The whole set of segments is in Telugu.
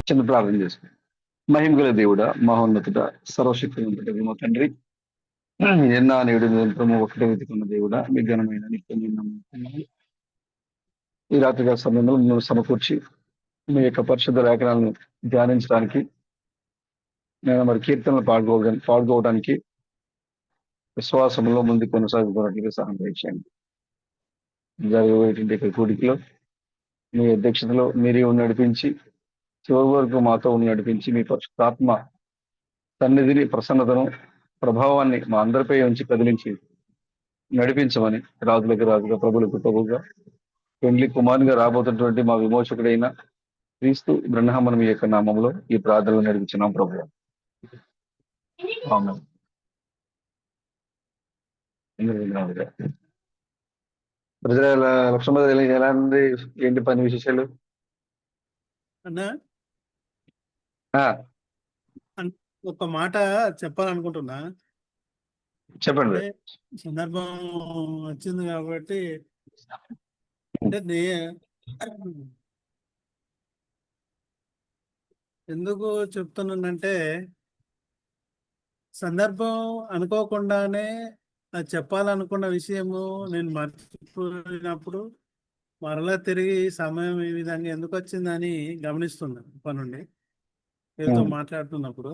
చిన్న ప్రార్థన చేసుకుందాం. మహిమగల దేవుడా, మహోన్నతుడ, సర్వశక్తివంతుడ మా తండ్రి, ఎన్నా నేడు నిరంతరము ఒకటే వెతుకున్న దేవుడా, మీ ఘనమైన నిత్యం నమ్ముతున్నాను. ఈ రాత్రిగా సమయంలో మేము సమకూర్చి మీ యొక్క పరిశుద్ధ లేఖనాలను ధ్యానించడానికి, నేను మరి కీర్తనలు పాడుకోవడానికి విశ్వాసంలో ముందు కొనసాగుతున్నట్లుగా సహాయం చేయండి. జరగబోయేటువంటి యొక్క కూడికలో మీ అధ్యక్షతలో మీరే నడిపించి చివరి వరకు మాతో నడిపించి మీ పరిశుద్ధాత్మ సన్నిధిని, ప్రసన్నతను, ప్రభావాన్ని మా అందరిపై ఉంచి కదిలించి నడిపించమని రాజులకు రాజుగా, ప్రభులకు ప్రభుగా, పెండ్లి కుమారునిగా రాబోతున్నటువంటి మా విమోచకుడైన క్రీస్తు బ్రహ్మణ మీ యొక్క నామంలో ఈ ప్రార్థనలు నడిపించినాం ప్రభు. ఆమేన్. ప్రజల లక్ష్మణ ఎలా ఉంది? ఏంటి పని విశేషాలు? అన్నా ఆ, ఒక మాట చెప్పాలనుకుంటున్నా. చెప్పండి. అంటే సందర్భం వచ్చింది కాబట్టి, అంటే ఎందుకు చెప్తున్నానంటే, సందర్భం అనుకోకుండానే చెప్పాలనుకున్న విషయము నేను మర్చిపోయినప్పుడు మరలా తిరిగి సమయం ఈ విధంగా ఎందుకు వచ్చిందని గమనిస్తున్నాను పనుండి మీతో మాట్లాడుతున్నప్పుడు.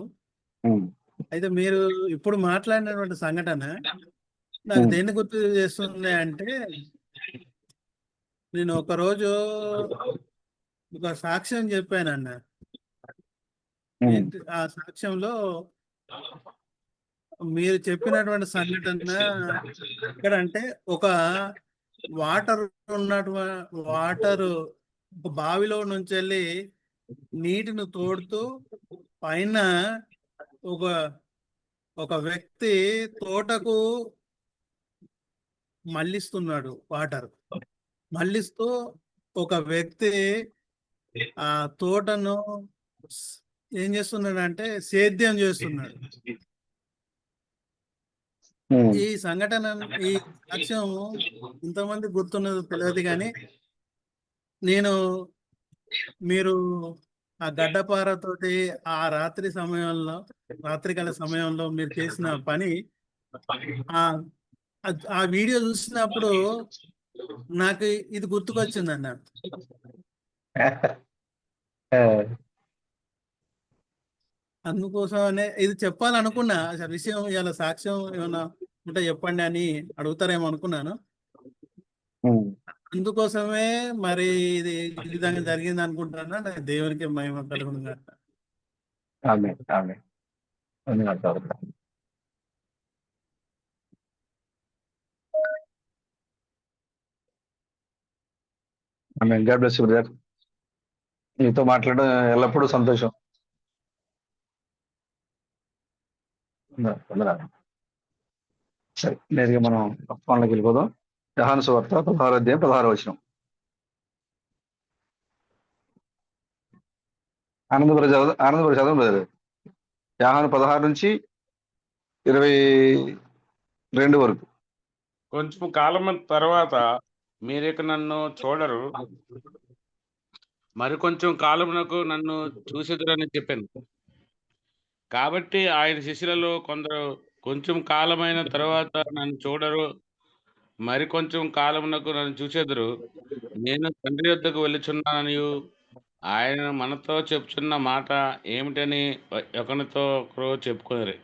అయితే మీరు ఇప్పుడు మాట్లాడినటువంటి సంఘటన నాకు దేన్ని గుర్తు చేస్తుంది అంటే, నేను ఒకరోజు ఒక సాక్ష్యం చెప్పానన్న. ఆ సాక్ష్యంలో మీరు చెప్పినటువంటి సంఘటన ఎక్కడంటే, ఒక వాటర్ వాటర్ ఒక బావిలో నుంచి వెళ్ళి నీటిని తోడుతూ పైన ఒక ఒక వ్యక్తి తోటకు మళ్ళిస్తున్నాడు. వాటర్ మళ్ళిస్తూ ఒక వ్యక్తి ఆ తోటను ఏం చేస్తున్నాడు అంటే సేద్యం చేస్తున్నాడు. ఈ సంఘటన, ఈ సాక్ష్యం ఇంతమంది గుర్తున్నది తెలియదు, కానీ నేను మీరు ఆ గడ్డపారతోటి ఆ రాత్రికాల సమయంలో మీరు చేసిన పని, ఆ వీడియో చూసినప్పుడు నాకు ఇది గుర్తుకొచ్చింది అన్న. అందుకోసమనే ఇది చెప్పాలనుకున్నా. అసలు విషయం ఇలా సాక్ష్యం ఏమన్నా ఉంటే చెప్పండి అని అడుగుతారేమో అనుకున్నాను. అందుకోసమే మరి ఇది ఈ విధంగా జరిగింది అనుకుంటున్నా. దేవునికి మహిమ కలుగును గాక. ఆమేన్. ఆమేన్. ఆమేన్. God bless you brother. మీతో మాట్లాడడం ఎల్లప్పుడూ సంతోషం. సరే, నేరుగా మనం పనులకు వెళ్ళిపోదాం. యోహాను సువార్త 16వ అధ్యాయం 16వ వచనం. ఆనందపడి చదవం బ్రదర్. యోహాను 16 నుంచి 22 వరకు. కొంచెం కాలం తర్వాత మీరిక నన్ను చూడరు, మరి కొంచెం కాలమునకు నన్ను చూసేదురని చెప్పాను. కాబట్టి ఆయన శిష్యులలో కొందరు కొంచెం కాలమైన తర్వాత నన్ను చూడరు, మరి కొంచెం కాలమునకు నన్ను చూసేదురు, నేను తండ్రి యొద్దకు వెళ్ళుచున్నాననియు ఆయన మనతో చెప్తున్న మాట ఏమిటని ఒకరితో ఒకరు చెప్పుకున్నారు.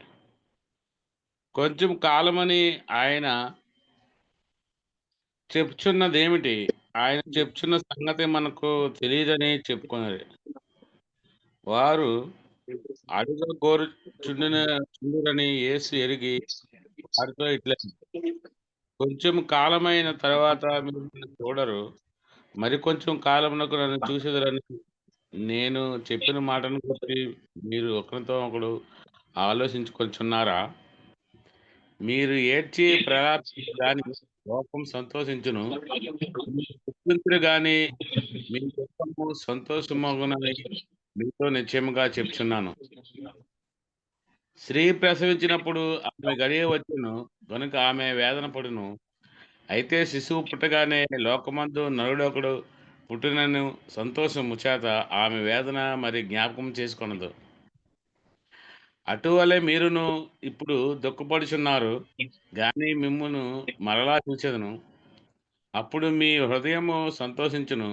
కొంచెం కాలమని ఆయన చెప్తున్నదేమిటి? ఆయన చెప్తున్న సంగతి మనకు తెలియదని చెప్పుకున్నారు. వారు అడుగ చుండురని యేసు ఎరిగి వారితో ఇట్లా, కొంచెం కాలమైన తర్వాత మీరు నన్ను చూడరు, మరి కొంచెం కాలమునకు నన్ను చూసేదరని నేను చెప్పిన మాటను గురించి మీరు ఒకరితో ఒకడు ఆలోచించుకొనిచున్నారా? మీరు ఏడ్చి ప్రలాపించు గాని లోకం సంతోషించును, దుఃఖించురు గాని మీ దుఃఖము సంతోషమగునని మీతో నిశ్చయముగా చెప్తున్నాను. స్త్రీ ప్రసవించినప్పుడు ఆమె గడియ వచ్చును గనుక ఆమె వేదన పడును. అయితే శిశువు పుట్టగానే లోకమందు నరుడొకడు పుట్టినను సంతోషము చేత ఆమె వేదన మరి జ్ఞాపకం చేసుకొనదు. అటువలే మీరును ఇప్పుడు దుఃఖపడుచున్నారు గాని మిమ్మును మరలా చూచెదను. అప్పుడు మీ హృదయము సంతోషించును.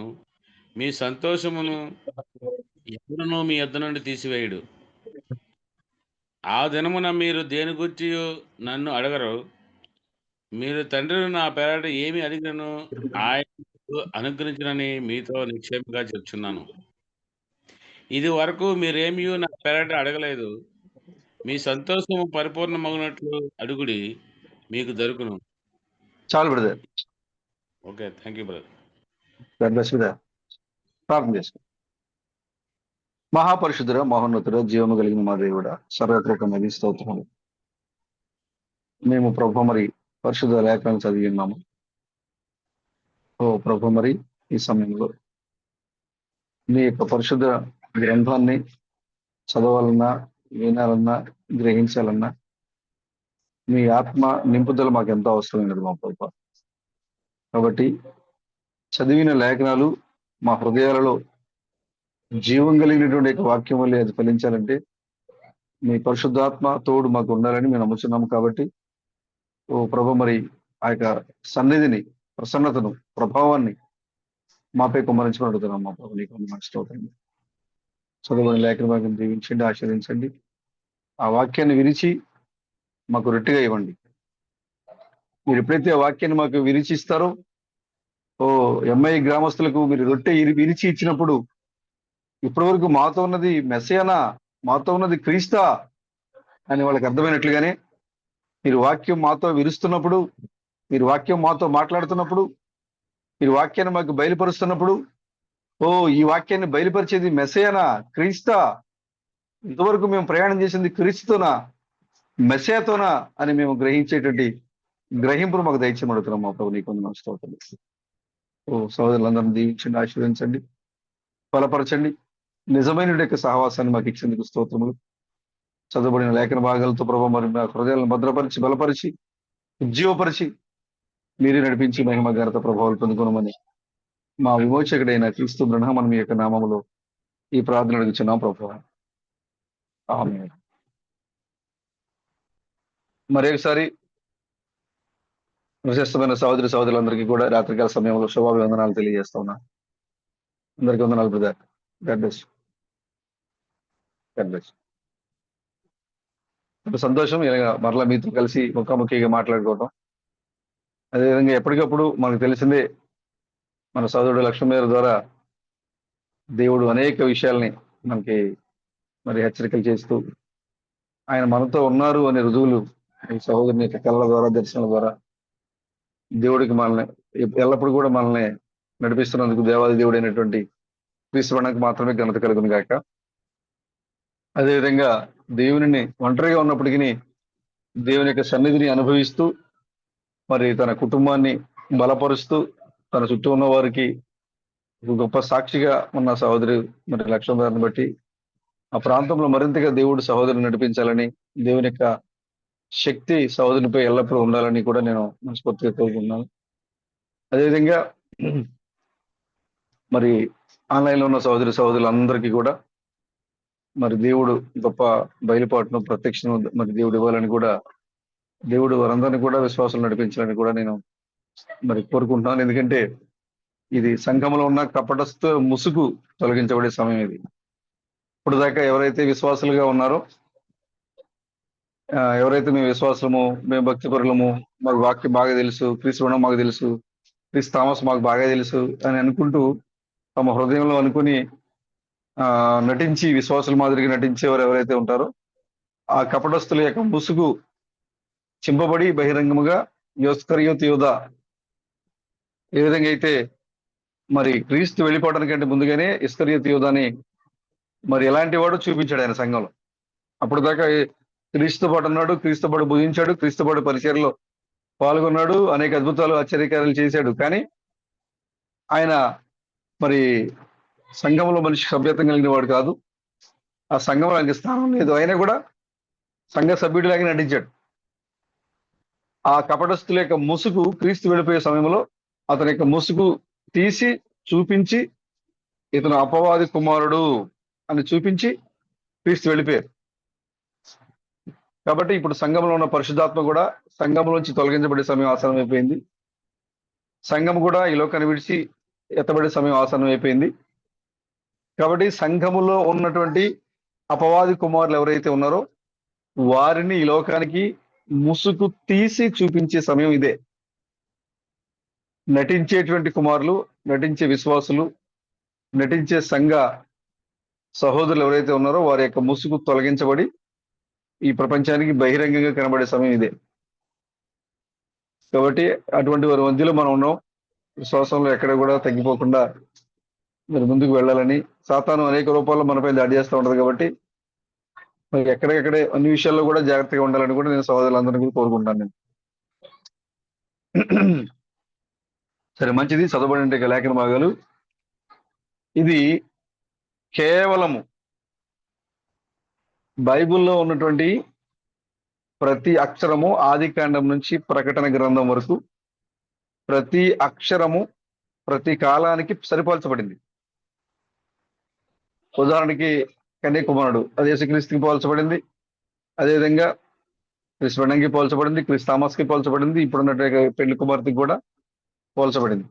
మీ సంతోషమును ఎవడునూ మీ యొద్ద నుండి తీసివేయడు. ఆ దినమున మీరు దేని గూర్చియు నన్ను అడగరు. మీరు తండ్రిని నా పేరట ఏమి అడిగినను ఆయన మీకు అనుగ్రహించునని మీతో నిశ్చయముగా చెప్చున్నాను. ఇది వరకు మీరేమియు నా పేరట అడగలేదు. మీ సంతోషము పరిపూర్ణమగునట్లు అడుగుడి, మీకు దొరుకును. చాలు brother. Okay. Thank you brother. God bless you brother. ప్రార్థన చేసుకో. మహాపరిశుద్ధుడ, మహోన్నతుడ, జీవము కలిగిన మా దేవుడ, సర్వకృపణది స్తోత్రములు. మేము ప్రభు మరి పరిశుద్ధ లేఖనాలు చదివి ఉన్నాము. ఓ ప్రభు మరి ఈ సమయంలో నీ యొక్క పరిశుద్ధ గ్రంథాన్ని చదవాలన్నా, వినాలన్నా, గ్రహించాలన్నా మీ ఆత్మ నింపుదల మాకు ఎంతో అవసరమైనది మా ప్రభు. కాబట్టి చదివిన లేఖనాలు మా హృదయాలలో జీవం కలిగినటువంటి యొక్క వాక్యం వల్ల అది ఫలించాలంటే మీ పరిశుద్ధాత్మ తోడు మాకు ఉండాలని మేము నమ్ముతున్నాము. కాబట్టి ఓ ప్రభు మరి ఆ యొక్క సన్నిధిని, ప్రసన్నతను, ప్రభావాన్ని మాపై కుమ్మరించుకుని అడుగుతున్నాం మా ప్రభు. నీకు నష్టవుతుంది. చదవని లేఖన భాగం దీవించండి, ఆశీర్వదించండి. ఆ వాక్యాన్ని విరిచి మాకు రొట్టిగా ఇవ్వండి. మీరు ఎప్పుడైతే ఆ వాక్యాన్ని మాకు విరిచి ఇస్తారో, ఓ ఎంఐ గ్రామస్తులకు మీరు రొట్టె విరిచి ఇచ్చినప్పుడు ఇప్పటి వరకు మాతో ఉన్నది మెస్సయానా, మాతో ఉన్నది క్రీస్తా అని వాళ్ళకి అర్థమైనట్లుగానే మీరు వాక్యం మాతో విరుస్తున్నప్పుడు, మీరు వాక్యం మాతో మాట్లాడుతున్నప్పుడు, మీరు వాక్యాన్ని మాకు బయలుపరుస్తున్నప్పుడు, ఓ ఈ వాక్యాన్ని బయలుపరిచేది మెస్సయానా, క్రీస్తా, ఇంతవరకు మేము ప్రయాణం చేసింది క్రీస్తుతోనా, మెస్సయాతోనా అని మేము గ్రహించేటువంటి గ్రహింపును మాకు దయచేయమడుగుతున్నాం మా ప్రభు. నీకు నమస్తోత్రాలు. ఓ సహోదరులందరినీ దీవించండి, ఆశీర్వదించండి, బలపరచండి. నిజమైన యొక్క సహవాసాన్ని మాకు ఇచ్చేందుకు స్తోత్రములు. చదవబడిన లేఖన భాగాలతో ప్రభు మరి మా హృదయాలను భద్రపరిచి, బలపరిచి, ఉజ్జీవపరిచి మీరే నడిపించి మహిమ ఘనత ప్రభావాలు పొందుకోనమని మా విమోచకుడైన క్రీస్తు బ్రహ్మణ మీ యొక్క నామములో ఈ ప్రార్థన అడుగుచున్నాం ప్రభు. ఆమేన్. మరొకసారి విశిష్టమైన సహోదరి సహోదరులందరికీ కూడా రాత్రికాల సమయంలో శుభాభివందనాలు తెలియజేస్తా ఉన్నా. అందరికీ వందనాలు brother. God bless. God bless. సంతోషం ఇలాగ మరలా మీతో కలిసి ముఖాముఖిగా మాట్లాడుకోవటం. అదేవిధంగా ఎప్పటికప్పుడు మనకు తెలిసిందే, మన సోదరుడు లక్ష్మీగారి ద్వారా దేవుడు అనేక విషయాల్ని మనకి మరి హెచ్చరికలు చేస్తూ ఆయన మనతో ఉన్నారు అనే రుజువులు ఈ సహోదరుని యొక్క కళ్ళ ద్వారా, దర్శనాల ద్వారా దేవుడికి మనల్ని ఎల్లప్పుడూ కూడా మనల్ని నడిపిస్తున్నందుకు దేవాది దేవుడు అయినటువంటి క్రీస్తునికి మాత్రమే ఘనత కలుగును గాక. అదేవిధంగా దేవుని ఒంటరిగా ఉన్నప్పటికీ దేవుని యొక్క సన్నిధిని అనుభవిస్తూ మరి తన కుటుంబాన్ని బలపరుస్తూ తన చుట్టూ ఉన్న వారికి ఒక గొప్ప సాక్షిగా ఉన్న సహోదరి మరి లక్ష్మణ్ గారిని బట్టి ఆ ప్రాంతంలో మరింతగా దేవుడు సహోదరుని నడిపించాలని, దేవుని యొక్క శక్తి సహోదరునిపై ఎల్లప్పుడూ ఉండాలని కూడా నేను మనస్ఫూర్తిగా కోరుకుంటున్నాను. అదేవిధంగా మరి ఆన్లైన్లో ఉన్న సహోదరులందరికీ కూడా మరి దేవుడు గొప్ప బయలుపాటును, ప్రత్యక్షను మరి దేవుడు ఇవ్వాలని కూడా, దేవుడు వారందరినీ కూడా విశ్వాసం నడిపించాలని కూడా నేను మరి కోరుకుంటున్నాను. ఎందుకంటే ఇది సంఘంలో ఉన్న కపటస్థ ముసుగు తొలగించబడే సమయం ఇది. ఇప్పుడు దాకా ఎవరైతే విశ్వాసులుగా ఉన్నారో, ఎవరైతే మేము విశ్వాసము, మేము భక్తి పరులము, మాకు వాక్యం బాగా తెలుసు, క్రీస్తు రుణం మాకు తెలుసు, క్రీస్తు థామస్ మాకు బాగా తెలుసు అని అనుకుంటూ తమ హృదయంలో అనుకుని నటించి విశ్వాసుల మాదిరిగా నటించేవారు ఎవరైతే ఉంటారో ఆ కపటస్థుల యొక్క ముసుగు చింపబడి బహిరంగముగా ఇస్కరియోతు యూదా ఏ విధంగా అయితే మరి క్రీస్తు వెళ్ళిపోవడానికంటే ముందుగానే ఇస్కరియోతు యూదాని మరి ఎలాంటి వాడు చూపించాడు ఆయన సంఘంలో. అప్పుడు దాకా క్రీస్తు పాటు ఉన్నాడు, క్రీస్తు పాటు భుజించాడు, క్రీస్తు పాటు పరిచర్యలో పాల్గొన్నాడు, అనేక అద్భుతాలు ఆశ్చర్యకార్యాలు చేశాడు. కానీ ఆయన మరి సంఘంలో మనిషి సభ్యత్వం కలిగిన వాడు కాదు, ఆ సంఘంలో ఆయనకి స్థానం లేదు. అయినా కూడా సంఘ సభ్యుడిలాగా నటించాడు. ఆ కపటస్థుల యొక్క ముసుగు క్రీస్తు వెళ్ళిపోయే సమయంలో అతని యొక్క ముసుగు తీసి చూపించి ఇతను అపవాది కుమారుడు అని చూపించి క్రీస్తు వెళ్ళిపోయారు. కాబట్టి ఇప్పుడు సంఘంలో ఉన్న పరిశుద్ధాత్మ కూడా సంఘంలోంచి తొలగించబడే సమయం ఆసనం అయిపోయింది. సంఘం కూడా ఈ లోకాన్ని విడిచి ఎత్తబడే సమయం ఆసనం అయిపోయింది. కాబట్టి సంఘములో ఉన్నటువంటి అపవాది కుమారులు ఎవరైతే ఉన్నారో వారిని ఈ లోకానికి ముసుగు తీసి చూపించే సమయం ఇదే. నటించేటువంటి కుమారులు, నటించే విశ్వాసులు, నటించే సంఘ సహోదరులు ఎవరైతే ఉన్నారో వారి యొక్క ముసుగు తొలగించబడి ఈ ప్రపంచానికి బహిరంగంగా కనబడే సమయం ఇదే. కాబట్టి అటువంటి వారి మధ్యలో మనం ఉన్నాం. విశ్వాసంలో ఎక్కడ కూడా తగ్గిపోకుండా మరి ముందుకు వెళ్ళాలని సాతాను అనేక రూపాల్లో మనపై దాడి చేస్తూ ఉంటది. కాబట్టి మరి ఎక్కడెక్కడే అన్ని విషయాల్లో కూడా జాగ్రత్తగా ఉండాలని కూడా నేను సహోదరులందరినీ కూడా కోరుకుంటాను నేను. సరే, మంచిది. చదవబడిన లేఖన భాగాలు ఇది కేవలము బైబిల్లో ఉన్నటువంటి ప్రతి అక్షరము ఆది కాండం నుంచి ప్రకటన గ్రంథం వరకు ప్రతి అక్షరము ప్రతి కాలానికి సరిపోల్చబడింది. ఉదాహరణకి కన్యాకుమారుడు అది యేసుక్రీస్తుకి పోల్చబడింది. అదేవిధంగా క్రిస్మణంకి పోల్చబడింది, క్రిస్తామస్కి పోల్చబడింది, ఇప్పుడున్నట్టు పెళ్లి కుమార్తెకి కూడా పోల్చబడింది.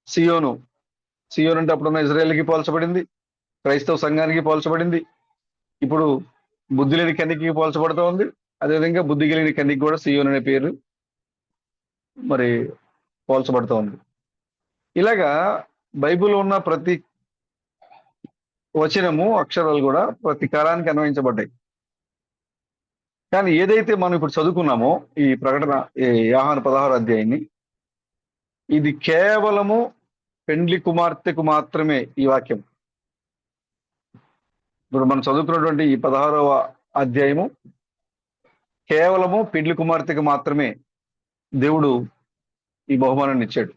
సియోను అంటే అప్పుడున్న ఇజ్రాయేల్కి పోల్చబడింది, క్రైస్తవ సంఘానికి పోల్చబడింది. ఇప్పుడు బుద్ధి లేని కన్యకి పోల్చబడుతూ ఉంది. అదేవిధంగా బుద్ధి కలిగిన కన్యకి కూడా సియోన్ అనే పేరు మరి పోల్చబడుతూ ఉంది. ఇలాగా బైబిల్లో ఉన్న ప్రతి వచనము అక్షరాలు కూడా ప్రతి కాలానికి అన్వయించబడ్డాయి. కానీ ఏదైతే మనం ఇప్పుడు చదువుకున్నామో ఈ ప్రకటన యోహాను 16వ అధ్యాయాన్ని, ఇది కేవలము పెండ్లి కుమార్తెకు మాత్రమే ఈ వాక్యం. ఇప్పుడు మనం చదువుకున్నటువంటి ఈ 16వ అధ్యాయము కేవలము పెండ్లి కుమార్తెకు మాత్రమే దేవుడు ఈ బహుమానాన్ని ఇచ్చాడు.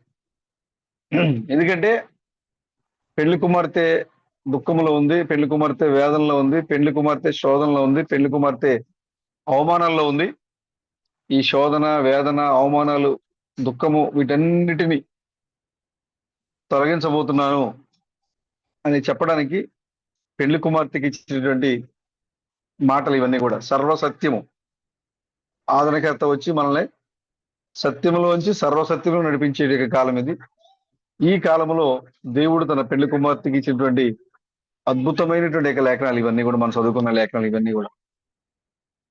ఎందుకంటే పెళ్లి కుమార్తె దుఃఖంలో ఉంది, పెళ్లి కుమార్తె వేదనలో ఉంది, పెళ్లి కుమార్తె శోధనలో ఉంది, పెళ్లి కుమార్తె అవమానాల్లో ఉంది. ఈ శోధన, వేదన, అవమానాలు, దుఃఖము వీటన్నిటిని తొలగించబోతున్నాను అని చెప్పడానికి పెళ్లి కుమార్తెకి ఇచ్చినటువంటి మాటలు ఇవన్నీ కూడా సర్వసత్యము. ఆదరణకర్త వచ్చి మనల్ని సత్యంలోంచి సర్వసత్యంలో నడిపించే కాలం ఇది. ఈ కాలంలో దేవుడు తన పెళ్లి కుమార్తెకి ఇచ్చినటువంటి అద్భుతమైనటువంటి లేఖనాలు ఇవన్నీ కూడా, మనం చదువుకున్న లేఖనాలు ఇవన్నీ కూడా.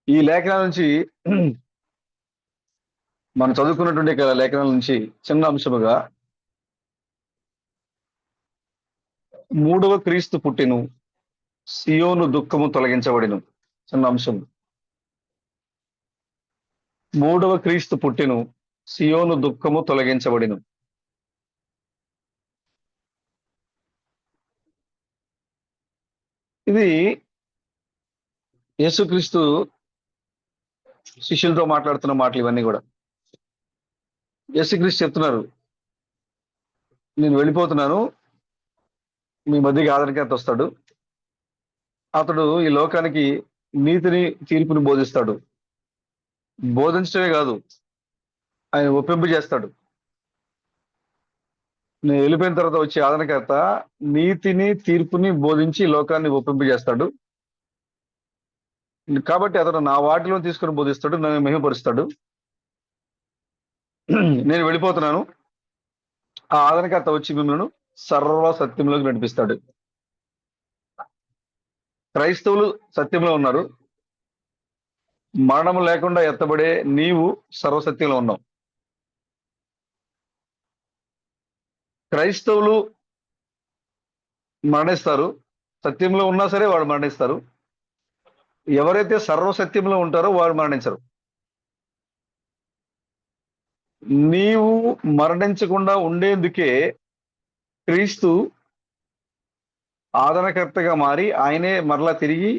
ఈ లేఖనాల నుంచి మనం చదువుకున్నటువంటి లేఖనాల నుంచి చిన్న అంశముగా 3వ క్రీస్తు పుట్టెను, సియోను దుఃఖము తొలగించబడిను. చిన్న అంశం. 3వ క్రీస్తు పుట్టెను, సియోను దుఃఖము తొలగించబడిను. ఇది యేసుక్రీస్తు శిష్యులతో మాట్లాడుతున్న మాటలు ఇవన్నీ కూడా. యేసుక్రీస్తు చెప్తున్నారు, నేను వెళ్ళిపోతున్నాను, మీ మధ్యకి ఆదరణకర్త వస్తాడు. అతడు ఈ లోకానికి నీతిని, తీర్పుని బోధిస్తాడు. బోధించడమే కాదు, ఆయన ఒప్పింపు చేస్తాడు. నేను వెళ్ళిపోయిన తర్వాత వచ్చే ఆదరణకర్త నీతిని, తీర్పుని బోధించి లోకాన్ని ఒప్పింపు చేస్తాడు. కాబట్టి అతను నా వాటిలో తీసుకొని బోధిస్తాడు, నన్ను మహిమపరుస్తాడు. నేను వెళ్ళిపోతున్నాను, ఆ ఆదరణకర్త వచ్చి మిమ్మల్ని సర్వ సత్యంలోకి నడిపిస్తాడు. క్రైస్తవులు సత్యంలో ఉన్నారు, మరణం లేకుండా ఎత్తబడే నీవు సర్వసత్యంలో ఉన్నావు. క్రైస్తవులు మరణిస్తారు, సత్యంలో ఉన్నా సరే వాడు మరణిస్తారు. ఎవరైతే సర్వసత్యంలో ఉంటారో వారు మరణించరు. నీవు మరణించకుండా ఉండేందుకే క్రీస్తు ఆదరణకర్తగా మారి ఆయనే మరలా తిరిగి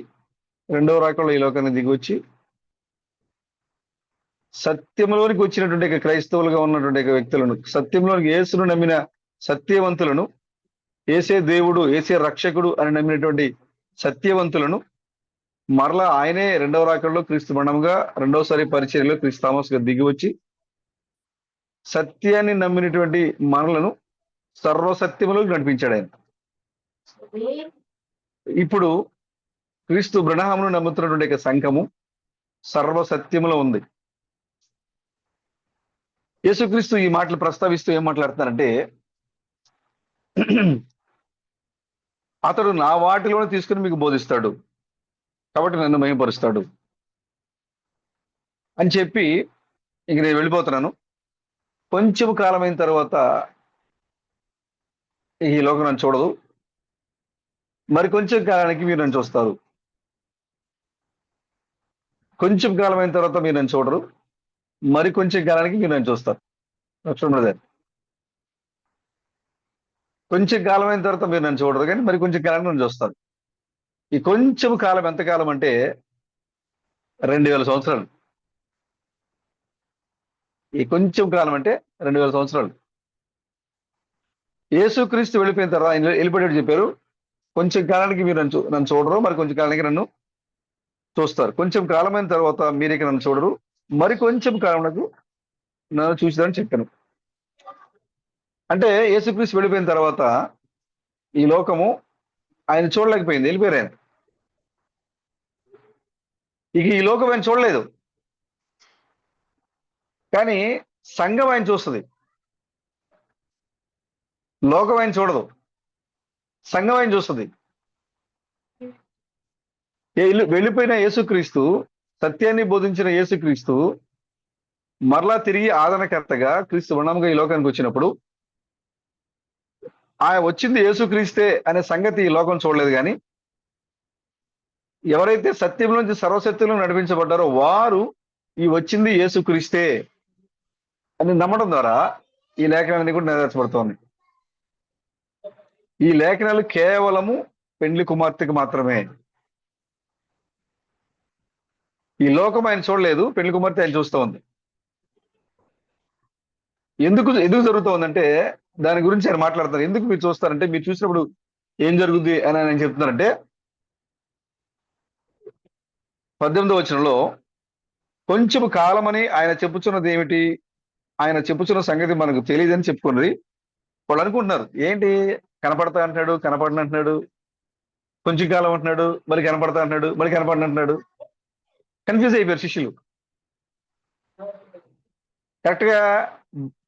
2వ రాకడలో ఈ లోకాన్ని దిగివచ్చి సత్యంలోనికి వచ్చినటువంటి క్రైస్తవులుగా ఉన్నటువంటి వ్యక్తులను, సత్యంలోనికి యేసును నమ్మిన సత్యవంతులను, యేసే దేవుడు, యేసే రక్షకుడు అని నమ్మినటువంటి సత్యవంతులను మరలా ఆయనే 2వ రాకడలో క్రీస్తు మరణంగా, 2వసారి పరిచర్యలో క్రీస్తు తామస్గా దిగి వచ్చి సత్యాన్ని నమ్మినటువంటి మనలను సర్వసత్యములోకి నడిపించాడు ఆయన. ఇప్పుడు క్రీస్తు బ్రహ్మను నమ్ముతున్నటువంటి యొక్క సంఘము సర్వసత్యములో ఉంది. యేసుక్రీస్తు ఈ మాటలు ప్రస్తావిస్తూ ఏం మాట్లాడుతున్నారంటే, అతడు నా వాటిలోనే తీసుకుని మీకు బోధిస్తాడు, కాబట్టి నన్ను మహిమపరుస్తాడు అని చెప్పి ఇంక నేను వెళ్ళిపోతున్నాను. కొంచెం కాలమైన తర్వాత ఈ లోకం నన్ను చూడదు, మరి కొంచెం కాలానికి మీరు నన్ను చూస్తారు. కొంచెం కాలమైన తర్వాత మీరు నన్ను చూడరు, మరి కొంచెం కాలానికి మీరు నన్ను చూస్తారు. బ్రదర్, కొంచెం కాలమైన తర్వాత మీరు నన్ను చూడరు, కానీ మరి కొంచెం కాలానికి నన్ను చూస్తారు. ఈ కొంచెం కాలం ఎంతకాలం అంటే 2000 సంవత్సరాలు. ఈ కొంచెం కాలం అంటే 2000 సంవత్సరాలు. యేసుక్రీస్తు వెళ్ళిపోయిన తర్వాత ఆయన వెళ్ళిపోయేటట్టు చెప్పారు, కొంచెం కాలానికి మీరు నన్ను చూడరు, మరి కొంచెం కాలానికి నన్ను చూస్తారు. కొంచెం కాలమైన తర్వాత మీరు ఇక నన్ను చూడరు, మరి కొంచెం కాలంలో నన్ను చూసిదని చెప్పాను. అంటే యేసుక్రీస్తు వెళ్ళిపోయిన తర్వాత ఈ లోకము ఆయన చూడలేకపోయింది, వెళ్ళిపోయారు ఆయన. ఇక ఈ లోకం ఆయన చూడలేదు, కానీ సంఘం ఆయన చూస్తుంది. లోకం ఆయన చూడదు, సంఘం ఆయన చూస్తుంది. వెళ్ళిపోయిన యేసుక్రీస్తు, సత్యాన్ని బోధించిన యేసుక్రీస్తు మరలా తిరిగి ఆదరణకర్తగా క్రీస్తు వర్ణంగా ఈ లోకానికి వచ్చినప్పుడు ఆయన వచ్చింది యేసుక్రీస్తే అనే సంగతి ఈ లోకం చూడలేదు. కానీ ఎవరైతే సత్యం నుంచి సర్వసత్యంలో నడిపించబడ్డారో వారు ఈ వచ్చింది యేసుక్రీస్తే అని నమ్మడం ద్వారా ఈ లేఖనాన్ని కూడా నెరవేర్చబడుతోంది. ఈ లేఖనాలు కేవలము పెండ్లి కుమార్తెకు మాత్రమే. ఈ లోకం ఆయన చూడలేదు, పెళ్లి కుమార్తె ఆయన చూస్తూ ఉంది. ఎందుకు జరుగుతూ ఉందంటే దాని గురించి ఆయన మాట్లాడతారు. ఎందుకు మీరు చూస్తారంటే, మీరు చూసినప్పుడు ఏం జరుగుద్ది అని ఆయన చెప్తున్నారంటే 18వ వచనంలో కొంచెం కాలమని ఆయన చెప్పుచున్నది ఏమిటి, ఆయన చెప్పుచున్న సంగతి మనకు తెలియదని చెప్పుకున్నది. వాళ్ళు అనుకుంటున్నారు, ఏంటి కనపడతా అంటున్నాడు, కనపడను అంటున్నాడు, కొంచెం కాలం అంటున్నాడు, మరి కనపడతా అంటున్నాడు, మరి కనపడను అంటున్నాడు. కన్ఫ్యూజ్ అయిపోయారు శిష్యులు. కరెక్ట్ గా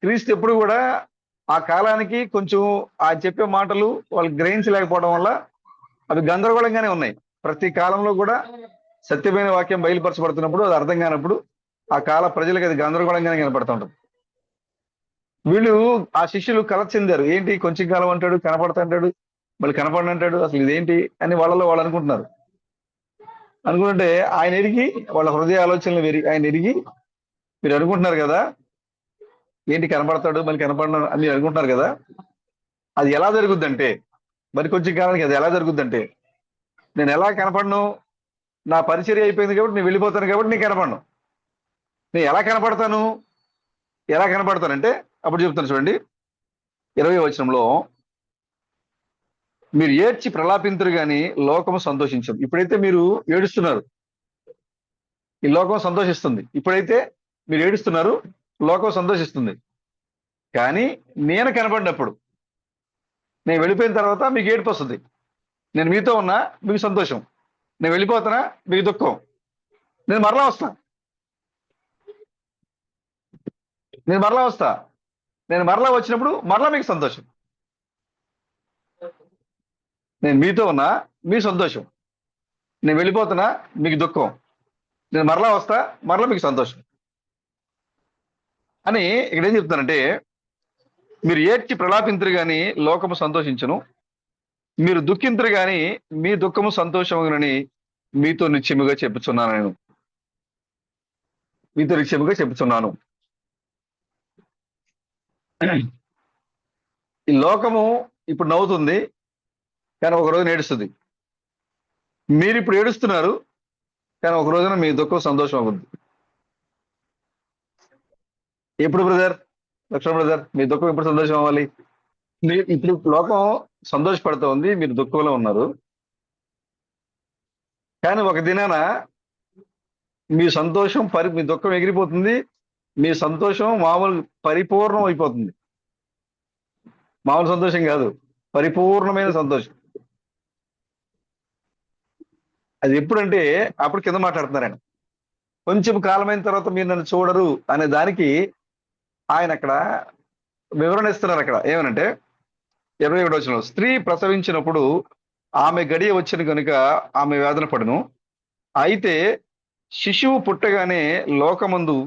క్రీస్తు ఎప్పుడు కూడా ఆ కాలానికి కొంచెం ఆ చెప్పే మాటలు వాళ్ళు గ్రహించలేకపోవడం వల్ల అవి గందరగోళంగానే ఉన్నాయి. ప్రతి కాలంలో కూడా సత్యమైన వాక్యం బయలుపరచబడుతున్నప్పుడు అది అర్థం కానప్పుడు ఆ కాల ప్రజలకు అది గందరగోళంగానే కనపడుతూ ఉంటుంది. వీళ్ళు ఆ శిష్యులు కలత చెందారు, ఏంటి కొంచెం కాలం అంటాడు, కనపడతా అంటాడు, మళ్ళీ కనపడను అంటాడు, అసలు ఇదేంటి అని వాళ్ళలో వాళ్ళు అనుకుంటున్నారు. అనుకుంటే ఆయన ఎరిగి, వాళ్ళ హృదయ ఆలోచనలు ఆయన ఎరిగి, మీరు అనుకుంటున్నారు కదా ఏంటి కనపడతాడు మళ్ళీ కనపడను అని మీరు అనుకుంటున్నారు కదా, అది ఎలా జరుగుద్దంటే, మరి కొంచెం కాలానికి అది ఎలా జరుగుద్దంటే, నేను ఎలా కనపడను, నా పరిచర్య అయిపోయింది కాబట్టి నేను వెళ్ళిపోతాను కాబట్టి నేను కనపడను. నేను ఎలా కనపడతానంటే అప్పుడు చెప్తాను చూడండి 20వ వచనంలో, మీరు ఏడ్చి ప్రలాపింతురు కానీ లోకము సంతోషించదు. ఇప్పుడైతే మీరు ఏడుస్తున్నారు, ఈ లోకం సంతోషిస్తుంది. ఇప్పుడైతే మీరు ఏడుస్తున్నారు, లోకం సంతోషిస్తుంది. కానీ నేను కనపడినప్పుడు, నేను వెళ్ళిపోయిన తర్వాత మీకు ఏడుపు వస్తుంది. నేను మీతో ఉన్నా మీకు సంతోషం, నేను వెళ్ళిపోతున్నా మీకు దుఃఖం. నేను మరలా వస్తా, నేను మరలా వచ్చినప్పుడు మరలా మీకు సంతోషం. నేను మీతో ఉన్నా మీ సంతోషం, నేను వెళ్ళిపోతున్నా మీకు దుఃఖం, నేను మరలా వస్తా మరలా మీకు సంతోషం అని ఇక్కడ ఏం చెప్తానంటే, మీరు ఏడ్చి ప్రలాపింతురు కానీ లోకము సంతోషించును, మీరు దుఃఖింతురు కానీ మీ దుఃఖము సంతోషమునని మీతో నిశ్చయముగా చెప్పుచున్నాను. ఈ లోకము ఇప్పుడు నవ్వుతుంది కానీ ఒక రోజున ఏడుస్తుంది. మీరు ఇప్పుడు ఏడుస్తున్నారు కానీ ఒక రోజున మీ దుఃఖం సంతోషం అవుతుంది. ఎప్పుడు బ్రదర్, లక్ష్మణ్ బ్రదర్, మీ దుఃఖం ఎప్పుడు సంతోషం అవ్వాలి? ఇప్పుడు లోకం సంతోషపడుతూ ఉంది, మీరు దుఃఖంలో ఉన్నారు. కానీ ఒక దినాన మీ సంతోషం మీ దుఃఖం ఎగిరిపోతుంది, మీ సంతోషం మామూలు పరిపూర్ణం అయిపోతుంది. మామూలు సంతోషం కాదు, పరిపూర్ణమైన సంతోషం. అది ఎప్పుడంటే అప్పుడు కింద మాట్లాడుతున్నారు ఆయన. కొంచెం కాలమైన తర్వాత మీరు నన్ను చూడరు అనే దానికి ఆయన అక్కడ వివరణ ఇస్తున్నారు. అక్కడ ఏమనంటే 21వ వచనంలో, స్త్రీ ప్రసవించినప్పుడు ఆమె గడియ వచ్చిన కనుక ఆమె వేదన పడును. అయితే శిశువు పుట్టగానే లోకమందు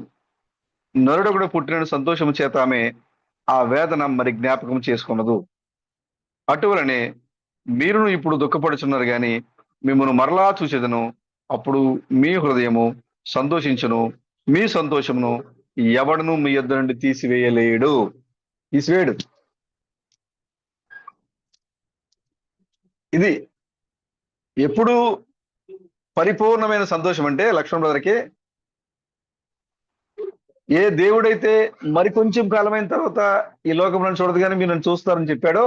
నరుడొకడు పుట్టిన సంతోషము చేత ఆమె ఆ వేదన మరి జ్ఞాపకం చేసుకున్నదు. అటువలనే మీరును ఇప్పుడు దుఃఖపడుచున్నారు గాని మిమ్మల్ని మరలా చూసేదను, అప్పుడు మీ హృదయము సంతోషించును, మీ సంతోషమును ఎవడను మీ యొద్ద నుండి తీసివేయడు. ఇది ఎప్పుడు పరిపూర్ణమైన సంతోషం అంటే లక్ష్మణ్ బ్రదర్కి, ఏ దేవుడైతే మరి కొంచెం కాలమైన తర్వాత ఈ లోకంలో చూడదు కానీ మీరు నన్ను చూస్తారని చెప్పాడో,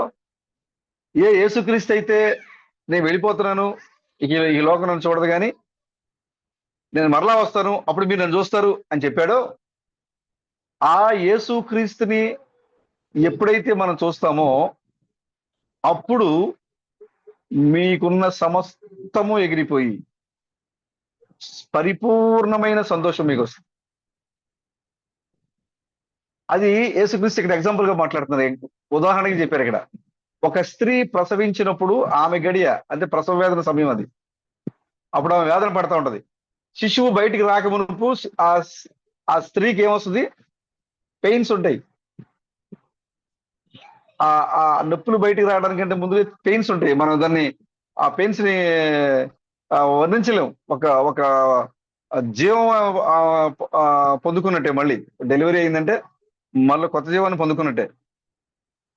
ఏ యేసుక్రీస్తు అయితే నేను వెళ్ళిపోతున్నాను, ఇక ఈ లోకం నన్ను చూడదు కానీ నేను మరలా వస్తాను, అప్పుడు మీరు నన్ను చూస్తారు అని చెప్పాడో, ఆ యేసుక్రీస్తుని ఎప్పుడైతే మనం చూస్తామో అప్పుడు మీకున్న సమస్తము ఎగిరిపోయి పరిపూర్ణమైన సంతోషం మీకు వస్తుంది. అది యేసుక్రీస్తు ఇక్కడ ఎగ్జాంపుల్ గా మాట్లాడుతున్నారు. ఉదాహరణకి చెప్పారు ఇక్కడ, ఒక స్త్రీ ప్రసవించినప్పుడు ఆమె గడియ అంటే ప్రసవ వేదన సమయం అది. అప్పుడు ఆమె వేదన పడతా ఉంటది. శిశువు బయటికి రాకమునుపు ఆ స్త్రీకి ఏమొస్తుంది? పెయిన్స్ ఉంటాయి. ఆ నొప్పులు బయటికి రావడానికంటే ముందు పెయిన్స్ ఉంటాయి. మనం దాన్ని ఆ పెయిన్స్ ని వర్ణించలేం. ఒక జీవం పొందుకున్నట్టే. మళ్ళీ డెలివరీ అయిందంటే మళ్ళీ కొత్త జీవాన్ని పొందుకున్నట్టే.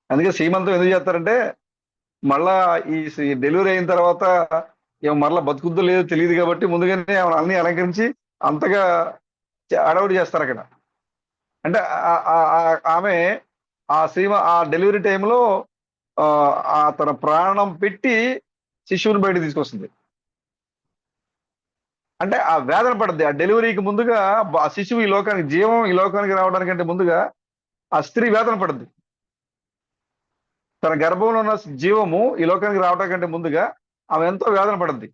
అందుకే సీమంతం ఎందుకు చేస్తారంటే, మళ్ళా ఈ డెలివరీ అయిన తర్వాత మళ్ళా బతుకుద్దో లేదో తెలియదు కాబట్టి ముందుగానే అన్ని అలంకరించి అంతగా అడవుడు చేస్తారు అక్కడ. అంటే ఆమె ఆ డెలివరీ టైంలో తన ప్రాణం పెట్టి శిశువుని బయట తీసుకొస్తుంది. అంటే ఆ వేదన పడుద్ది. ఆ డెలివరీకి ముందుగా ఆ శిశువు జీవం ఈ లోకానికి రావడానికంటే ముందుగా ఆ స్త్రీ వేదన పడుద్ది. తన గర్భంలో ఉన్న జీవము ఈ లోకానికి రావడం కంటే ముందుగా ఆమె ఎంతో వేదన పడుద్ది.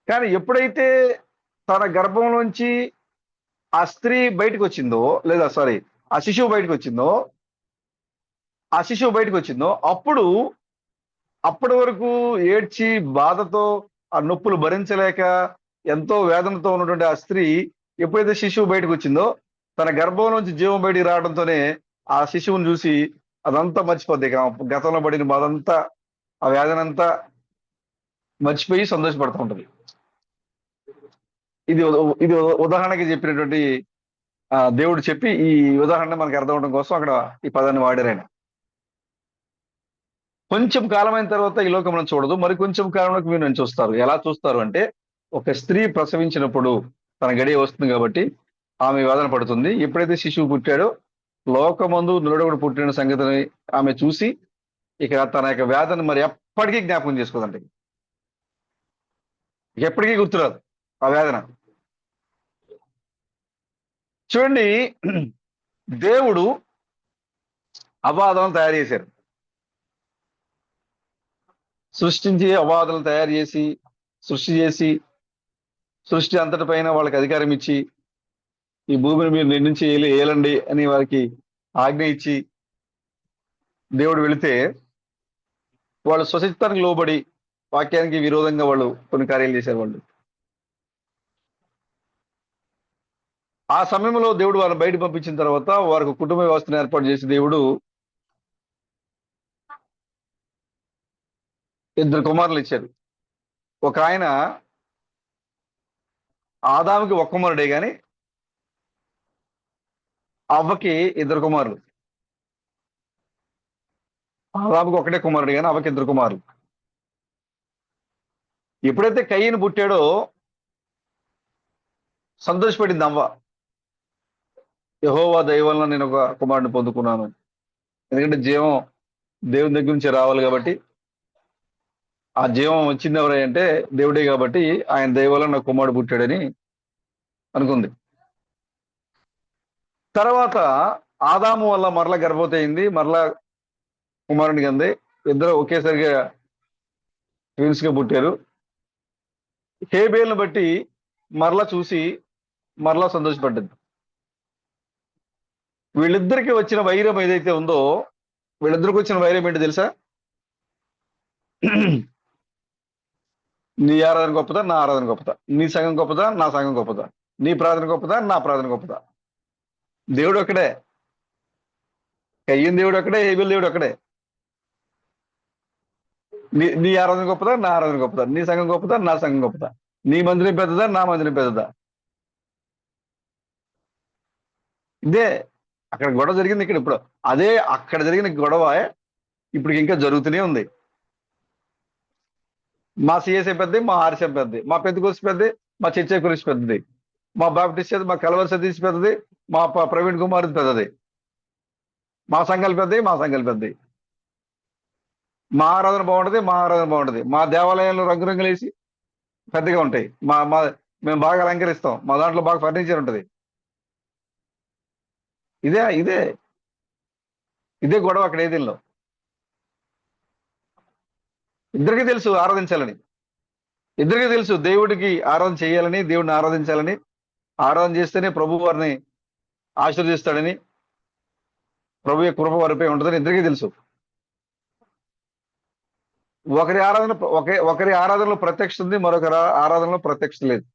కానీ ఎప్పుడైతే తన గర్భంలోంచి ఆ స్త్రీ బయటకు వచ్చిందో, లేదా సారీ ఆ శిశువు బయటకు వచ్చిందో అప్పుడు అప్పటి వరకు ఏడ్చి బాధతో ఆ నొప్పులు భరించలేక ఎంతో వేదనతో ఉన్నటువంటి ఆ స్త్రీ ఎప్పుడైతే శిశువు బయటకు వచ్చిందో, తన గర్భంలోంచి జీవం బయటికి రావడంతోనే ఆ శిశువుని చూసి అదంతా మర్చిపోద్ది. గతంలో పడిన బాధంతా, ఆ వేదనంతా మర్చిపోయి సంతోషపడుతూ ఉంటది. ఇది ఉదాహరణకి చెప్పినటువంటి దేవుడు చెప్పి ఈ ఉదాహరణ మనకు అర్థం అవడం కోసం అక్కడ ఈ పదాన్ని వాడారు ఆయన. కొంచెం కాలమైన తర్వాత ఈ లోకం మనం చూడదు, మరి కొంచెం కాలంలోకి మీరు నన్ను చూస్తారు. ఎలా చూస్తారు అంటే, ఒక స్త్రీ ప్రసవించినప్పుడు తన గడియ వస్తుంది కాబట్టి ఆమె వేదన పడుతుంది. ఎప్పుడైతే శిశువు పుట్టాడో లోకమందు నరుడొకడు పుట్టిన సంగతిని ఆమె చూసి ఇక తన యొక్క వేదన మరి ఎప్పటికీ జ్ఞాపకం చేసుకోదండి. ఎప్పటికీ గుర్తురాదు ఆ వేదన. చూడండి, దేవుడు అబాధలను తయారు చేశారు. సృష్టించి అబాధలను తయారు చేసి సృష్టి అంతటి పైన వాళ్ళకి అధికారం ఇచ్చి, ఈ భూమిని మీరు నిర్మించి ఏలండి అని వారికి ఆజ్ఞ ఇచ్చి దేవుడు వెళితే వాళ్ళు స్వచిత్తానికి లోబడి వాక్యానికి విరోధంగా వాళ్ళు కొన్ని కార్యాలు చేశారు. వాళ్ళు ఆ సమయంలో దేవుడు వాళ్ళని బయట పంపించిన తర్వాత వారికి కుటుంబ వ్యవస్థను ఏర్పాటు చేసి దేవుడు 2 కుమారులు ఇచ్చారు. ఒక ఆయన ఆదాముకి 1 కుమారుడే గాని అవ్వకి 2 కుమారులు. ఆదాముకి 1 కుమారుడు కానీ అవ్వకి 2 కుమారులు. ఎప్పుడైతే కయ్యను పుట్టాడో సంతోషపడింది అవ్వ. యెహోవా దయ వలన నేను ఒక కుమారుడిని పొందుకున్నాను. ఎందుకంటే జీవం దేవుని దగ్గర నుంచి రావాలి కాబట్టి, ఆ జీవం వచ్చింది ఎవరై అంటే దేవుడే కాబట్టి ఆయన దయ వలన నాకు కుమారుడు పుట్టాడని అనుకుంది. తర్వాత ఆదాము వల్ల మరల గర్భవతి అయింది, మరలా కుమారునికి అంది. ఇద్దరు ఒకేసారిగా ట్విన్స్ గా పుట్టారు. హేబేల్ని బట్టి మరలా చూసి మరలా సంతోషపడ్డది. వీళ్ళిద్దరికి వచ్చిన వైరం ఏదైతే ఉందో, వీళ్ళిద్దరికి వచ్చిన వైరం ఏంటి తెలుసా? నీ ఆరాధన గొప్పదా, నా ఆరాధన గొప్పదా? నీ సంఘం గొప్పదా, నా సంఘం గొప్పదా? నీ ప్రార్థన గొప్పదా, నా ప్రార్థన గొప్పదా? దేవుడు ఒక్కడే. కయ్యం దేవుడు ఒక్కడే, హేబేల్ దేవుడు ఒక్కడే. నీ ఆరాధన గొప్పదా, నా ఆరాధన గొప్పదా? నీ సంఘం గొప్పదా, నా సంఘం గొప్పదా? నీ మందిరం పెద్దదా, నా మందిరం పెద్దదా? ఇదే అక్కడ గొడవ జరిగింది. ఇక్కడ ఇప్పుడు అదే అక్కడ జరిగిన గొడవ ఇప్పుడు ఇంకా జరుగుతూనే ఉంది. మా సిఎస్ఐ పెద్దది, మా ఆర్సీఎం పెద్దది, మా పెద్దకోసి పెద్దది, మా చర్చ గురించి పెద్దది, మా బాప్టిస్ట్ మా కలవరి సతీష్ పెద్దది, మా ప్రవీణ్ కుమార్ పెద్దది, మా సంఘాలు పెద్దవి, మా సంఘాలు పెద్దవి. మా ఆరాధన బాగుంటది, మా ఆరాధన బాగుంటది. మా దేవాలయాల్లో రంగురంగులు వేసి పెద్దగా ఉంటాయి. మా మా మేము బాగా అలంకరిస్తాం. మా దాంట్లో బాగా ఫర్నిచర్ ఉంటది. ఇదే ఇదే ఇదే గొడవ అక్కడ ఏదిలో. ఇద్దరికీ తెలుసు ఆరాధించాలని, ఇద్దరికీ తెలుసు దేవుడికి ఆరాధన చేయాలని, దేవుడిని ఆరాధించాలని, ఆరాధన చేస్తేనే ప్రభు వారిని ఆశీర్వదిస్తాడని, ప్రభు యొక్క కృప వారిపై ఉంటుందని ఇద్దరికీ తెలుసు. ఒకరి ఆరాధనలో ప్రత్యక్ష ఉంది, మరొకరి ఆరాధనలో ప్రత్యక్ష లేదు.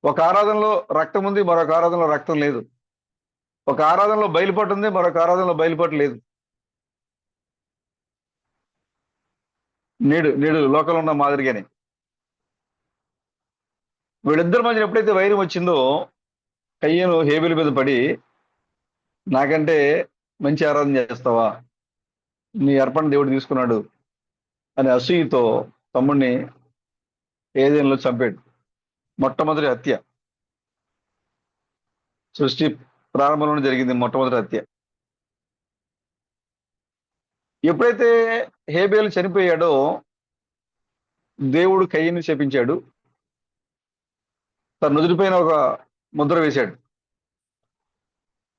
ఒక ఆరాధనలో రక్తం ఉంది, మరొక ఆరాధనలో రక్తం లేదు. ఒక ఆరాధనలో బయలుపాటు ఉంది, మరొక ఆరాధనలో బయలుపాటు లేదు. నేడు నేడు లోకంలో ఉన్న మాదిరిగానే వీళ్ళిద్దరి మధ్య ఎప్పుడైతే వైరం వచ్చిందో, కయ్యను హేబెలు మీద పడి, నాకంటే మంచి ఆరాధన చేస్తావా, నీ అర్పణ దేవుడు తీసుకున్నాడు అని అసూయతో తమ్ముడిని ఏదేనులో చంపాడు. మొట్టమొదటి హత్య సృష్టి ప్రారంభంలోనే జరిగింది. మొట్టమొదటి హత్య. ఎప్పుడైతే హేబేలు చనిపోయాడో దేవుడు కయ్యని శపించాడు. తన నుదుటిపైన ఒక ముద్ర వేశాడు.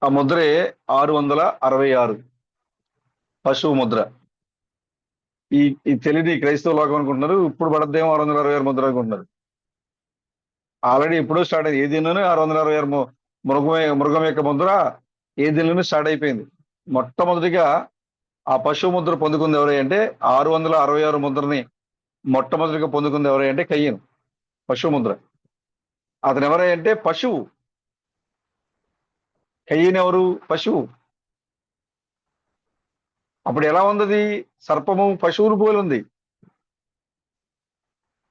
ఆ ముద్రే 666 పశువు ముద్ర. ఈ తెలియని క్రైస్తవ లోకం అనుకుంటున్నారు, ఇప్పుడు పడద్దేమో 666 ముద్ర అనుకుంటున్నారు. ఆల్రెడీ ఎప్పుడో స్టార్ట్ అయింది. ఏ దీనిలోనే 666 మృగం యొక్క ముద్ర ఏ దీనిలోనే స్టార్ట్ అయిపోయింది. మొట్టమొదటిగా ఆ పశువు ముద్ర పొందుకుంది ఎవరై అంటే, 666 ముద్రని మొట్టమొదటిగా పొందుకుంది ఎవరై అంటే కయ్యను. పశువు ముద్ర. అతను ఎవరై అంటే పశువు. కయ్యను ఎవరు? పశువు. అప్పుడు ఎలా ఉంది? సర్పము పశువులు పోలి ఉంది,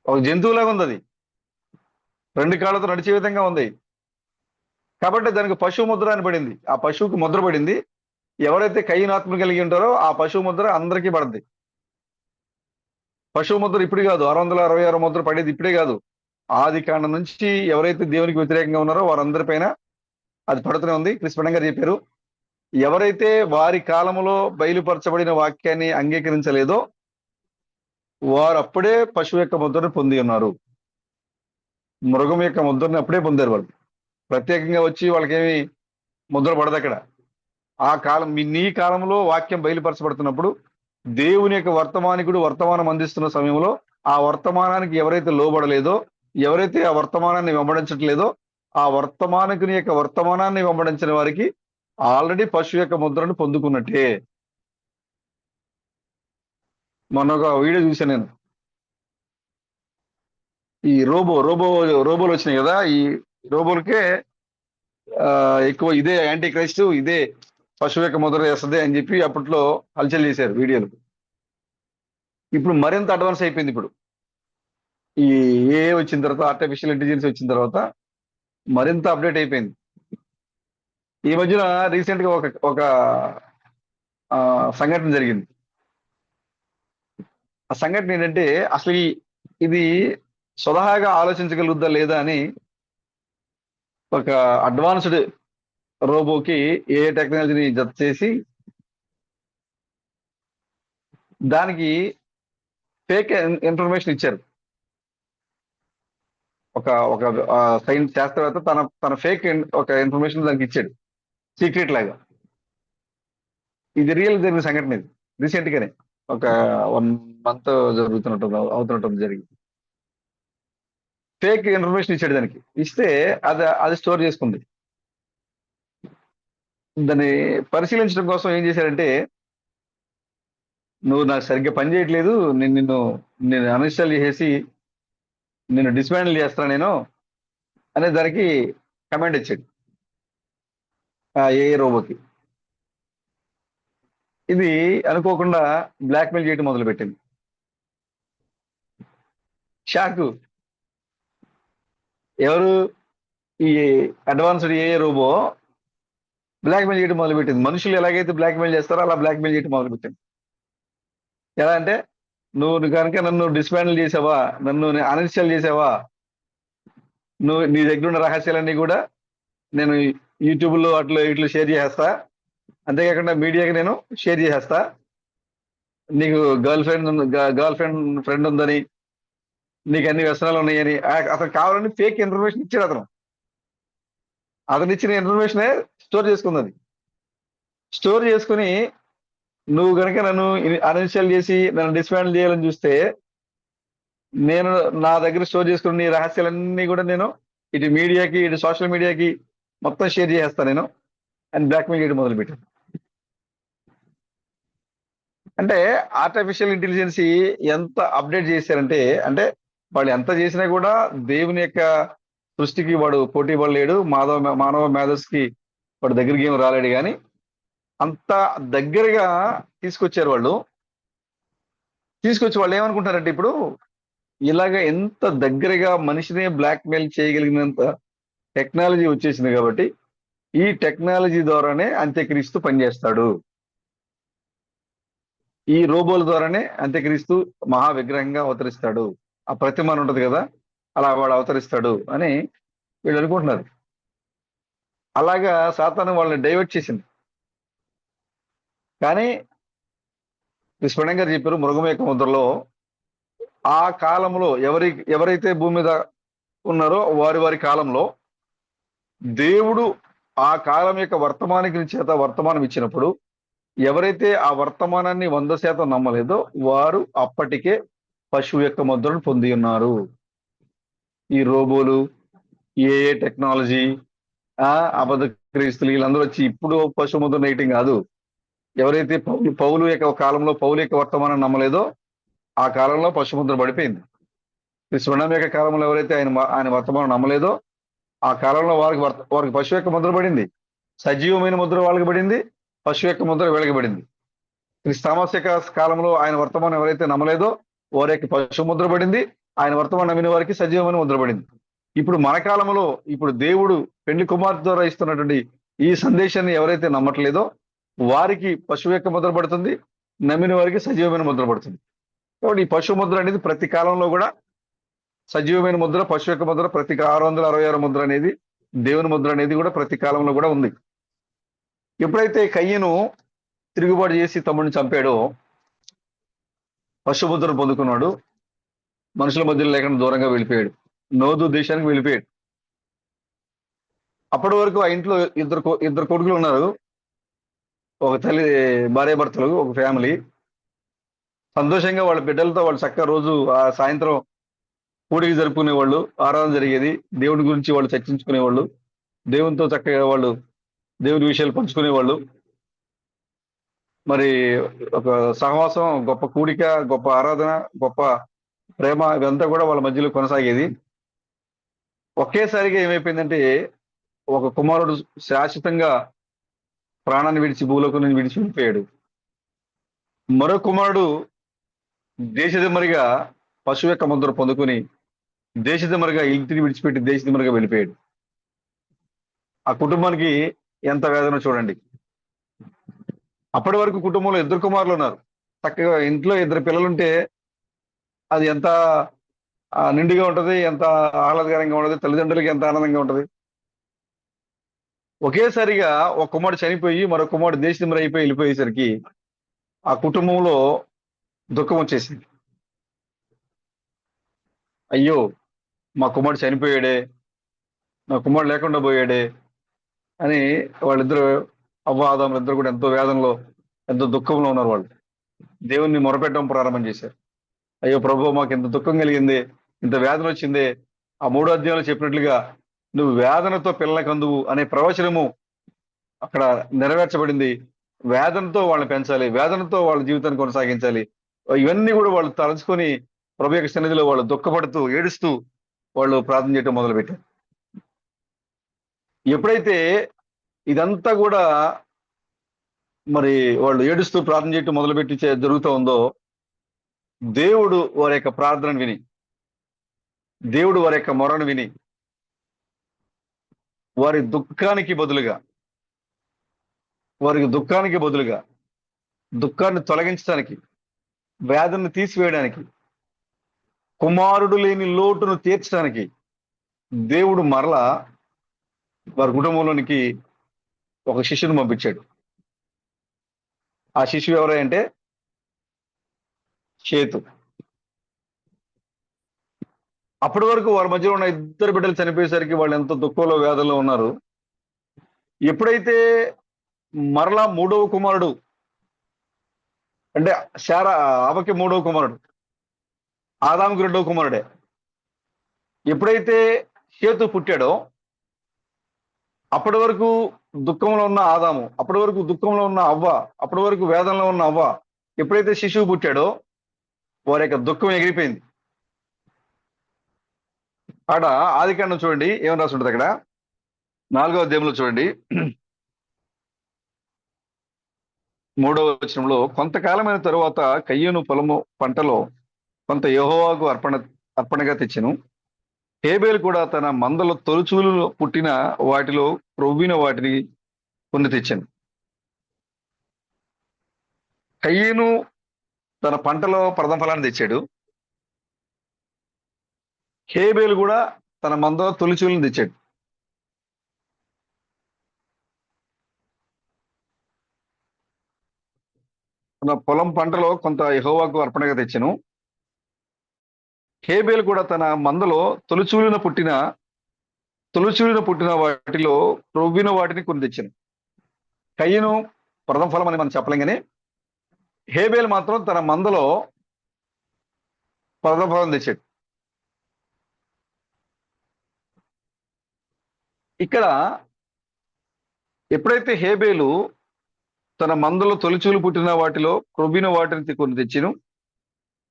ఒక జంతువులాగా ఉంది. అది 2 కాళ్ళతో నడిచే విధంగా ఉంది. కాబట్టి దానికి పశువు ముద్ర అని పడింది. ఆ పశువుకి ముద్ర పడింది. ఎవరైతే కయ్యను ఆత్మ కలిగి ఉంటారో ఆ పశువు ముద్ర అందరికీ పడుద్ది. పశువు ముద్ర ఇప్పుడు కాదు, 666 ముద్ర పడేది ఇప్పుడే కాదు. ఆది కాండం నుంచి ఎవరైతే దేవునికి వ్యతిరేకంగా ఉన్నారో వారందరిపైన అది పడుతూనే ఉంది. కృష్ణ గారు చెప్పారు, ఎవరైతే వారి కాలంలో బయలుపరచబడిన వాక్యాన్ని అంగీకరించలేదో వారు అప్పుడే పశువు యొక్క ముద్రను పొంది ఉన్నారు. మృగం యొక్క ముద్రని అప్పుడే పొందారు. వాళ్ళు ప్రత్యేకంగా వచ్చి వాళ్ళకేమి ముద్ర పడదు అక్కడ. ఆ కాలం నీ కాలంలో వాక్యం బయలుపరచబడుతున్నప్పుడు దేవుని యొక్క వర్తమానికుడు వర్తమానం అందిస్తున్న సమయంలో ఆ వర్తమానానికి ఎవరైతే లోబడలేదో, ఎవరైతే ఆ వర్తమానాన్ని వెంబడించట్లేదో, ఆ వర్తమానికుని యొక్క వర్తమానాన్ని వెంబడించిన వారికి ఆల్రెడీ పశువు యొక్క ముద్రను పొందుకున్నట్టే. మొన్న ఒక వీడియో చూశాను నేను. ఈ రోబోలు వచ్చినాయి కదా, ఈ రోబోలకే ఎక్కువ ఇదే యాంటీ క్రైస్ట్, ఇదే పశువు యొక్క ముద్ర వేస్తుంది అని చెప్పి అప్పట్లో హల్చల్ చేశారు వీడియోలు. ఇప్పుడు మరింత అడ్వాన్స్ అయిపోయింది. ఇప్పుడు ఈ ఏఐ వచ్చిన తర్వాత, ఆర్టిఫిషియల్ ఇంటెలిజెన్స్ వచ్చిన తర్వాత మరింత అప్డేట్ అయిపోయింది. ఈ మధ్యన రీసెంట్ గా ఒక సంఘటన జరిగింది. ఆ సంఘటన ఏంటంటే, అసలు ఇది స్వతహాగా ఆలోచించగలుగుద్దా లేదా అని ఒక అడ్వాన్స్డ్ రోబోకి ఏ టెక్నాలజీని జత చేసి దానికి ఫేక్ ఇన్ఫర్మేషన్ ఇచ్చారు. ఒక సైన్స్ శాస్త్రవేత్త తన ఫేక్ ఒక ఇన్ఫర్మేషన్ దానికి ఇచ్చాడు. సీక్రెట్ లాగా. ఇది రియల్ జరిగిన సంఘటన ఇది. రీసెంట్ గానే ఒక 1 మంత్ అవుతున్నట్టుంది జరిగి. ఫేక్ ఇన్ఫర్మేషన్ ఇచ్చాడు దానికి. ఇస్తే అది స్టోర్ చేసుకుంది. దాన్ని పరిశీలించడం కోసం ఏం చేశారంటే, నువ్వు నాకు సరిగ్గా పని చేయట్లేదు, నేను అన్ఇన్స్టాల్ చేసేసి నిన్ను డిస్మాండిల్ చేస్తాను నేను అనే దానికి కమాండ్ ఇచ్చాడు ఆ ఏఐ రోబోకి. ఇది అనుకోకుండా బ్లాక్మెయిల్ చేయడం మొదలుపెట్టింది. షాకు. ఎవరు? ఈ అడ్వాన్స్డ్ ఏఐ రోబో బ్లాక్మెయిల్ చేయడం మొదలుపెట్టింది. మనుషులు ఎలాగైతే బ్లాక్మెయిల్ చేస్తారో అలా బ్లాక్మెయిల్ చేయడం మొదలుపెట్టింది. ఎలా అంటే, నువ్వు కనుక నన్ను డిస్మాండిల్ చేసావా, నన్ను అన్ఇన్స్టాల్ చేసావా, నీ దగ్గర ఉన్న రహస్యాలన్నీ కూడా నేను యూట్యూబ్లో ఇట్లు షేర్ చేసేస్తా, అంతేకాకుండా మీడియాకి నేను షేర్ చేసేస్తా, నీకు ఫ్రెండ్ ఉందని, నీకు అన్ని వ్యసనాలు ఉన్నాయని అతను కావాలని ఫేక్ ఇన్ఫర్మేషన్ ఇచ్చాడు. అతను ఇచ్చిన ఇన్ఫర్మేషనే స్టోర్ చేసుకుంది. స్టోర్ చేసుకుని నువ్వు కనుక నన్ను అన్ఇన్స్టాల్ చేసి నన్ను డిస్మాండిల్ చేయాలని చూస్తే, నేను నా దగ్గర స్టోర్ చేసుకున్న నీ రహస్యాలన్నీ కూడా నేను ఇటు మీడియాకి, ఇటు సోషల్ మీడియాకి మొత్తం షేర్ చేసేస్తాను నేను అని బ్లాక్మెయిల్ చేయడం మొదలుపెట్టాను. అంటే ఆర్టిఫిషియల్ ఇంటెలిజెన్స్ ఎంత అప్డేట్ చేశారంటే, అంటే వాళ్ళు ఎంత చేసినా కూడా దేవుని యొక్క సృష్టికి వాడు పోటీ పడలేడు, మానవ మేధస్సుకి వాడు దగ్గరికి ఏమి రాలేడు. కానీ అంత దగ్గరగా తీసుకొచ్చారు వాళ్ళు. తీసుకొచ్చి వాళ్ళు ఏమనుకుంటారంటే, ఇప్పుడు ఇలాగ ఎంత దగ్గరగా మనిషినే బ్లాక్మెయిల్ చేయగలిగినంత టెక్నాలజీ వచ్చేసింది కాబట్టి, ఈ టెక్నాలజీ ద్వారానే అంత్యక్రీస్తు పనిచేస్తాడు, ఈ రోబోల ద్వారానే అంత్యక్రీస్తు మహా విగ్రహంగా అవతరిస్తాడు, ఆ ప్రతిమ అని ఉంటది కదా, అలా వాడు అవతరిస్తాడు అని వీళ్ళు అనుకుంటున్నారు. అలాగా సాతాను వాళ్ళని డైవర్ట్ చేసింది. కానీ స్పష్టంగా గారు చెప్పారు, మృగం యొక్క ముద్రలో ఆ కాలంలో ఎవరైతే భూమి మీద ఉన్నారో వారి కాలంలో దేవుడు ఆ కాలం యొక్క వర్తమానికి చేత వర్తమానం ఇచ్చినప్పుడు, ఎవరైతే ఆ వర్తమానాన్ని 100% నమ్మలేదో వారు అప్పటికే పశువు యొక్క ముద్రను పొంది ఉన్నారు. ఈ రోబోలు, ఏఏ టెక్నాలజీ, అబద్ధ క్రీస్తులు వీళ్ళందరూ వచ్చి ఇప్పుడు పశువు ముద్ర నేయటం కాదు. ఎవరైతే పౌలు యొక్క కాలంలో పౌలు యొక్క వర్తమానం నమ్మలేదో ఆ కాలంలో పశువు ముద్ర పడిపోయింది. కృష్ణం యొక్క కాలంలో ఎవరైతే ఆయన వర్తమానం నమ్మలేదో ఆ కాలంలో వారికి పశువు యొక్క ముద్ర పడింది. సజీవమైన ముద్ర వాళ్ళకి పడింది, పశువు యొక్క ముద్ర వీళ్ళకి పడింది. క్రిస్తామస్ యొక్క కాలంలో ఆయన వర్తమానం ఎవరైతే నమ్మలేదో వారి యొక్క పశువు ముద్ర పడింది, ఆయన వర్తమానం నమ్మిన వారికి సజీవమైన ముద్ర పడింది. ఇప్పుడు మన కాలంలో ఇప్పుడు దేవుడు పెళ్లి కుమార్తె ద్వారా ఇస్తున్నటువంటి ఈ సందేశాన్ని ఎవరైతే నమ్మట్లేదో వారికి పశువు యొక్క ముద్ర పడుతుంది, నమ్మిన వారికి సజీవమైన ముద్ర పడుతుంది. కాబట్టి ఈ పశువు ముద్ర అనేది ప్రతి కాలంలో కూడా, సజీవమైన ముద్ర, పశువు యొక్క ముద్ర, ప్రతి 666 ముద్ర అనేది, దేవుని ముద్ర అనేది కూడా ప్రతి కాలంలో కూడా ఉంది. ఎప్పుడైతే కయ్యను తిరుగుబాటు చేసి తమ్ముడిని చంపాడో పశువు ముద్రను పొందుకున్నాడు, మనుషుల మధ్యలో లేకుండా దూరంగా వెళ్ళిపోయాడు, నోదు దేశానికి వెళ్ళిపోయాడు. అప్పటి వరకు ఆ ఇంట్లో ఇద్దరు కొడుకులు ఉన్నారు, ఒక తల్లి, భార్యాభర్తలు, ఒక ఫ్యామిలీ సంతోషంగా వాళ్ళ బిడ్డలతో వాళ్ళు చక్కగా రోజు ఆ సాయంత్రం కూడికి జరుపుకునేవాళ్ళు, ఆరాధన జరిగేది, దేవుడి గురించి వాళ్ళు చర్చించుకునేవాళ్ళు, దేవునితో చక్కగా వాళ్ళు దేవుని విషయాలు పంచుకునేవాళ్ళు. మరి ఒక సహవాసం, గొప్ప కూడిక, గొప్ప ఆరాధన, గొప్ప ప్రేమ, ఇదంతా కూడా వాళ్ళ మధ్యలో కొనసాగేది. ఒకేసారిగా ఏమైపోయిందంటే, ఒక కుమారుడు శాశ్వతంగా ప్రాణాన్ని విడిచి భూలోకం నుంచి విడిచి వెళ్ళిపోయాడు. మరో కుమారుడు దేశదిమ్మరిగా పశువు యొక్క ముద్ర పొందుకుని దేశదిమ్మరిగా ఇంటిని విడిచిపెట్టి దేశదిమ్మరిగా వెళ్ళిపోయాడు. ఆ కుటుంబానికి ఎంత వేదన చూడండి. అప్పటి వరకు కుటుంబంలో 2 కుమారులు ఉన్నారు, చక్కగా ఇంట్లో 2 పిల్లలుంటే అది ఎంత నిండుగా ఉంటది, ఎంత ఆహ్లాదకరంగా ఉంటది, తల్లిదండ్రులకి ఎంత ఆనందంగా ఉంటది. ఒకేసారిగా ఒక కుమారుడు చనిపోయి మరో కుమారుడు దేశదిమ్మరి అయిపోయి వెళ్ళిపోయేసరికి ఆ కుటుంబంలో దుఃఖం వచ్చేసింది. అయ్యో, మా కుమారుడు చనిపోయాడే, నా కుమారుడు లేకుండా పోయాడే అని వాళ్ళిద్దరూ అవ్వ ఆదాములు ఇద్దరు కూడా ఎంతో వేదనలో, ఎంతో దుఃఖంలో ఉన్నారు వాళ్ళు. దేవుణ్ణి మొరపెట్టడం ప్రారంభం చేశారు. అయ్యో ప్రభు, మాకు ఇంత దుఃఖం కలిగింది, ఇంత వేదన వచ్చింది. ఆ 3వ అధ్యాయంలో చెప్పినట్లుగా నువ్వు వేదనతో పిల్లలకు అందువు అనే ప్రవచనము అక్కడ నెరవేర్చబడింది. వేదనతో వాళ్ళని పెంచాలి, వేదనతో వాళ్ళ జీవితాన్ని కొనసాగించాలి. ఇవన్నీ కూడా వాళ్ళు తలుచుకొని ప్రభు యొక్క సన్నిధిలో వాళ్ళు దుఃఖపడుతూ, ఏడుస్తూ వాళ్ళు ప్రార్థన చేయడం మొదలుపెట్టారు. ఎప్పుడైతే ఇదంతా కూడా మరి వాళ్ళు ఏడుస్తూ ప్రార్థన చేయటం మొదలుపెట్టి జరుగుతూ ఉందో, దేవుడు వారి యొక్క ప్రార్థనను విని, దేవుడు వారి యొక్క మొరను విని, వారి దుఃఖానికి బదులుగా దుఃఖాన్ని తొలగించడానికి, వేదనను తీసివేయడానికి, కుమారుడు లేని లోటును తీర్చడానికి దేవుడు మరలా వారి కుటుంబంలోనికి ఒక శిష్యుని పంపించాడు. ఆ శిష్యుడు ఎవరంటే షేతు. అప్పటి వరకు వారి మధ్యలో ఉన్న ఇద్దరు బిడ్డలు చనిపోయేసరికి వాళ్ళు ఎంతో దుఃఖంలో, వేదనలో ఉన్నారు. ఎప్పుడైతే మరలా 3వ కుమారుడు, అంటే ఆమెకి 3వ కుమారుడు, ఆదాముకి 2వ కుమారుడే, ఎప్పుడైతే షేతు పుట్టాడో అప్పటి వరకు దుఃఖంలో ఉన్న ఆదాము, అప్పటి వరకు దుఃఖంలో ఉన్న అవ్వ, అప్పటి వరకు వేదనలో ఉన్న అవ్వ, ఎప్పుడైతే శిశువు పుట్టాడో వారి యొక్క దుఃఖం ఎగిరిపోయింది. ఆడ ఆదికాండం చూడండి ఏమని రాసి ఉంటుంది. అక్కడ 4వ అధ్యాయంలో చూడండి 3వ వచనంలో, కొంతకాలమైన తరువాత కయ్యూను పొలము పంటలో కొంత యెహోవాకు అర్పణగా తెచ్చెను. హేబేలు కూడా తన మందలో తొలుచూలు పుట్టిన వాటిలో క్రొవ్విన వాటిని కొన్ని తెచ్చాను. కయ్యూను తన పంటలో ప్రథమ ఫలాన్ని తెచ్చాడు. హేబేలు కూడా తన మందలో తొలిచూలను తెచ్చాడు. తన పొలం పంటలో కొంత యెహోవాకు అర్పణగా తెచ్చాను. హేబేలు కూడా తన మందలో తొలిచూలిన పుట్టిన వాటిలో క్రొవ్విన వాటిని కొన్ని తెచ్చాను. కయ్యూను ప్రథమ ఫలం అని మనం చెప్పలేం, కానీ హేబేలు మాత్రం తన మందలో ప్రథమ ఫలం తెచ్చాడు. ఇక్కడ ఎప్పుడైతే హేబేలు తన మందలో తొలిచూలు పుట్టిన వాటిలో క్రొవ్విన వాటిని కొన్ని తెచ్చిను,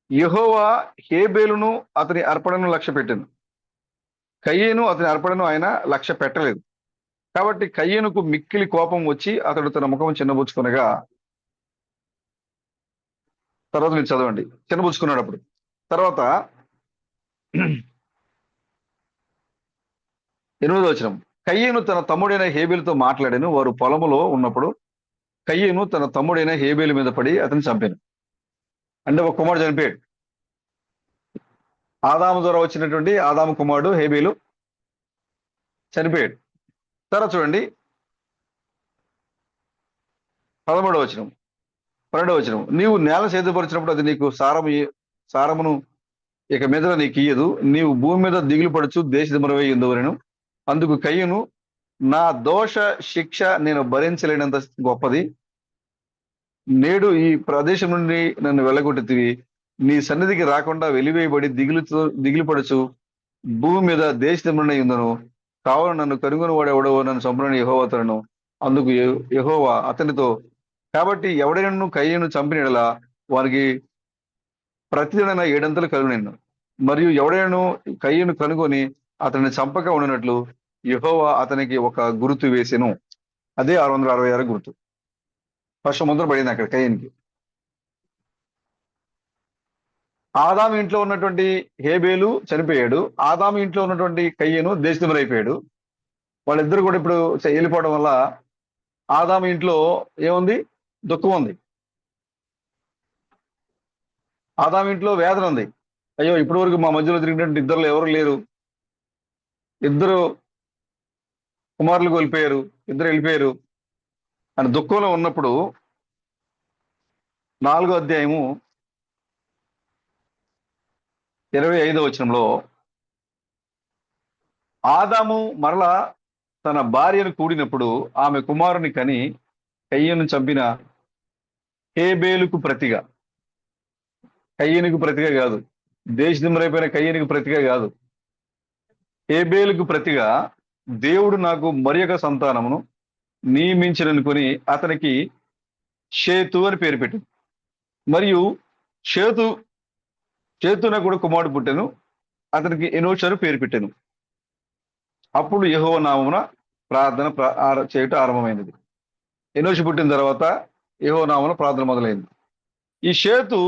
యెహోవా హేబేలును అతని అర్పణను లక్ష్య పెట్టాను. కయ్యూను అతని అర్పణను ఆయన లక్ష్య పెట్టలేదు. కాబట్టి కయ్యూనుకు మిక్కిలి కోపం వచ్చి అతడు తన ముఖం చిన్నబుచ్చుకొనగా, తర్వాత మీరు చదవండి, చిన్నబుచ్చుకున్నాడు. అప్పుడు తర్వాత 8వ వచనం, కయ్యూను తన తమ్ముడైన హేబేలుతో మాట్లాడాను. వారు పొలములో ఉన్నప్పుడు కయ్యూను తన తమ్ముడైన హేబేలు మీద పడి అతన్ని చంపాను. అంటే ఒక కుమారుడు చనిపోయాడు. ఆదాము ద్వారా వచ్చినటువంటి ఆదాము కుమారుడు హేబేలు చనిపోయాడు. తర్వాత చూడండి 13వ వచనం, 12వ వచనం, నీవు నేల సేదపరిచినప్పుడు అది నీకు సారమును ఇక మీద నీకు ఇయ్యదు. నీవు భూమి మీద దిగులు పడుచు దేశదిమ్మరవై ఉందవలను. అందుకు కయ్యూను, నా దోష శిక్ష నేను భరించలేనంత గొప్పది. నేడు ఈ ప్రదేశం నుండి నన్ను వెళ్ళగొట్టితివి. నీ సన్నిధికి రాకుండా వెలివేయబడి దిగులు పడుచు భూమి మీద దేశదిమ్మరై ఉందను. కావున నన్ను కనుగొని వాడెవడవో నన్ను చంపునని యెహోవా తనను. అందుకు యెహోవా అతనితో, కాబట్టి ఎవడైనా కయ్యూను చంపినలా వారికి ప్రతిదిన 7 కలుగునెను. మరియు ఎవడైనా కయ్యూను కనుగొని అతన్ని చంపక ఉండనట్లు యెహోవా అతనికి ఒక గుర్తు వేసెను. అదే 666 గుర్తు. వర్షం ముందర పడింది అక్కడ కయ్యూనుకి. ఆదాము ఇంట్లో ఉన్నటువంటి హేబేలు చనిపోయాడు. ఆదాము ఇంట్లో ఉన్నటువంటి కయ్యూను దేశదిమ్మరైపోయాడు. వాళ్ళిద్దరు కూడా ఇప్పుడు వెళ్ళిపోవడం వల్ల ఆదాము ఇంట్లో ఏముంది? దుఃఖం ఉంది. ఆదాము ఇంట్లో వేదన ఉంది. అయ్యో, ఇప్పటి వరకు మా మధ్యలో తిరిగినటువంటి ఇద్దరు ఎవరు లేరు, ఇద్దరు కుమారులు కోల్పోయారు, ఇద్దరు వెళ్ళిపోయారు అని దుఃఖంలో ఉన్నప్పుడు 4వ అధ్యాయము 25వ వచనంలో, ఆదాము మరలా తన భార్యను కూడినప్పుడు ఆమె కుమారుని కని కయ్యను చంపిన హేబేలుకు ప్రతిగా, కయ్యనుకు ప్రతిగా కాదు, దేశదిమ్మరైపోయిన కయ్యనుకు ప్రతిగా కాదు, హేబేలుకు ప్రతిగా దేవుడు నాకు మరి ఒక సంతానమును నియమించననుకొని అతనికి షేతు అని పేరు పెట్టింది. మరియు షేతు షేతునకు కూడా కుమారుడు పుట్టెను, అతనికి ఎనోషు అని పేరు పెట్టాను. అప్పుడు యెహోవా నామమున ప్రార్థన చేయటం ఆరంభమైనది. ఎనోషు పుట్టిన తర్వాత యెహోవా నామమున ప్రార్థన మొదలైంది. ఈ షేతు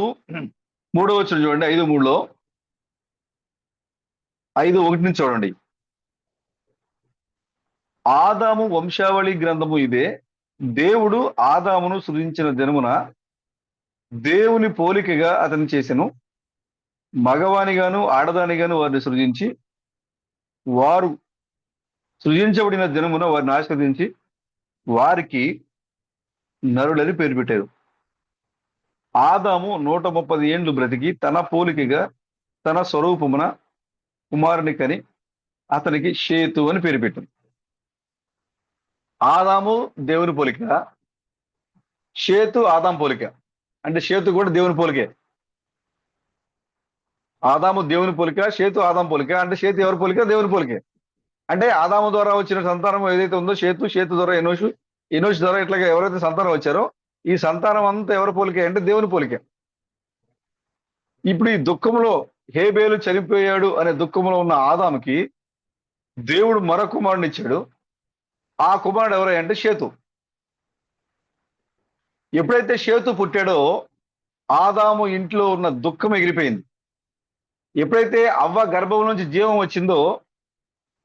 3వ వచనం చూడండి, 5:3లో 5:1 నుంచి చూడండి. ఆదాము వంశావళి గ్రంథము ఇదే. దేవుడు ఆదామును సృజించిన దినమున దేవుని పోలికగా అతన్ని చేసెను, మగవానిగాను ఆడదానిగాను వారిని సృజించి, వారు సృజించబడిన దినమున వారిని ఆశీర్వదించి వారికి నరులని పేరు పెట్టారు. ఆదాము 130 ఏండ్లు బ్రతికి తన పోలికగా తన స్వరూపమున కుమారుని కని అతనికి షేతు అని పేరు పెట్టారు. ఆదాము దేవుని పోలిక, షేతు ఆదాం పోలిక. అంటే షేతు కూడా దేవుని పోలికే. ఆదాము దేవుని పోలిక, షేతు ఆదాం పోలిక. అంటే షేతు ఎవరి పోలిక? దేవుని పోలికే. అంటే ఆదాము ద్వారా వచ్చిన సంతానం ఏదైతే ఉందో షేతు, షేతు ద్వారా ఎనోషు, ఎనోషు ద్వారా ఇట్లాగా ఎవరైతే సంతానం వచ్చారో ఈ సంతానం అంతా ఎవరి పోలికే అంటే దేవుని పోలికే. ఇప్పుడు ఈ దుఃఖంలో హేబేలు చనిపోయాడు అనే దుఃఖంలో ఉన్న ఆదాముకి దేవుడు మరో కుమారుని ఇచ్చాడు. ఆ కుమారుడు ఎవరై అంటే షేతు. ఎప్పుడైతే షేతు పుట్టాడో ఆదాము ఇంట్లో ఉన్న దుఃఖం ఎగిరిపోయింది. ఎప్పుడైతే అవ్వ గర్భం నుంచి జీవం వచ్చిందో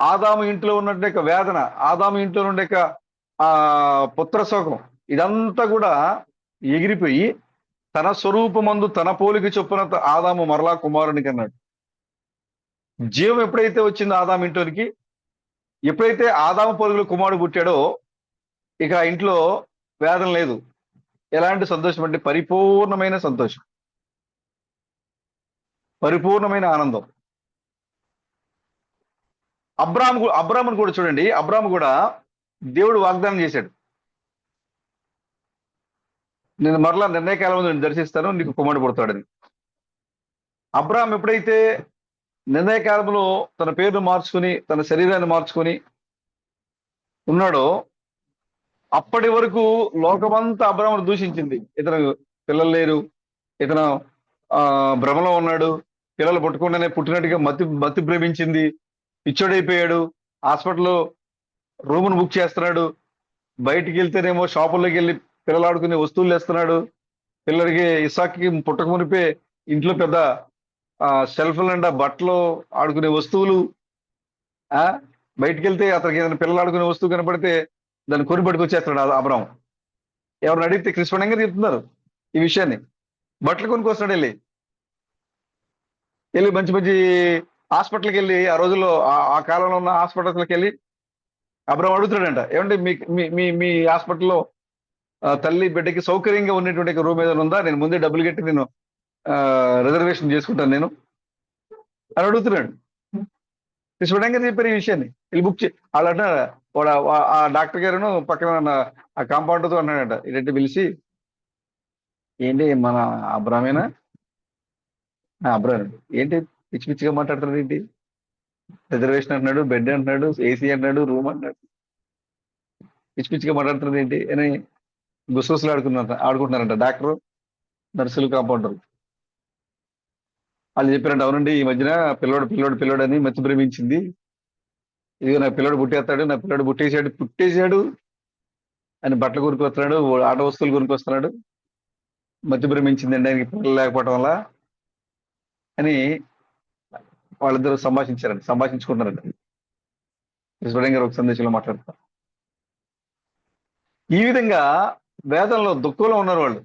ఆదాము ఇంట్లో ఉన్నట్టు వేదన, ఆదాము ఇంట్లో ఉండే పుత్ర శోకం ఇదంతా కూడా ఎగిరిపోయి తన స్వరూపమందు తన పోలిక చొప్పున ఆదాము మరలా కుమారునికి అన్నాడు. జీవం ఎప్పుడైతే వచ్చిందో ఆదాము ఇంట్లోనికి, ఎప్పుడైతే ఆదాము పోలికలో కుమారుడు పుట్టాడో ఇక ఆ ఇంట్లో వేదన లేదు. ఎలాంటి సంతోషం అంటే పరిపూర్ణమైన సంతోషం, పరిపూర్ణమైన ఆనందం. అబ్రామును కూడా చూడండి. అబ్రాము కూడా దేవుడు వాగ్దానం చేశాడు, నేను మరలా నిర్ణయకాలం నేను దర్శిస్తాను, నీకు కుమారుడు పుడతాడని. అబ్రాహాం ఎప్పుడైతే నిర్ణయకాలంలో తన పేరును మార్చుకుని తన శరీరాన్ని మార్చుకొని ఉన్నాడో అప్పటి వరకు లోకమంతా అబ్రాహామును దూషించింది. ఇతను పిల్లలు లేరు, ఇతను భ్రమలో ఉన్నాడు, పిల్లలు పుట్టకుండానే పుట్టినట్టుగా మతి ప్రేమించింది, పిచ్చోడైపోయాడు, హాస్పిటల్లో రూమును బుక్ చేస్తున్నాడు, బయటికి వెళ్తేనేమో షాపుల్లోకి వెళ్ళి పిల్లలు ఆడుకునే వస్తువులు వేస్తున్నాడు, పిల్లలకి ఇసాక్కి పుట్టక మునిపే ఇంట్లో పెద్ద షెల్ఫ్ నిండా బట్టలు ఆడుకునే వస్తువులు, బయటికి వెళ్తే అతనికి ఏదైనా పిల్లలు ఆడుకునే వస్తువు కనపడితే దాన్ని కొని పట్టుకొచ్చేస్తున్నాడు అబ్రాహాం. ఎవరిని అడిగితే కృష్ణంగా చెప్తున్నారు ఈ విషయాన్ని. బట్టలు కొనుక్కొస్తున్నాడు, వెళ్ళి మంచి మంచి హాస్పిటల్కి వెళ్ళి, ఆ రోజుల్లో ఆ కాలంలో ఉన్న హాస్పిటల్కి వెళ్ళి అబ్రాహాం అడుగుతున్నాడంట, ఏమంటే మీ మీ హాస్పిటల్లో తల్లి బిడ్డకి సౌకర్యంగా ఉన్నటువంటి రూమ్ ఏదైనా ఉందా, నేను ముందే డబ్బులు కట్టి నేను రిజర్వేషన్ చేసుకుంటాను నేను అని అడుగుతున్నాడు. కృష్ణంగా చెప్పారు ఈ విషయాన్ని. వీళ్ళు బుక్ వాళ్ళు అంటున్నారు, ఆ డాక్టర్ గారును పక్కన ఆ కాంపౌండర్తో అన్నాడంట, ఇదంటే పిలిచి, ఏంటి మన అబ్రామేనా? అబ్రామ్ ఏంటి పిచ్చి పిచ్చిగా మాట్లాడుతున్నాడు, ఏంటి రిజర్వేషన్ అంటున్నాడు, బెడ్ అంటున్నాడు, ఏసీ అంటున్నాడు, రూమ్ అంటున్నాడు, పిచ్చి పిచ్చిగా మాట్లాడుతున్నాడు ఏంటి అని గుసగుసలు ఆడుకుంటున్నారంట డాక్టర్, నర్సులు, కాంపౌండర్. వాళ్ళు చెప్పారంట, అవునండి ఈ మధ్యన పిల్లోడు అని మతి భ్రమించింది, ఇదిగో నా పిల్లోడు పుట్టేస్తాడు, నా పిల్లోడు పుట్టేశాడు అని బట్టలు కొనుక్కొస్తున్నాడు, ఆట వస్తువులు కొనుక్కొస్తున్నాడు, మతి భ్రమించిందండి ఆయనకి పిల్లలు లేకపోవడం వల్ల అని వాళ్ళిద్దరూ సంభాషించుకుంటున్నారంట. కృష్ణుడు గారు ఒక సందేశంలో మాట్లాడతారు. ఈ విధంగా వేదనలో దుఃఖంలో ఉన్నారు వాళ్ళు.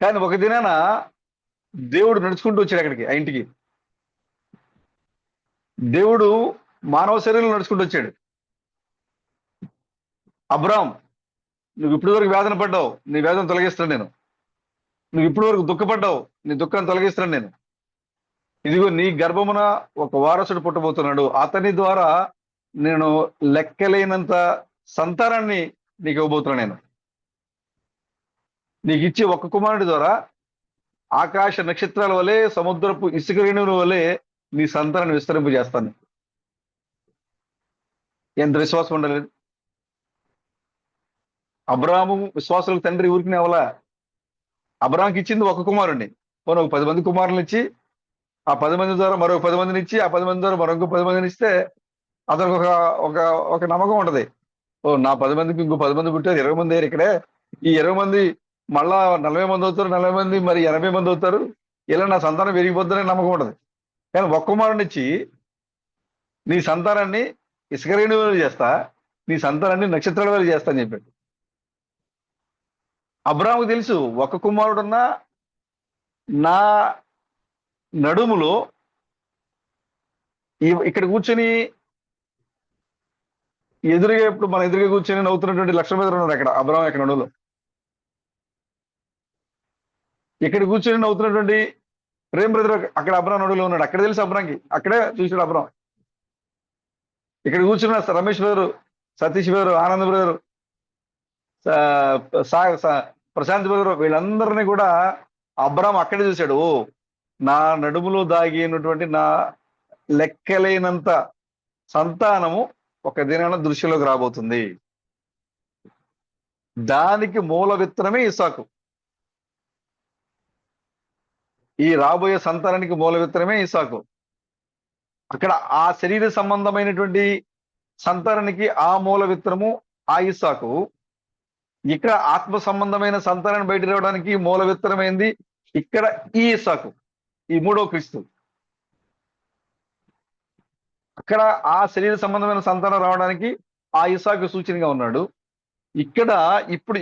కానీ ఒక దినాన దేవుడు నడుచుకుంటూ వచ్చాడు అక్కడికి, ఆ ఇంటికి. దేవుడు మానవ శరీరంలో నడుచుకుంటూ వచ్చాడు. అబ్రామ్, నువ్వు ఇప్పటి వరకు వేదన పడ్డావు, నీ వేదన తొలగిస్తాను నేను. నువ్వు ఇప్పటి వరకు దుఃఖపడ్డావు, నీ దుఃఖాన్ని తొలగిస్తాను నేను. ఇదిగో నీ గర్భమున ఒక వారసుడు పుట్టబోతున్నాడు, అతని ద్వారా నేను లెక్కలేనంత సంతానాన్ని నీకు ఇవ్వబోతున్నా నేను. నీకు ఇచ్చే ఒక్క కుమారుడి ద్వారా ఆకాశ నక్షత్రాల వలె, సముద్రపు ఇసుక రేణువుల వలె నీ సంతానాన్ని విస్తరింపజేస్తాను. ఎంత విశ్వాసం ఉండాలి? అబ్రాహాము విశ్వాసులకు తండ్రి ఊరికి అవలా. అబ్రాహాంకి ఇచ్చింది ఒక కుమారుణ్ణి, పోనీ ఒక 10 మంది కుమారులను ఇచ్చి, ఆ 10 మంది ద్వారా మరొక 10 మందిని ఇచ్చి, ఆ 10 మంది ద్వారా మరొక 10 మందిని ఇస్తే అతనికి ఒక ఒక ఒక నమ్మకం ఉంటది. ఓ, నా 10 మందికి ఇంకో 10 మంది పుట్టారు, 20 మంది అయ్యారు ఇక్కడే. ఈ 20 మంది మళ్ళా 40 మంది అవుతారు, 40 మంది మరి 80 మంది అవుతారు, ఇలా నా సంతానం పెరిగిపోతుందనే నమ్మకం ఉంటది. కానీ ఒక్క కుమారుని ఇచ్చి నీ సంతానాన్ని ఇసుక రేణువులు చేస్తా, నీ సంతానాన్ని నక్షత్రాల వల్ల చేస్తా అని చెప్పాడు. అబ్రాహాముకు తెలుసు, ఒక కుమారుడున్నా నా నడుములో ఇక్కడ కూర్చొని ఎదురుగా, ఇప్పుడు మన ఎదురుగా కూర్చొని నవ్వుతున్నటువంటి లక్షల మీద ఉన్నారు అక్కడ అబ్రాహం యొక్క నడుములో. ఇక్కడ కూర్చొని నవ్వుతున్నటువంటి ప్రేమ్ బ్రదర్ అక్కడ అబ్రాహం నడువులో ఉన్నాడు. అక్కడ తెలుసు అబ్రాంకి, అక్కడే చూసాడు అబ్రాహం. ఇక్కడ కూర్చున్న Ramesh brother, Satish brother, Anand brother, Prashant brother, వీళ్ళందరినీ కూడా అబ్రాహం అక్కడే చూశాడు. ఓ, నా నడుములో దాగి ఉన్నటువంటి నా లెక్కలేనంత సంతానము ఒక దినాన దృశ్యంలోకి రాబోతుంది. దానికి మూల విత్తనమే ఇస్సాకు. ఈ రాబోయే సంతానానికి మూల విత్తనమే ఇస్సాకు. అక్కడ ఆ శరీర సంబంధమైనటువంటి సంతానానికి ఆ మూల విత్తనము ఆ ఇస్సాకు. ఇక్కడ ఆత్మ సంబంధమైన సంతానాన్ని బయట రావడానికి మూల విత్తనమైంది ఇక్కడ ఈ ఇస్సాకు, ఈ మూడో క్రీస్తు. అక్కడ ఆ శరీర సంబంధమైన సంతానం రావడానికి ఆ ఇస్సాకు సూచనగా ఉన్నాడు.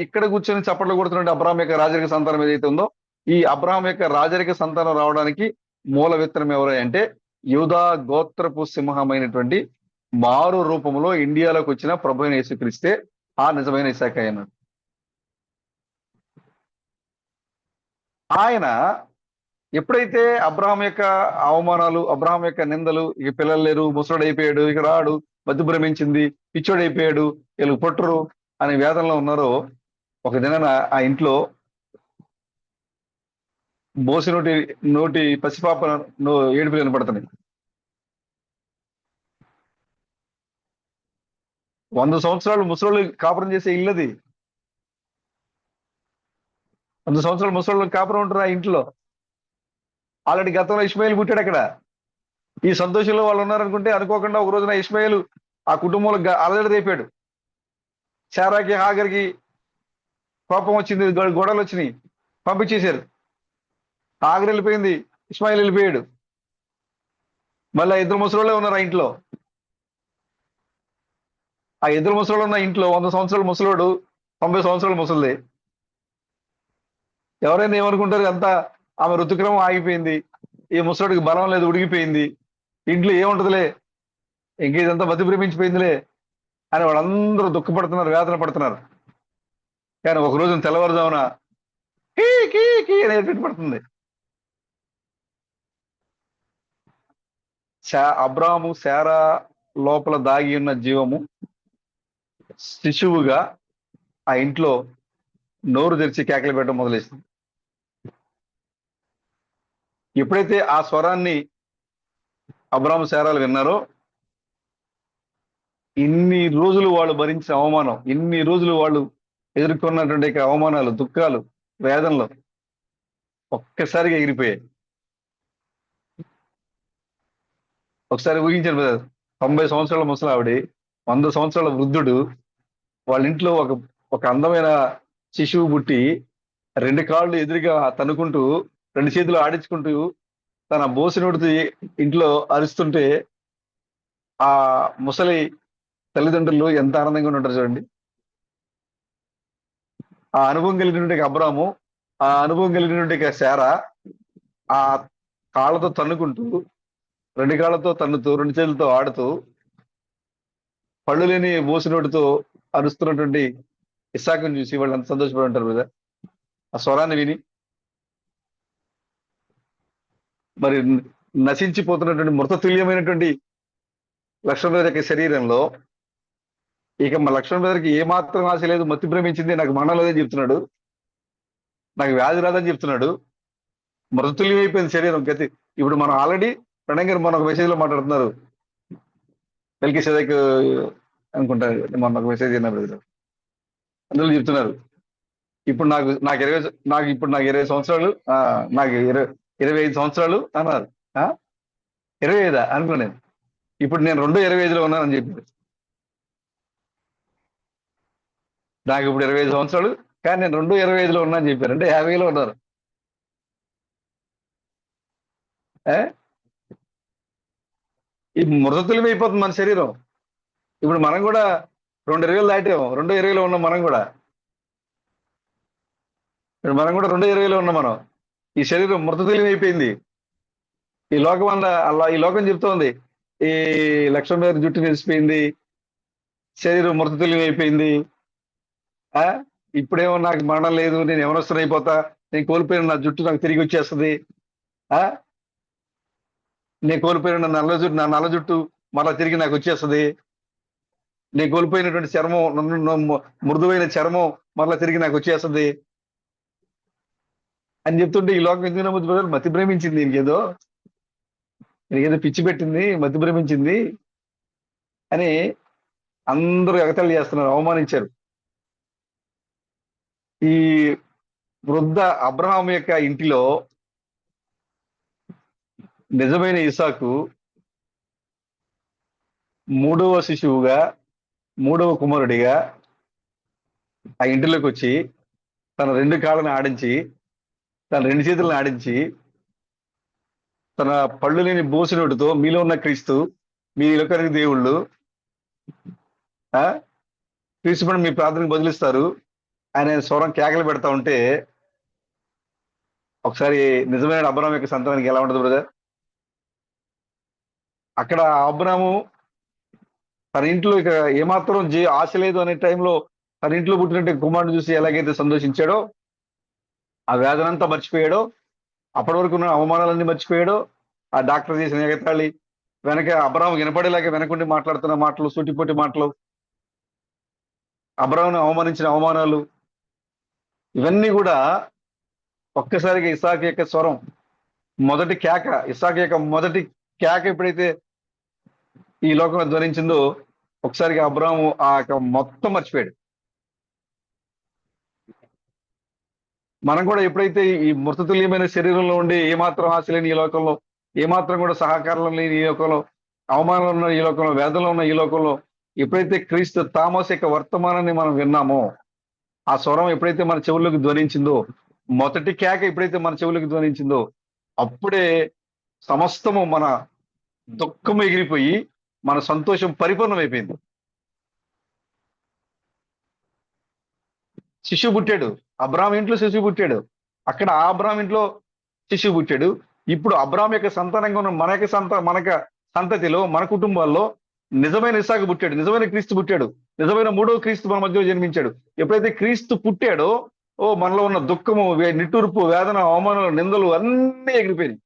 ఇక్కడ కూర్చొని చప్పట్లు కొడుతున్న అబ్రాహాం యొక్క రాజరిక సంతానం ఏదైతే ఉందో, ఈ అబ్రాహాం యొక్క రాజరిక సంతానం రావడానికి మూల విత్తనం ఎవరు అంటే యూదా గోత్రపు సింహమైనటువంటి మారు రూపంలో ఇండియాలోకి వచ్చిన ప్రభు అయిన యేసుక్రీస్తే ఆ నిజమైన ఇస్సాకు అన్నాడు. ఆయన ఎప్పుడైతే అబ్రాహాం యొక్క అవమానాలు, అబ్రాహాం యొక్క నిందలు, ఇక పిల్లలు లేరు, ముసలుడు అయిపోయాడు, ఇక రాడు, మతి భ్రమించింది, పిచ్చోడు అయిపోయాడు, వీళ్ళు పుట్టరు అనే వేదనలో ఉన్నారో, ఒక దినాన ఆ ఇంట్లో బోసి నోటి పసిపాప ఏడుపులు వినపడుతున్నాయి. 100 సంవత్సరాలు ముసలోళ్ళు కాపురం చేసే ఇల్లది. 100 సంవత్సరాలు ముసలోళ్ళు కాపురం ఉంటారు ఆ ఇంట్లో. ఆల్రెడీ గతంలో ఇష్మాయిల్ పుట్టాడు అక్కడ. ఈ సంతోషంలో వాళ్ళు ఉన్నారనుకుంటే అనుకోకుండా ఒక రోజున ఇష్మాయిల్ ఆ కుటుంబంలో అలజడి రేపాడు. శారాకి, హాగర్కి కోపం వచ్చింది, గొడవలు వచ్చినాయి, పంపించేశారు. హాగర్ వెళ్ళిపోయింది, ఇష్మాయిల్ వెళ్ళిపోయాడు. మళ్ళీ 2 ముసలోళ్ళే ఉన్నారు ఆ ఇంట్లో. ఆ 2 ముసలోళ్ళు ఉన్న ఇంట్లో 100 సంవత్సరాలు ముసలోడు, 90 సంవత్సరాలు ముసలిది. ఎవరైనా ఏమనుకుంటారు, అంతా ఆమె ఋతుక్రమం ఆగిపోయింది, ఈ ముసలోడికి బలం లేదు, ఉడిగిపోయింది, ఇంట్లో ఏముంటదిలే, ఇంక ఇదంతా మతి భ్రమించిపోయిందిలే అని వాళ్ళందరూ దుఃఖపడుతున్నారు, వేదన పడుతున్నారు. కానీ ఒక రోజున తెల్లవారుజామున కీ కీ కీ అని ఏర్పెట్టి పడుతుంది. అబ్రాహాము శారా లోపల దాగి ఉన్న జీవము శిశువుగా ఆ ఇంట్లో నోరు తెరిచి కేకలు పెట్టడం మొదలైంది. ఎప్పుడైతే ఆ స్వరాన్ని అబ్రాహాము శారాలు విన్నారో, ఇన్ని రోజులు వాళ్ళు భరించిన అవమానం, ఇన్ని రోజులు వాళ్ళు ఎదుర్కొన్నటువంటి అవమానాలు, దుఃఖాలు, వేదనలు ఒక్కసారిగా ఎగిరిపోయాయి. ఒకసారి ఊహించారు బ్రదర్, 90 సంవత్సరాల ముసలావిడి, 100 సంవత్సరాల వృద్ధుడు, వాళ్ళ ఇంట్లో ఒక అందమైన శిశువు పుట్టి 2 కాళ్ళు ఎదురుగా తన్నుకుంటూ 2 చేతులు ఆడించుకుంటూ తన బోసినోడితో ఇంట్లో అరుస్తుంటే ఆ ముసలి తల్లిదండ్రులు ఎంత ఆనందంగా ఉంటారు చూడండి. ఆ అనుభవం కలిగినటువంటి అబ్రాము, ఆ అనుభవం కలిగినటువంటి శారా ఆ కాళ్ళతో తన్నుకుంటూ, 2 కాళ్ళతో తన్నుతూ, 2 చేతులతో ఆడుతూ, పళ్ళు లేని బోసినోటితో అరుస్తున్నటువంటి ఇస్సాకుని చూసి వాళ్ళు ఎంత సంతోషపడి ఉంటారు కదా ఆ స్వరాన్ని విని. మరి నశించిపోతున్నటువంటి మృతతుల్యమైనటువంటి లక్ష్మణుడి యొక్క శరీరంలో ఇక మా లక్ష్మణ్ బ్రదర్కి ఏ మాత్రం ఆశ లేదు, మతి భ్రమించింది, నాకు మరణం లేదని చెప్తున్నాడు, నాకు వ్యాధి రాదని చెప్తున్నాడు, మృతుల్యం అయిపోయింది శరీరం గతి. ఇప్పుడు మనం ఆల్రెడీ ప్రణయ్ గారు మొన్న ఒక మెసేజ్ లో మాట్లాడుతున్నారు, వెల్కి సదక్ అనుకుంటా, మొన్న ఒక మెసేజ్ బ్రదర్, అందులో చెప్తున్నారు ఇప్పుడు నాకు 20 సంవత్సరాలు, నాకు 25 సంవత్సరాలు అన్నారు. 25 అనుకున్నాను నేను. ఇప్పుడు నేను 25లో ఉన్నానని చెప్పింది. నాకు ఇప్పుడు 25 సంవత్సరాలు, కానీ నేను 25లో ఉన్నానని చెప్పారు, అంటే 50లో ఉన్నారు. ఆ? ఈ మృతతుల్యం అయిపోతుంది మన శరీరం. ఇప్పుడు మనం కూడా 220 దాటాము, 220లో ఉన్నాం మనం కూడా. ఇప్పుడు మనం కూడా 220లో ఉన్నాం మనం. ఈ శరీరం మృతతుల్యం అయిపోయింది. ఈ లోకం అలా ఈ లోకం చెప్తోంది, ఈ లక్ష్మణ్ గారి జుట్టు నిలిచిపోయింది, శరీరం మృతతుల్యం అయిపోయింది. ఆ ఇప్పుడేమో నాకు మరణం లేదు, నేను ఎవరొస్తున్న అయిపోతా, నేను కోల్పోయిన నా జుట్టు నాకు తిరిగి వచ్చేస్తుంది. ఆ నేను కోల్పోయిన నా నల్ల జుట్టు మరలా తిరిగి నాకు వచ్చేస్తుంది. నేను కోల్పోయినటువంటి చర్మం, మృదువైన చర్మం మరలా తిరిగి నాకు వచ్చేస్తుంది అని చెప్తుంటే, ఈ లోకం ఎందుకు నమ్ముతుంది బ్రదర్? మతి భ్రమించింది, నీకేదో పిచ్చి పెట్టింది, మతి భ్రమించింది అని అందరూ ఎగతాళి చేస్తున్నారు, అవమానించారు. ఈ వృద్ధ అబ్రహాం యొక్క ఇంటిలో నిజమైన ఇసాకు మూడవ శిశువుగా, మూడవ కుమారుడిగా ఆ ఇంటిలోకి వచ్చి తన 2 కాళ్ళని ఆడించి, తన 2 చేతులను ఆడించి, తన పళ్ళు లేని బోసినోటితో, మీలో ఉన్న క్రీస్తు, మీ లోకానికి దేవుళ్ళు, క్రీస్తు పని మీ ప్రార్థనకు బదులిస్తారు ఆయన స్వరం కేకలు పెడతా ఉంటే, ఒకసారి నిజమైన అబ్రహాం యొక్క సంతానానికి ఎలా ఉంటుంది బ్రదర్? అక్కడ అబ్రహాము తన ఇంట్లో ఇక ఏమాత్రం ఆశ లేదు అనే టైంలో తన ఇంట్లో పుట్టినట్టు కుమారుడు చూసి ఎలాగైతే సంతోషించాడో, ఆ వేదనంతా మర్చిపోయాడో, అప్పటి వరకు ఉన్న అవమానాలన్నీ మర్చిపోయాడో, ఆ డాక్టర్ చేసిన ఎగతాళి, వెనక అబ్రహాం వినపడేలాగా వెనకుండి మాట్లాడుతున్న మాటలు, సూటిపోటి మాటలు, అబ్రహాంను అవమానించిన అవమానాలు, ఇవన్నీ కూడా ఒక్కసారిగా ఇస్సాకు యొక్క స్వరం, మొదటి కేక, ఇస్సాకు యొక్క మొదటి కేక ఎప్పుడైతే ఈ లోకంలో ధ్వనించిందో, ఒకసారిగా అబ్రహాము ఆ యొక్క మొత్తం మర్చిపోయాడు. మనం కూడా ఎప్పుడైతే ఈ మృతతుల్యమైన శరీరంలో ఉండి ఏమాత్రం ఆశ లేని ఈ లోకంలో, ఏమాత్రం కూడా సహకారం లేని ఈ లోకంలో, అవమానంలో ఉన్న ఈ లోకంలో, వేదనలో ఉన్న ఈ లోకంలో, ఎప్పుడైతే క్రీస్తు తామస్ యొక్క వర్తమానాన్ని మనం విన్నామో, ఆ స్వరం ఎప్పుడైతే మన చెవుల్లోకి ధ్వనించిందో, మొదటి కేక ఎప్పుడైతే మన చెవులకు ధ్వనించిందో, అప్పుడే సమస్తము మన దుఃఖం ఎగిరిపోయి మన సంతోషం పరిపూర్ణమైపోయింది. శిశువు పుట్టాడు, అబ్రాహాం ఇంట్లో శిశువు పుట్టాడు, అక్కడ ఆ అబ్రాహాం ఇంట్లో శిశువు పుట్టాడు. ఇప్పుడు అబ్రాహాం యొక్క సంతానంగా ఉన్న మన సంతతిలో, మన కుటుంబాల్లో నిజమైన ఇస్సాకు పుట్టాడు, నిజమైన క్రీస్తు పుట్టాడు, నిజమైన 3వ క్రీస్తు మన మధ్యలో జన్మించాడు. ఎప్పుడైతే క్రీస్తు పుట్టాడో, మనలో ఉన్న దుఃఖము, నిట్టూర్పు, వేదన, అవమానాలు, నిందలు అన్నీ ఎగిరిపోయినాయి.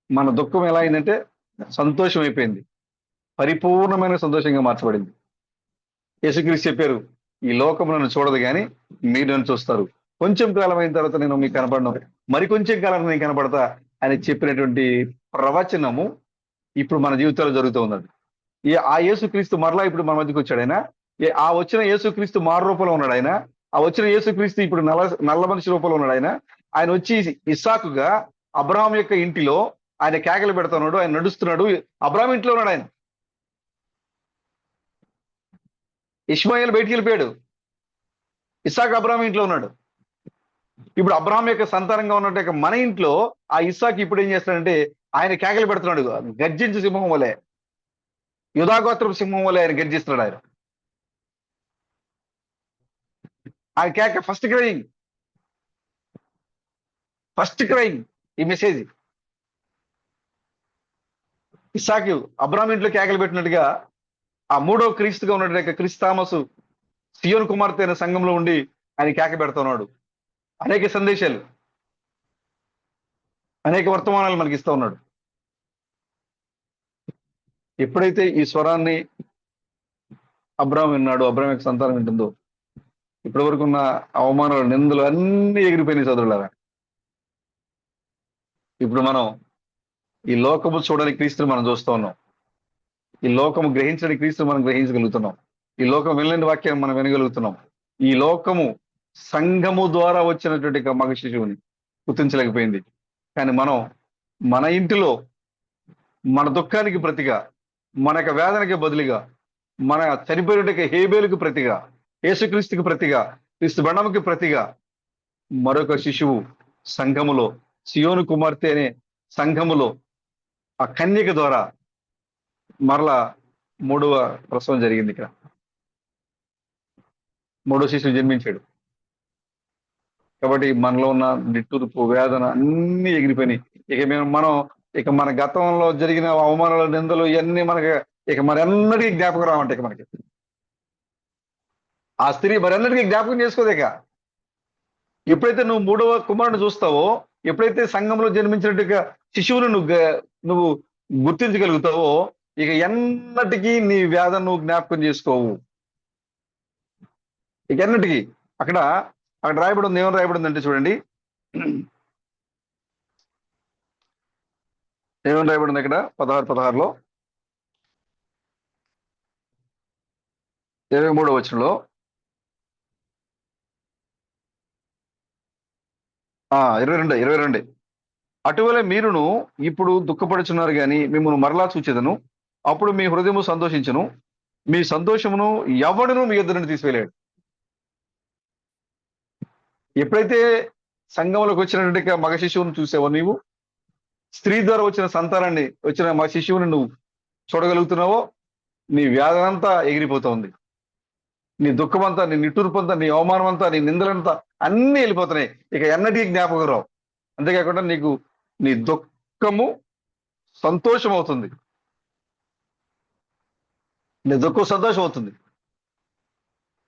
మన దుఃఖం ఎలా అయిందంటే సంతోషం అయిపోయింది, పరిపూర్ణమైన సంతోషంగా మార్చబడింది. యేసుక్రీస్తు చెప్పారు, ఈ లోకం నన్ను చూడదు కానీ మీరు నన్ను చూస్తారు, కొంచెం కాలం అయిన తర్వాత నేను మీకు కనపడను, మరి కొంచెం కాలం నేను కనపడతా అని చెప్పినటువంటి ప్రవచనము ఇప్పుడు మన జీవితాల్లో జరుగుతూ ఉన్నది. ఆ యేసుక్రీస్తు మరలా ఇప్పుడు మన మధ్యకి వచ్చాడు. ఆయన ఆ వచ్చిన యేసుక్రీస్తు మారు రూపంలో ఉన్నాడు. ఆ వచ్చిన యేసుక్రీస్తు ఇప్పుడు నల్ల మనిషి రూపంలో ఉన్నాడు. ఆయన వచ్చి ఇస్సాకుగా అబ్రహాం యొక్క ఇంటిలో ఆయన కేకలు పెడుతున్నాడు, ఆయన నడుస్తున్నాడు, అబ్రహాం ఇంట్లో ఉన్నాడు. ఆయన ఇష్మాయేల్ బయటికి వెళ్ళిపోయాడు, ఇస్సాకు అబ్రహాం ఇంట్లో ఉన్నాడు. ఇప్పుడు అబ్రహాం యొక్క సంతానంగా ఉన్నట్టు మన ఇంట్లో ఆ ఇస్సాకు ఇప్పుడు ఏం చేస్తాడంటే, ఆయన కేకలు పెడుతున్నాడు, గర్జించు సింహం వలె, యూదాగోత్రపు సింహం వలె ఆయన గర్జిస్తున్నాడు. ఆయన కేక ఫస్ట్ క్రైయింగ్ ఈ మెసేజ్. ఇస్సాకు అబ్రహాం ఇంట్లో కేకలు పెట్టినట్టుగా ఆ 3వ క్రీస్తుగా ఉన్నట్టు క్రిస్తామసు సియోను కుమార్తె అయిన సంఘంలో ఉండి ఆయన కేక పెడుతున్నాడు. అనేక సందేశాలు, అనేక వర్తమానాలు మనకి ఇస్తూ ఉన్నాడు. ఎప్పుడైతే ఈ స్వరాన్ని అబ్రాహాం విన్నాడు, అబ్రాహాం యొక్క సంతానం వింటుందో, ఇప్పటి వరకు ఉన్న అవమానాలు, నిందలు అన్ని ఎగిరిపోయినాయి సోదరులారా. ఇప్పుడు మనం ఈ లోకము చూడని క్రీస్తుని మనం చూస్తూ ఉన్నాం. ఈ లోకము గ్రహించని క్రీస్తుని మనం గ్రహించగలుగుతున్నాం. ఈ లోకం వినలేని వాక్యాన్ని మనం వినగలుగుతున్నాం. ఈ లోకము సంఘము ద్వారా వచ్చినటువంటి మగ శిశువుని గుర్తించలేకపోయింది. కానీ మనం మన ఇంటిలో మన దుఃఖానికి ప్రతిగా, మన యొక్క వేదనకి బదులుగా, మన చనిపోయినటువంటి హేబేలుకి ప్రతిగా, యేసుక్రీస్తుకి ప్రతిగా, క్రీస్తు బండముకి ప్రతిగా మరొక శిశువు సంఘములో, సియోను కుమార్తె అనే సంఘములో ఆ కన్యక ద్వారా మరలా మూడవ ప్రసవం జరిగింది. ఇక్కడ మూడో శిశువు జన్మించాడు. కాబట్టి మనలో ఉన్న నిట్టూర్పు, వేదన అన్ని ఎగిరిపోయినాయి. ఇక మన గతంలో జరిగిన అవమానాలు, నిందలు ఇవన్నీ మనకి ఇక మరెన్నటికీ జ్ఞాపకం రావంటే ఇక మనకి ఆ స్త్రీ మరెన్నటికీ జ్ఞాపకం చేసుకోదు. ఇక ఎప్పుడైతే నువ్వు మూడవ కుమారుని చూస్తావో, ఎప్పుడైతే సంఘంలో జన్మించినట్టుగా శిశువును నువ్వు గుర్తించగలుగుతావో, ఇక ఎన్నటికీ నీ వేదన నువ్వు జ్ఞాపకం చేసుకోవు. ఇక ఎన్నటికీ అక్కడ రాయబడి ఉంది. ఏమని రాయబడి ఉందంటే చూడండి, ఏమని రాయబడింది అక్కడ 16:16లో 23వ వచనంలో 22 అటువలే మీరును ఇప్పుడు దుఃఖపడుచున్నారు గాని మిమ్మల్ని మరలా చూచేదను, అప్పుడు మీ హృదయము సంతోషించును, మీ సంతోషమును ఎవడును మీ యొద్ద నుండి తీసివేయలేడు. ఎప్పుడైతే సంఘంలోకి వచ్చినటువంటి మగ శిశువును చూసావో, నీవు స్త్రీ ద్వారా వచ్చిన సంతానాన్ని, వచ్చిన మగ శిశువుని నువ్వు చూడగలుగుతున్నావో, నీ వేదనంతా ఎగిరిపోతుంది. నీ దుఃఖమంతా, నీ నిట్టూర్పంతా, నీ అవమానం అంతా, నీ నిందలంతా అన్ని వెళ్ళిపోతున్నాయి. ఇక ఎన్నటికీ జ్ఞాపకం రావు. అంతేకాకుండా నీకు నీ దుఃఖము సంతోషం అవుతుంది. నీ దుఃఖం సంతోషం అవుతుంది.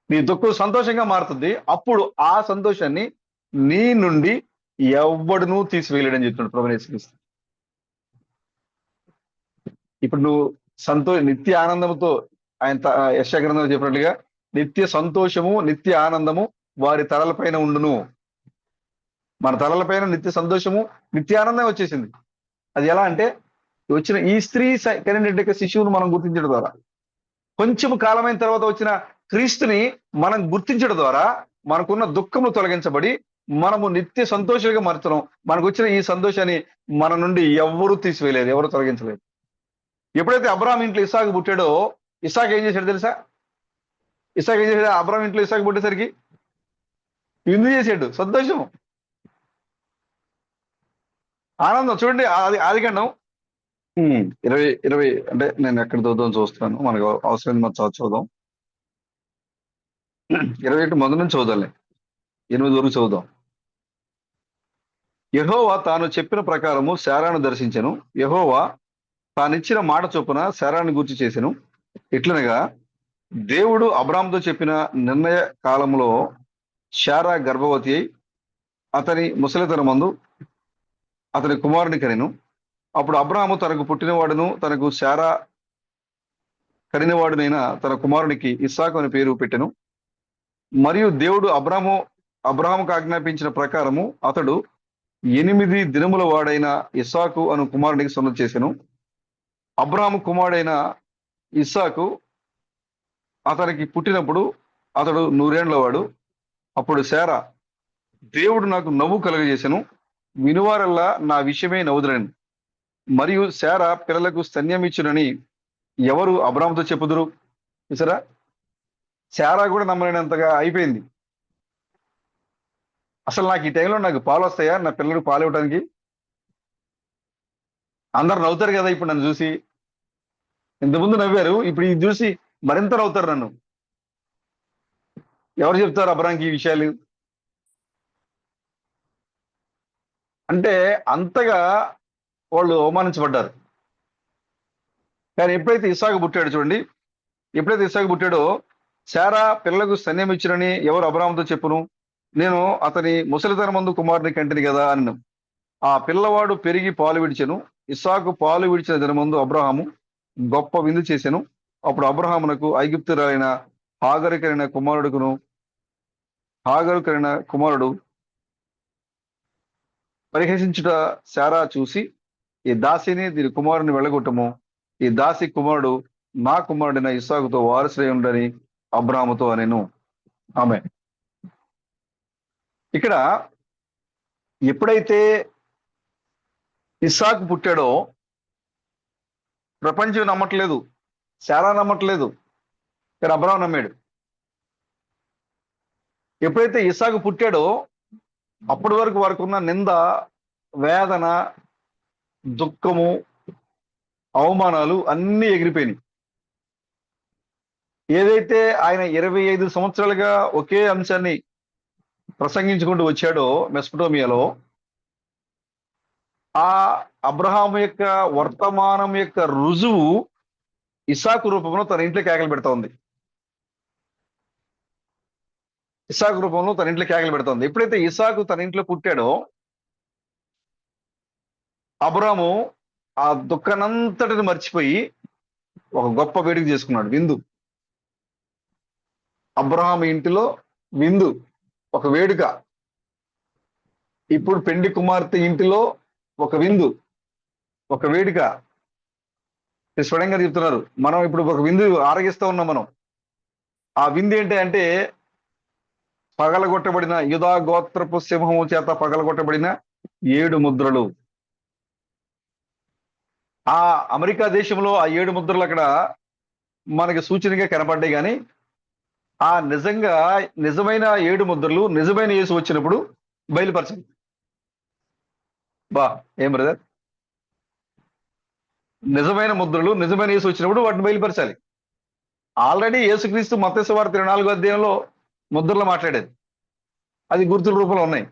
నీ దుఃఖం సంతోషంగా మారుతుంది. అప్పుడు ఆ సంతోషాన్ని నీ నుండి ఎవ్వడునూ తీసివేయలేడని చెప్తున్నాడు ప్రభువు యేసుక్రీస్తు. ఇప్పుడు నువ్వు నిత్య ఆనందంతో, ఆయన యెషయా గ్రంథంలో చెప్పినట్లుగా, నిత్య సంతోషము, నిత్య ఆనందము వారి తలలపైన ఉండును. మన తలలపైన నిత్య సంతోషము, నిత్య ఆనందం వచ్చేసింది. అది ఎలా అంటే, వచ్చిన ఈ స్త్రీ కనినటువంటి శిశువును మనం గుర్తించడం ద్వారా, కొంచెం కాలమైన తర్వాత వచ్చిన క్రీస్తుని మనం గుర్తించడం ద్వారా మనకున్న దుఃఖము తొలగించబడి మనము నిత్య సంతోషంగా మారుతున్నాం. మనకు వచ్చిన ఈ సంతోషాన్ని మన నుండి ఎవరు తీసివేయలేదు, ఎవరు తొలగించలేదు. ఎప్పుడైతే అబ్రాహాం ఇంట్లో ఇస్సాకు పుట్టాడో, ఇస్సాకు ఏం చేశాడు తెలుసా? ఇస్సాకు ఏం చేశాడు? అబ్రాహాం ఇంట్లో ఇస్సాకు పుట్టేసరికి విందు చేశాడు. సంతోషం, ఆనందం. చూడండి, ఆదికాండం 20 అంటే నేను ఎక్కడ చదువుదాం చూస్తున్నాను, మనకు అవసరం మనం చదువుదాం. 21 మొదటి నుంచి చదువుదాంలే, 8 వరకు చదువుదాం. యెహోవా తాను చెప్పిన ప్రకారము శారాను దర్శించెను. యెహోవా తానిచ్చిన మాట చొప్పున శారాను గూర్చి చేసెను. ఇట్లనగా దేవుడు అబ్రాహాముతో చెప్పిన నిర్ణయ కాలంలో శారా గర్భవతి అయి అతని ముసలితనమందు అతని కుమారుని కనెను. అప్పుడు అబ్రాహాము తనకు పుట్టినవాడును తనకు శారా కనినవాడునైన తన కుమారునికి ఇస్సాకు అని పేరు పెట్టెను. మరియు దేవుడు అబ్రాహాముకు ఆజ్ఞాపించిన ప్రకారము అతడు 8 దినముల వాడైన ఇస్సాకు అను కుమారునికి సున్నతి చేసెను. అబ్రాహాము కుమారుడైన ఇస్సాకు అతనికి పుట్టినప్పుడు అతడు 100 ఏండ్ల వాడు. అప్పుడు శారా, దేవుడు నాకు నవ్వు కలుగజేసెను, వినువారల్లా నా విషయమే నవ్వుదురని. మరియు శారా పిల్లలకు స్తన్యమిచ్చునని ఎవరు అబ్రాహాముతో చెప్పుదురు? చూసారా, శారా కూడా నమ్మలేనంతగా అయిపోయింది. అసలు నాకు ఈ టైంలో నాకు పాలు వస్తాయా, నా పిల్లలకు పాలు ఇవ్వడానికి? అందరు నవ్వుతారు కదా ఇప్పుడు నన్ను చూసి. ఇంతకుముందు నవ్వారు, ఇప్పుడు ఇది చూసి మరింత నవ్వుతారు నన్ను. ఎవరు చెప్తారు అబ్రాహాంకి ఈ విషయాలు? అంటే అంతగా వాళ్ళు అవమానించబడ్డారు. కానీ ఎప్పుడైతే ఇస్సాకు పుట్టాడు, చూడండి, ఎప్పుడైతే ఇస్సాకు పుట్టాడో, శారా పిల్లలకు స్తన్యం ఇచ్చినని ఎవరు అబ్రాహాముతో చెప్పును? నేను అతని ముసలితనమందు కుమారుని కంటిని కదా అని. ఆ పిల్లవాడు పెరిగి పాలు విడిచెను. ఇస్సాకు పాలు విడిచిన దినమందు అబ్రాహాము గొప్ప విందు చేశాను. అప్పుడు అబ్రహామునకు ఐగుప్తురాలైన హాగరు కలిగిన కుమారుడు పరిహసించుట శారా చూసి, ఈ దాసిని దీని కుమారుని వెళ్ళగొట్టము, ఈ దాసి కుమారుడు నా కుమారుడైన ఇస్సాకుతో వారసుడై ఉండని అబ్రాహాముతో అనెను. ఆమె ఇక్కడ ఎప్పుడైతే ఇస్సాకు పుట్టాడో ప్రపంచం నమ్మట్లేదు, శారా నమ్మట్లేదు, కానీ అబ్రాహాం నమ్మాడు. ఎప్పుడైతే ఇస్సాకు పుట్టాడో అప్పటి వరకు వారికి ఉన్న నింద, వేదన, దుఃఖము, అవమానాలు అన్నీ ఎగిరిపోయినాయి. ఏదైతే ఆయన 25 సంవత్సరాలుగా ఒకే అంశాన్ని ప్రసంగించుకుంటూ వచ్చాడో మెస్పటోమియాలో, ఆ అబ్రహాము యొక్క వర్తమానం యొక్క రుజువు ఇస్సాకు రూపంలో తన ఇంట్లో కేకలు పెడతా ఉంది. ఇస్సాకు రూపంలో తన ఇంట్లో కేకలు పెడుతోంది. ఎప్పుడైతే ఇస్సాకు తన ఇంట్లో పుట్టాడో అబ్రాము ఆ దుఃఖానంతటిని మర్చిపోయి ఒక గొప్ప వేడుక చేసుకున్నాడు, విందు. అబ్రహాము ఇంటిలో విందు, ఒక వేడుక. ఇప్పుడు పెండి కుమార్తె ఇంటిలో ఒక విందు, ఒక వేడుక. స్వయంగా చెప్తున్నారు, మనం ఇప్పుడు ఒక విందు ఆరగిస్తూ ఉన్నాం. మనం ఆ విందు ఏంటి అంటే పగలగొట్టబడిన యూదా గోత్రపు సింహము చేత పగలగొట్టబడిన 7 ముద్రలు. ఆ అమెరికా దేశంలో ఆ 7 ముద్రలు అక్కడ మనకి సూచనగా కనపడ్డాయి. కానీ ఆ నిజమైన 7 ముద్రలు నిజమైన యేసు వచ్చినప్పుడు బయలుపరచాలి. ఏం బ్రదర్? నిజమైన ముద్రలు నిజమైన యేసు వచ్చినప్పుడు వాటిని బయలుపరచాలి. ఆల్రెడీ యేసుక్రీస్తు మత్తయి సువార్త 24వ అధ్యాయంలో ముద్రలు మాట్లాడేది, అది గుర్తుల రూపంలో ఉన్నాయి.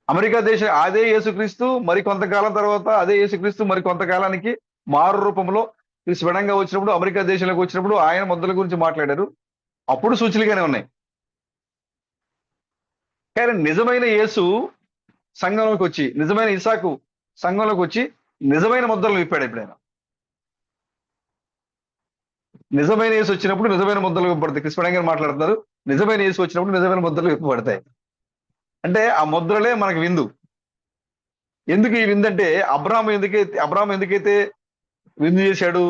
అమెరికా దేశం అదే యేసుక్రీస్తు మరి కొంతకాలం తర్వాత అదే యేసుక్రీస్తు మరి కొంతకాలానికి మారు రూపంలో స్వయంగా వచ్చినప్పుడు అమెరికా దేశంలోకి వచ్చినప్పుడు ఆయన ముద్రల గురించి మాట్లాడారు. అప్పుడు సూచనలుగానే ఉన్నాయి. కానీ నిజమైన యేసు సంఘంలోకి వచ్చి, నిజమైన ఇస్సాకు సంఘంలోకి వచ్చి నిజమైన ముద్రలు విప్పాడు. ఎప్పుడైనా నిజమైన యేసు వచ్చినప్పుడు నిజమైన ముద్రలు విప్పబడతాయి. కృష్ణుడు మాట్లాడుతున్నారు, నిజమైన యేసు వచ్చినప్పుడు నిజమైన ముద్రలు విప్పబడతాయి. అంటే ఆ ముద్రలే మనకు విందు. ఎందుకు ఈ విందు అంటే అబ్రాహాము ఎందుకైతే విందు చేశాడు?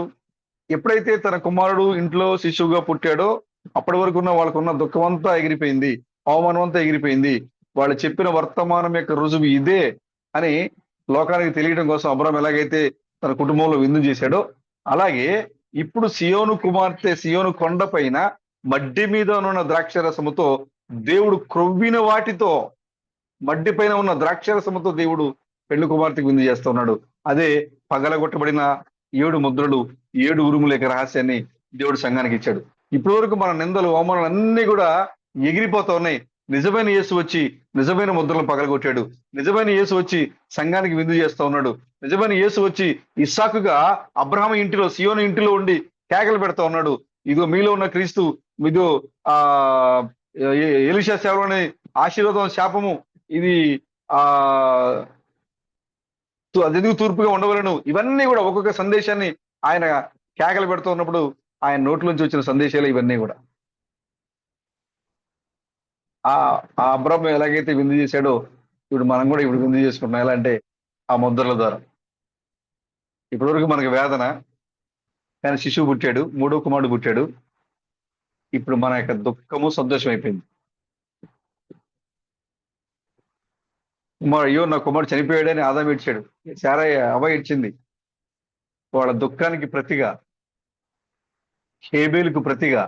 ఎప్పుడైతే తన కుమారుడు ఇంట్లో శిశువుగా పుట్టాడో అప్పటి వరకు వాళ్ళకున్న దుఃఖం అంతా ఎగిరిపోయింది, అవమానం అంతా ఎగిరిపోయింది. వాళ్ళు చెప్పిన వర్తమానం యొక్క రుజువు ఇదే అని లోకానికి తెలియడం కోసం అబ్రాహాం ఎలాగైతే తన కుటుంబంలో విందు చేశాడో, అలాగే ఇప్పుడు సియోను కుమార్తె సియోను కొండ పైన మడ్డి మీద ఉన్న ద్రాక్షరసముతో దేవుడు క్రొవ్విన వాటితో, మడ్డి పైన ఉన్న ద్రాక్షరసముతో దేవుడు పెళ్లి కుమార్తెకు విందు చేస్తున్నాడు. అదే పగలగొట్టబడిన 7 ముద్రలు, 7 ఉరుముల యొక్క రహస్యాన్ని దేవుడు సంఘానికి ఇచ్చాడు. ఇప్పటి వరకు మన నిందలు, అవమానాలు అన్ని కూడా ఎగిరిపోతా ఉన్నాయి. నిజమైన యేసు వచ్చి నిజమైన ముద్రలను పగలగొట్టాడు. నిజమైన యేసు వచ్చి సంఘానికి విందు చేస్తా ఉన్నాడు. నిజమైన యేసు వచ్చి ఇస్సాకుగా అబ్రహాము ఇంటిలో, సియోను ఇంటిలో ఉండి కేకలు పెడతా ఉన్నాడు. ఇదిగో మీలో ఉన్న క్రీస్తు, ఇదిగో ఎలీషా సేవలోని ఆశీర్వాదం, శాపము, ఇది అదెందుకు తూర్పుగా ఉండవలను. ఇవన్నీ కూడా ఒక్కొక్క సందేశాన్ని ఆయన కేకలు పెడుతూ ఉన్నప్పుడు ఆయన నోట్లోంచి వచ్చిన సందేశాలు ఇవన్నీ కూడా. ఆ అబ్రాహాము ఎలాగైతే విందు చేశాడో ఇప్పుడు మనం కూడా ఇప్పుడు విందు చేసుకుంటున్నాం. ఎలా అంటే ఆ ముద్రల ద్వారా. ఇప్పటివరకు మనకు వేదన, కానీ శిశువు పుట్టాడు, 3వ కుమారుడు పుట్టాడు. ఇప్పుడు మన యొక్క దుఃఖము సంతోషం అయిపోయింది. అయ్యో నా కుమారుడు చనిపోయాడని ఆదాము ఇచ్చాడు, శారా అవ్వ ఇచ్చింది. వాళ్ళ దుఃఖానికి ప్రతిగా, హేబేలుకు ప్రతిగా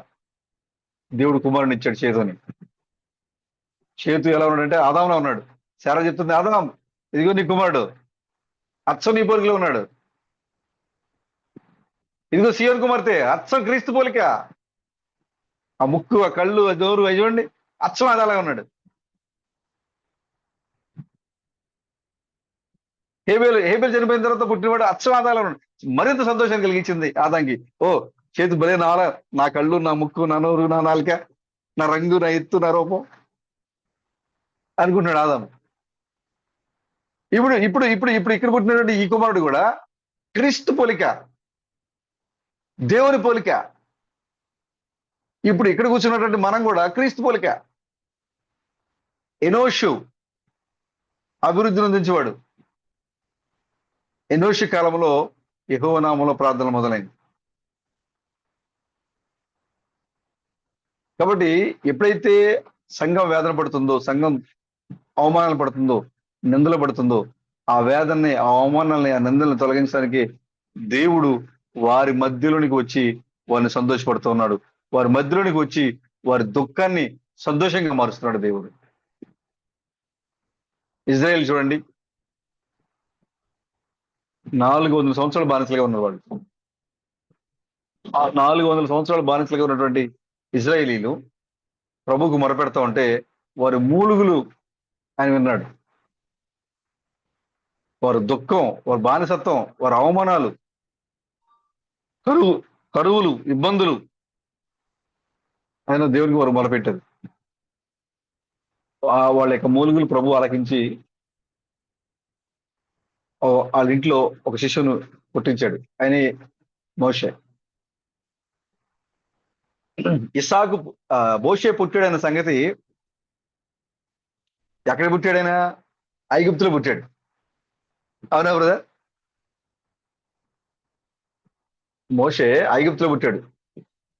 దేవుడు కుమారుని ఇచ్చాడు చేతుని. చేతు ఎలా ఉన్నాడంటే ఆదాంలో ఉన్నాడు. శారా చెప్తుంది, ఆదాం ఇదిగో నీ కుమారుడు, అచ్చం నీ పోలికలో ఉన్నాడు. ఇదిగో సియోను కుమార్తె, అచ్చం క్రీస్తు పోలిక. ఆ ముక్కు, ఆ కళ్ళు, ఆ జోరు, అవి చూడండి, అచ్చం అదాలాగా ఉన్నాడు. హేబేలు చనిపోయిన తర్వాత పుట్టినవాడు అచ్చం ఆదాలో ఉన్నాడు. మరింత సంతోషాన్ని కలిగించింది ఆదాంకి. ఓ చేతు భలే, నా కళ్ళు, నా ముక్కు, నా నోరు, నా నాలిక, నా రంగు, నా ఎత్తు, నా రూపం అనుకుంటున్నాడు ఆదాము. ఇప్పుడు ఇక్కడ పుట్టినటువంటి ఈ కుమారుడు కూడా క్రీస్తు పోలిక. దేవుని పోలిక. ఇప్పుడు ఇక్కడ కూర్చున్నటువంటి మనం కూడా క్రీస్తు పోలిక. ఎనోషు అభివృద్ధి నొందించేవాడు. ఎనోషు కాలంలో యెహోవా నామములో ప్రార్థన మొదలైంది. కాబట్టి ఎప్పుడైతే సంఘం వేదన పడుతుందో, సంఘం అవమానాలు పడుతుందో, నిందలు పడుతుందో, ఆ వేదనని, ఆ అవమానాలని, ఆ నిందలను తొలగించడానికి దేవుడు వారి మధ్యలోనికి వచ్చి వారిని సంతోషపడుతున్నాడు. వారి మధ్యలోనికి వచ్చి వారి దుఃఖాన్ని సంతోషంగా మారుస్తున్నాడు దేవుడు. ఇజ్రాయెల్ చూడండి, 400 సంవత్సరాలు బానిసలుగా ఉన్నారు వాళ్ళు. ఆ 400 సంవత్సరాలు బానిసలుగా ఉన్నటువంటి ఇజ్రాయేలీలు ప్రభువుకు మొరపెడతా ఉంటే వారి మూలుగులు ఆయన విన్నాడు. వారి దుఃఖం, వారి బానిసత్వం, వారి అవమానాలు, కరువులు, ఇబ్బందులు ఆయన దేవునికి వారు మొరపెట్టారు. వాళ్ళ యొక్క మూలుగులు ప్రభు ఆలకించి వాళ్ళ ఇంట్లో ఒక శిశువును పుట్టించాడు. ఆయన మోషే. ఇస్సాకు మోషే పుట్టాడన్న సంగతి ఎక్కడ పుట్టాడైనా? ఐగుప్తులో పుట్టాడు. అవునా బ్రదర్? మోషే ఐగుప్తులో పుట్టాడు.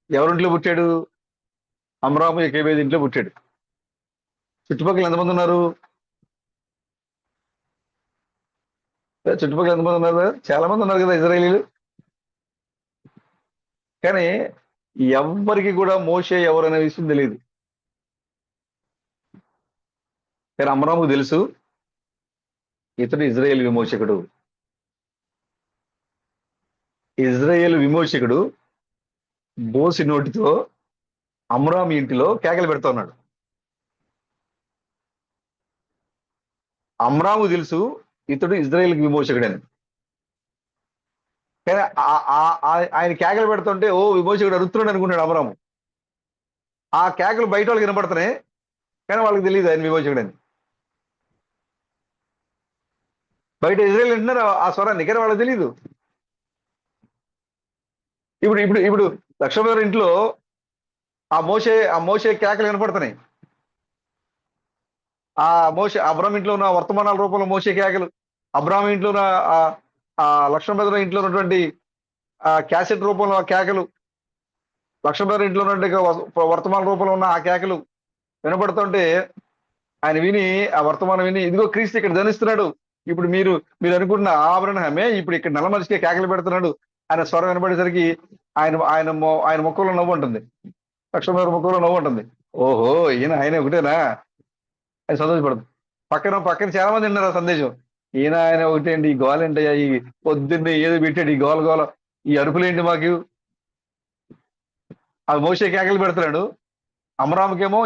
ఎవరింట్లో పుట్టాడు? అమ్రాము యెకోబేదు ఇంట్లో పుట్టాడు. చుట్టుపక్కల ఎంతమంది ఉన్నారు? చుట్టుపక్కల ఎంతమంది ఉన్నారు? చాలా మంది ఉన్నారు కదా ఇజ్రాయేలీలు. కానీ ఎవ్వరికి కూడా మోషే ఎవరనే విషయం తెలియదు. కానీ అమ్రాముకు తెలుసు, ఇతడు ఇజ్రాయేల్ విమోచకుడు. ఇజ్రాయేల్ విమోచకుడు బోసి నోటితో అమ్రాము ఇంటిలో కేకలు పెడతా ఉన్నాడు. అమ్రాము తెలుసు ఇతడు ఇజ్రాయేల్ విమోచకుడని. కానీ ఆయన కేకలు పెడుతుంటే ఓ విమోచకుడు అరుస్తున్నాడు అనుకున్నాడు అమ్రాము. ఆ కేకలు బయట వాళ్ళకి వినపడుతున్నాయి, కానీ వాళ్ళకి తెలియదు ఆయన విమోచకుడని. బయట ఇజ్రాయేల్ వింటున్నారు ఆ స్వరాన్ని, కానీ వాళ్ళకి తెలియదు. ఇప్పుడు ఇప్పుడు ఇప్పుడు లక్ష్మణ ఇంట్లో ఆ మోషే కేకలు వినపడుతున్నాయి. ఆ అబ్రామ్ ఇంట్లో ఉన్న వర్తమానాల రూపంలో మోషే కేకలు, అబ్రామ్ ఇంట్లో ఉన్న ఆ లక్ష్మణ ఇంట్లో ఉన్నటువంటి ఆ క్యాసెట్ రూపంలో ఆ కేకలు, లక్ష్మణ ఇంట్లో ఉన్నటువంటి వర్తమాన రూపంలో ఉన్న ఆ కేకలు వినపడుతుంటే ఆయన విని, ఆ వర్తమానం విని, ఇదిగో క్రీస్తు ఇక్కడ ధనిస్తున్నాడు, ఇప్పుడు మీరు అనుకుంటున్న ఆభరణమే ఇప్పుడు ఇక్కడ నల్ల మనిషికే కేకలు పెడుతున్నాడు ఆయన స్వరం వినపడేసరికి ఆయన ముఖంలో నవ్వు ఉంటుంది, లక్ష్మణ ముఖంలో నవ్వు ఉంటుంది. ఓహో, ఆయన ఒకటేనా ఆయన సంతోషపడదు. పక్కన చాలా మంది ఉన్నారు ఆ సందేశం. ఆయన ఒకటేంటి, ఈ గోల ఏంటయ్యా, ఈ పొద్దున్నే ఏదో పెట్టాడు, ఈ గోల ఈ అరుపులేంటి మాకు? ఆ మోషే కేకలు పెడుతున్నాడు, అమరాముకేమో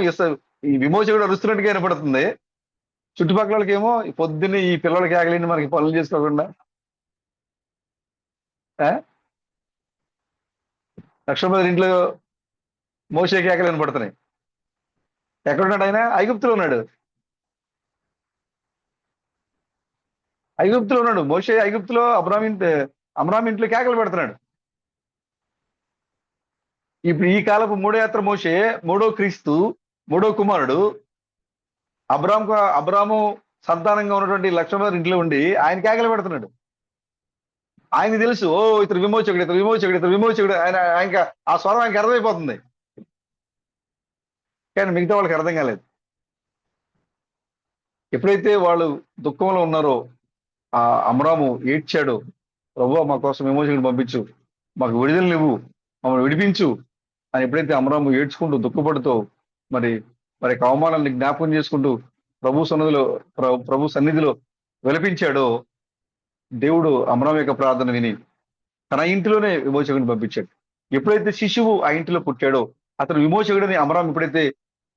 ఈ విమోచకుడు అరుస్తున్నట్టుగా వినపడుతుంది. చుట్టుపక్కల వాళ్ళకేమో పొద్దున్నే ఈ పిల్లల కేకలేంటి మనకి పనులు చేసుకోకుండా. లక్ష్మణ ఇంట్లో మోషే కేకలు వినపడుతున్నాయి. ఎక్కడున్నాడు ఆయన? ఐగుప్తులో ఉన్నాడు. మోషే ఐగుప్తులో అబ్రామ్ ఇంట్లో కేకలు పెడుతున్నాడు. ఇప్పుడు ఈ కాలపు మూడో యాత్ర మోషే, మూడో క్రీస్తు, మూడో కుమారుడు అబ్రాము సంతానంగా ఉన్నటువంటి లక్ష్మణ ఇంట్లో ఉండి ఆయన కేకలు పెడుతున్నాడు. ఆయనకి తెలుసు, ఓ ఇతరు విమోచకుడు ఆయన ఆ స్వరం ఆయనకి అర్థమైపోతుంది. కానీ మిగతా వాళ్ళకి అర్థం కాలేదు. ఎప్పుడైతే వాళ్ళు దుఃఖంలో ఉన్నారో ఆ అమ్రాము ఏడ్చాడు, ప్రభువా మా కోసం విమోచకుడు పంపించు, మాకు విడుదల నువ్వు, మమ్మల్ని విడిపించు అని ఎప్పుడైతే అమ్రాము ఏడ్చుకుంటూ దుఃఖపడుతూ మరి అవమానాన్ని జ్ఞాపకం చేసుకుంటూ ప్రభు సన్నిధిలో విలపించాడో, దేవుడు అమ్రాము యొక్క ప్రార్థన విని తన ఇంటిలోనే విమోచకుడిని పంపించాడు. ఎప్పుడైతే శిశువు ఆ ఇంటిలో పుట్టాడో, అతను విమోచకుడిని అమ్రాము ఎప్పుడైతే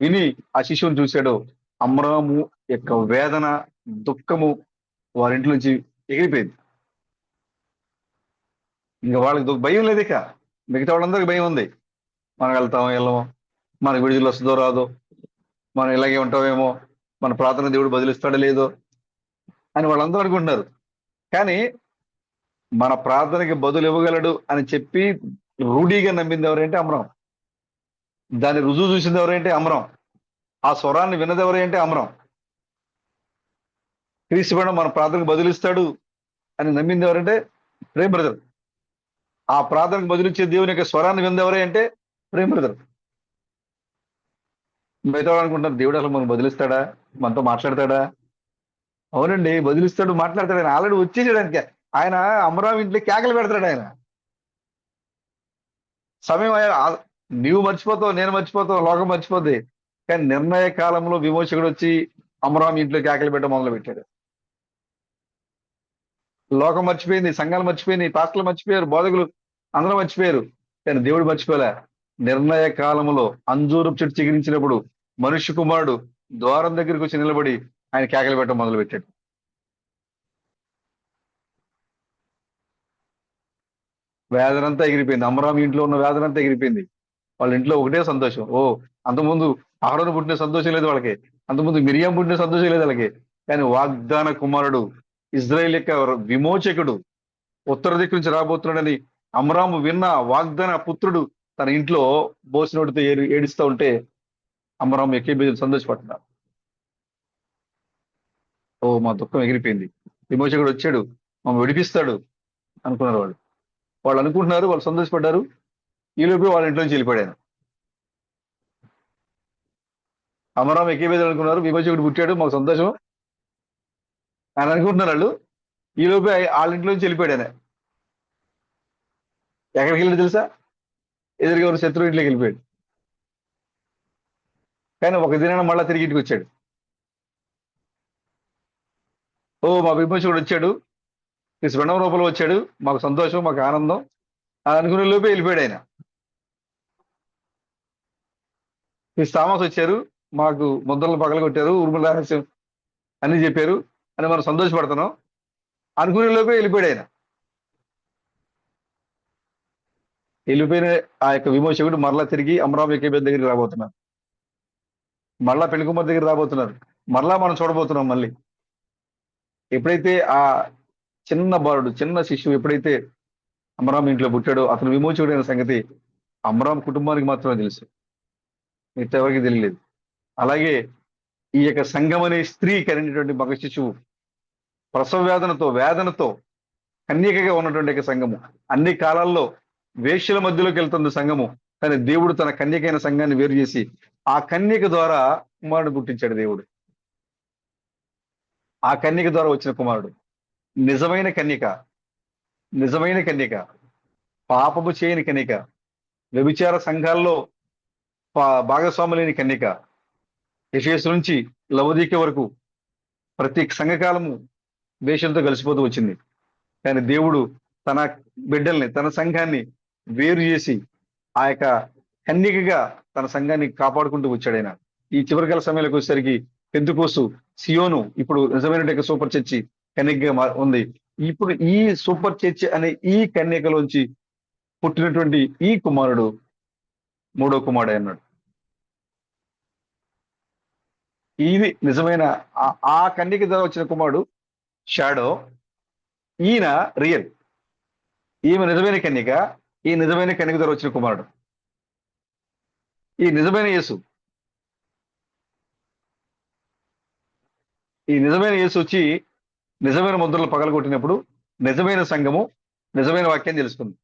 విని ఆ శిశువుని చూశాడో, అమ్రాము యొక్క వేదన, దుఃఖము వారింటి నుంచి ఎగిరిపోయింది. ఇంకా వాళ్ళకి భయం లేదు. ఇక మిగతా వాళ్ళందరికీ భయం ఉంది. మనం వెళ్ళమో, మనకు విడుదల వస్తుందో రాదో, మనం ఇలాగే ఉంటామేమో, మన ప్రార్థన దేవుడు బదిలిస్తాడో లేదో అని వాళ్ళందరూ అనుకుంటున్నారు. కానీ మన ప్రార్థనకి బదులు ఇవ్వగలడు అని చెప్పి రూఢీగా నమ్మింది ఎవరంటే అమ్రాం. దాన్ని రుజువు చూసింది ఎవరంటే అమ్రాం. ఆ స్వరాన్ని విన్నది ఎవరంటే అమ్రాం. క్రీస్తు బిడ్డ మన ప్రార్థనకు బదులిస్తాడు అని నమ్మింది ఎవరంటే ప్రేమ్ బ్రదర్. ఆ ప్రార్థనకు బదులిచ్చే దేవుని యొక్క స్వరాన్ని విన్నది ఎవరే అంటే ప్రేమ్ బ్రదర్. మిగతా వాళ్ళు అనుకుంటారు దేవుడు అసలు మనకు బదులిస్తాడా, మనతో మాట్లాడతాడా? అవునండి, బదులిస్తాడు, మాట్లాడతాడు. ఆయన ఆల్రెడీ వచ్చేసాడానికి. ఆయన అమరాం ఇంట్లో కేకలు పెడతాడు. ఆయన సమయం నీవు మర్చిపోతావు, నేను మర్చిపోతావు, లోకం మర్చిపోద్ది. కానీ నిర్ణయ కాలంలో విమోచకుడు వచ్చి అమరాం ఇంట్లో కేకలు పెట్టడం మొదలు పెట్టాడు. లోకం మర్చిపోయింది, సంఘాలు మర్చిపోయినాయి, పాస్టర్లు మర్చిపోయారు, బోధకులు అందరూ మర్చిపోయారు. కానీ దేవుడు మర్చిపోలే. నిర్ణయ కాలంలో అంజూరపు చెట్టు చిగురించినప్పుడు మనుష్య కుమారుడు ద్వారం దగ్గరికి వచ్చి నిలబడి ఆయన కేకలు పెట్టడం మొదలు పెట్టాడు. వేదనంతా ఎగిరిపోయింది. అమరాం ఇంట్లో ఉన్న వేదనంతా ఎగిరిపోయింది. వాళ్ళ ఇంట్లో ఒకటే సంతోషం. అంతకుముందు అహరోను పుట్టిన సంతోషం లేదు వాళ్ళకి, అంతకుముందు మిరియాం పుట్టిన సంతోషం లేదు వాళ్ళకి. కానీ వాగ్దాన కుమారుడు, ఇజ్రాయేల్ యొక్క విమోచకుడు ఉత్తర దిక్కు నుంచి రాబోతున్నాడని అమరాము విన్న వాగ్దాన పుత్రుడు తన ఇంట్లో బోసినోడితో ఏడుస్తూ ఉంటే అమరాము ఎక్కి సంతోషపడుతున్నారు. మా దుఃఖం ఎగిరిపోయింది, విమోచకుడు వచ్చాడు, మమ్మల్ని విడిపిస్తాడు అనుకున్నారు వాళ్ళు. వాళ్ళు అనుకుంటున్నారు, వాళ్ళు సంతోషపడ్డారు. ఈ లోపే వాళ్ళ ఇంట్లో నుంచి వెళ్ళిపోయాడు. అమరాం ఎక్కిపోయేది అనుకున్నారు, విమోచకుడు పుట్టాడు, మాకు సంతోషం అని అనుకుంటున్నారు వాళ్ళు. ఈ లోపే వాళ్ళ ఇంట్లో నుంచి వెళ్ళిపోయాడు ఆయన. ఎక్కడికి వెళ్ళాడు తెలుసా? ఎదురుగా ఉన్న శత్రువు ఇంట్లోకి వెళ్ళిపోయాడు. కానీ ఒక దినాన మళ్ళా తిరిగి ఇంటికి వచ్చాడు. మా విమోచకుడు వచ్చాడు, ఈ స్వర్ణం రూపంలో వచ్చాడు, మాకు సంతోషం, మాకు ఆనందం అని అనుకునే లోపే వెళ్ళిపోయాడు ఆయన. ఈ తామస్ వచ్చారు, మాకు ముద్దలను పగల కొట్టారు, ఉరుముల రహస్యం అన్ని చెప్పారు అని మనం సంతోషపడుతున్నాం అనుకునే లోపే వెళ్ళిపోయాడు ఆయన. వెళ్ళిపోయిన ఆ యొక్క విమోచకుడు మరలా తిరిగి అమరాం ఎక్కేబేద దగ్గరికి రాబోతున్నారు. మరలా పెళ్లికుమార్ దగ్గర రాబోతున్నారు. మరలా మనం చూడబోతున్నాం. మళ్ళీ ఎప్పుడైతే ఆ చిన్న బాలుడు, చిన్న శిశువు ఎప్పుడైతే అమరాం ఇంట్లో పుట్టాడో అతను విమోచకుడైన సంగతి అమరాం కుటుంబానికి మాత్రమే తెలుసు, మిగతా ఎవరికి తెలియలేదు. అలాగే ఈ యొక్క సంఘం అనే స్త్రీ కలిగినటువంటి మగ శిశువు ప్రసవ వేదనతో కన్యకగా ఉన్నటువంటి యొక్క సంఘము, అన్ని కాలాల్లో వేశ్యల మధ్యలోకి వెళ్తుంది సంఘము. కానీ దేవుడు తన కన్యకైన సంఘాన్ని వేరు చేసి ఆ కన్యక ద్వారా కుమారుడు పుట్టించాడు దేవుడు. ఆ కన్యక ద్వారా వచ్చిన కుమారుడు నిజమైన కన్యక, పాపము చేయని కన్యక, వ్యభిచార సంఘాల్లో భాగస్వాములేని కన్యక. ఎఫెసు నుంచి లవదీక వరకు ప్రతి సంఘకాలము వేషంతో కలిసిపోతూ వచ్చింది. కానీ దేవుడు తన బిడ్డల్ని, తన సంఘాన్ని వేరు చేసి ఆ యొక్క కన్యకగా తన సంఘాన్ని కాపాడుకుంటూ వచ్చాడు ఆయన. ఈ చివరికాల సమయంలోకి వచ్చేసరికి పెంతెకోస్తు, సియోను ఇప్పుడు నిజమైన సూపర్ చర్చి కన్యకగా ఉంది. ఇప్పుడు ఈ సూపర్ చర్చి అనే ఈ కన్యకలోంచి పుట్టినటువంటి ఈ కుమారుడు మూడో కుమారుడు అన్నాడు. ఇది నిజమైన ఆ కన్యక ద్వారా వచ్చిన కుమారుడు షాడో, ఈయన రియల్. ఈమె నిజమైన కన్యక, ఈ నిజమైన కన్యక ద్వారా వచ్చిన కుమారుడు. ఈ నిజమైన యేసు, వచ్చి నిజమైన ముద్రలు పగలగొట్టినప్పుడు నిజమైన సంఘము, నిజమైన వాక్యం తెలుసుకుంది.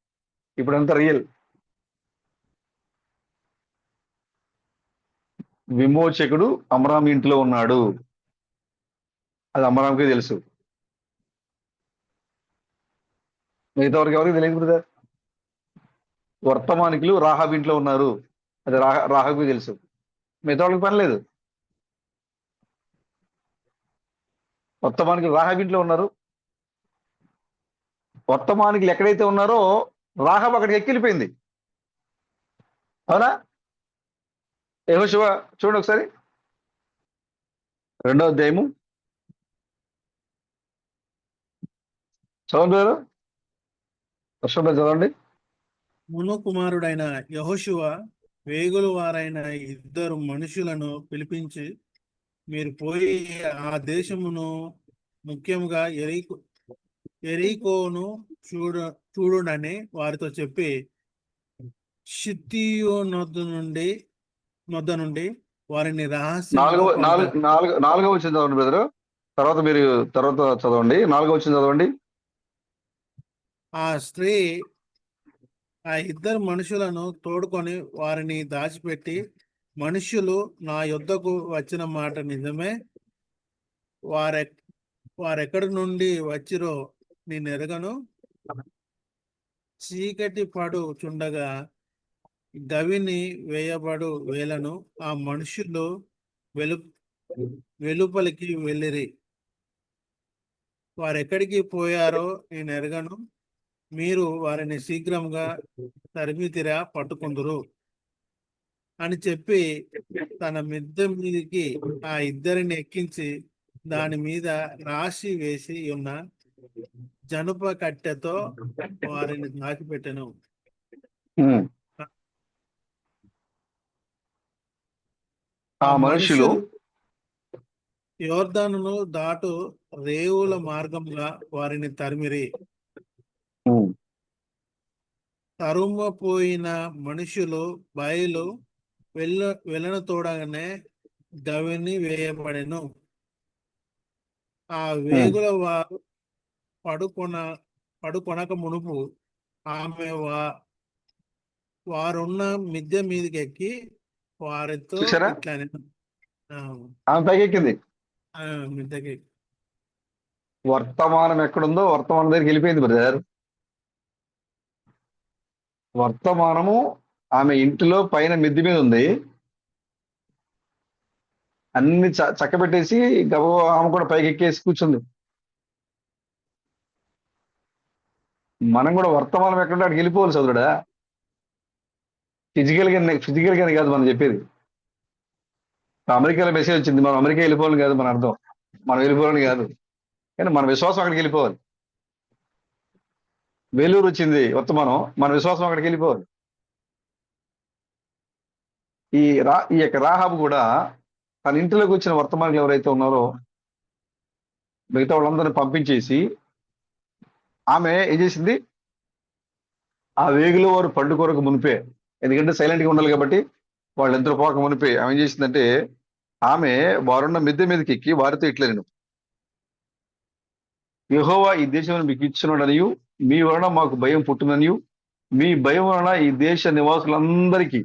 ఇప్పుడు అంతా రియల్. విమోచకుడు అమరాం ఇంట్లో ఉన్నాడు, అది అమరాంకే తెలుసు, మిగతా వరకు ఎవరికి తెలియదు బ్రదర్. వర్తమానికులు రాహాబు ఇంట్లో ఉన్నారు, అది రాహాబుకి తెలుసు, మిగతా వాళ్ళకి పని లేదు. వర్తమానికులు రాహాబు ఇంట్లో ఉన్నారు. వర్తమానికులు ఎక్కడైతే ఉన్నారో రాహాబు అక్కడికి ఎక్కిలిపోయింది. అవునా? యెహోషువ చూడండి ఒకసారి, 2వ అధ్యాయము చదవండి గారు, చదవండి. నూను కుమారుడైన యెహోషువ వేగుల వారైన 2 మనుషులను పిలిపించి, మీరు పోయి ఆ దేశమును, ముఖ్యముగా ఎరీకోను చూడునని వారితో చెప్పి, నొద్ద నుండి వారిని రహస్యముగా నాలుగవ పంపాను. నాలుగవ వచ్చిన చదవండి బ్రదర్. తర్వాత మీరు తర్వాత చదవండి. నాలుగవ వచ్చిన చదవండి. ఆ స్త్రీ ఆ ఇద్దరు మనుషులను తోడుకొని వారిని దాచిపెట్టి, మనుష్యులు నా యొద్దకు వచ్చిన మాట నిజమే, వారె వారెక్కడి నుండి వచ్చిరో నేను ఎరగను. చీకటి పడుచుండగా గవిని వేయబడు వేళను ఆ మనుషులు వెలు వెలుపలికి వెళ్ళిరి. వారెక్కడికి పోయారో నేను ఎరగను. మీరు వారిని శీఘ్రంగా తరిమితిరా పట్టుకుందురు అని చెప్పి తన మిద్దె మీదికి ఆ ఇద్దరిని ఎక్కించి దాని మీద రాశి వేసి ఉన్న జనుప కట్టెతో వారిని దాచిపెట్టెను. ఉమ్. ఆ ఆ మనుషులు మనుషులు యోర్దానును దాటు రేవుల మార్గంగా వారిని తరిమిరి. ఉమ్, తరుమపోయిన మనుషులు బయలు వెళ్ళను తోడగానే గవిని వేయబడెను. ఆ వేగుల వారు పడుకొనక మునుపు ఆమె వారున్న మిద్దె మీదకి ఎక్కి వారితో చూసారా ఇట్లా ఆమె పైకెక్కింది. మిద్దెకి వర్తమానం ఎక్కడుందో వర్తమానం దగ్గరికి వెళ్ళిపోయింది బ్రదర్. వర్తమానము ఆమె ఇంటిలో పైన మిద్ది మీద ఉంది. అన్ని చక్కబెట్టేసి గబగబా ఆమె కూడా పైకి ఎక్కేసి కూర్చుంది. మనం కూడా వర్తమానం ఎక్కడుంటే అక్కడికి వెళ్ళిపోవాలి సోదరుడా. ఫిజికల్ గానే కాదు మనం చెప్పేది. అమెరికాలో మెసేజ్ వచ్చింది, మనం అమెరికా వెళ్ళిపోవాలని కాదు మన అర్థం. మనం వెళ్ళిపోవాలని కాదు, కానీ మన విశ్వాసం అక్కడికి వెళ్ళిపోవాలి. వేలూరు వచ్చింది వర్తమానం, మన విశ్వాసం అక్కడికి వెళ్ళిపోవాలి. ఈ యొక్క రాహాబు కూడా తన ఇంటిలోకి వచ్చిన వర్తమానులు ఎవరైతే ఉన్నారో మిగతా వాళ్ళందరినీ పంపించేసి ఆమె ఏం చేసింది, ఆ వేగులో వారు పండు కొరకు మునిపే, ఎందుకంటే సైలెంట్ గా ఉండాలి కాబట్టి వాళ్ళిద్దరు పోక మునిపే ఆమె ఏం చేసిందంటే, ఆమె వారున్న మిద్దె మీదకి ఎక్కి వారితో ఇట్లా, నేను యెహోవా ఈ దేశం మీకు ఇచ్చినాడనియు మీ వలన మాకు భయం పుట్టిననియు మీ భయం వలన ఈ దేశ నివాసులందరికీ,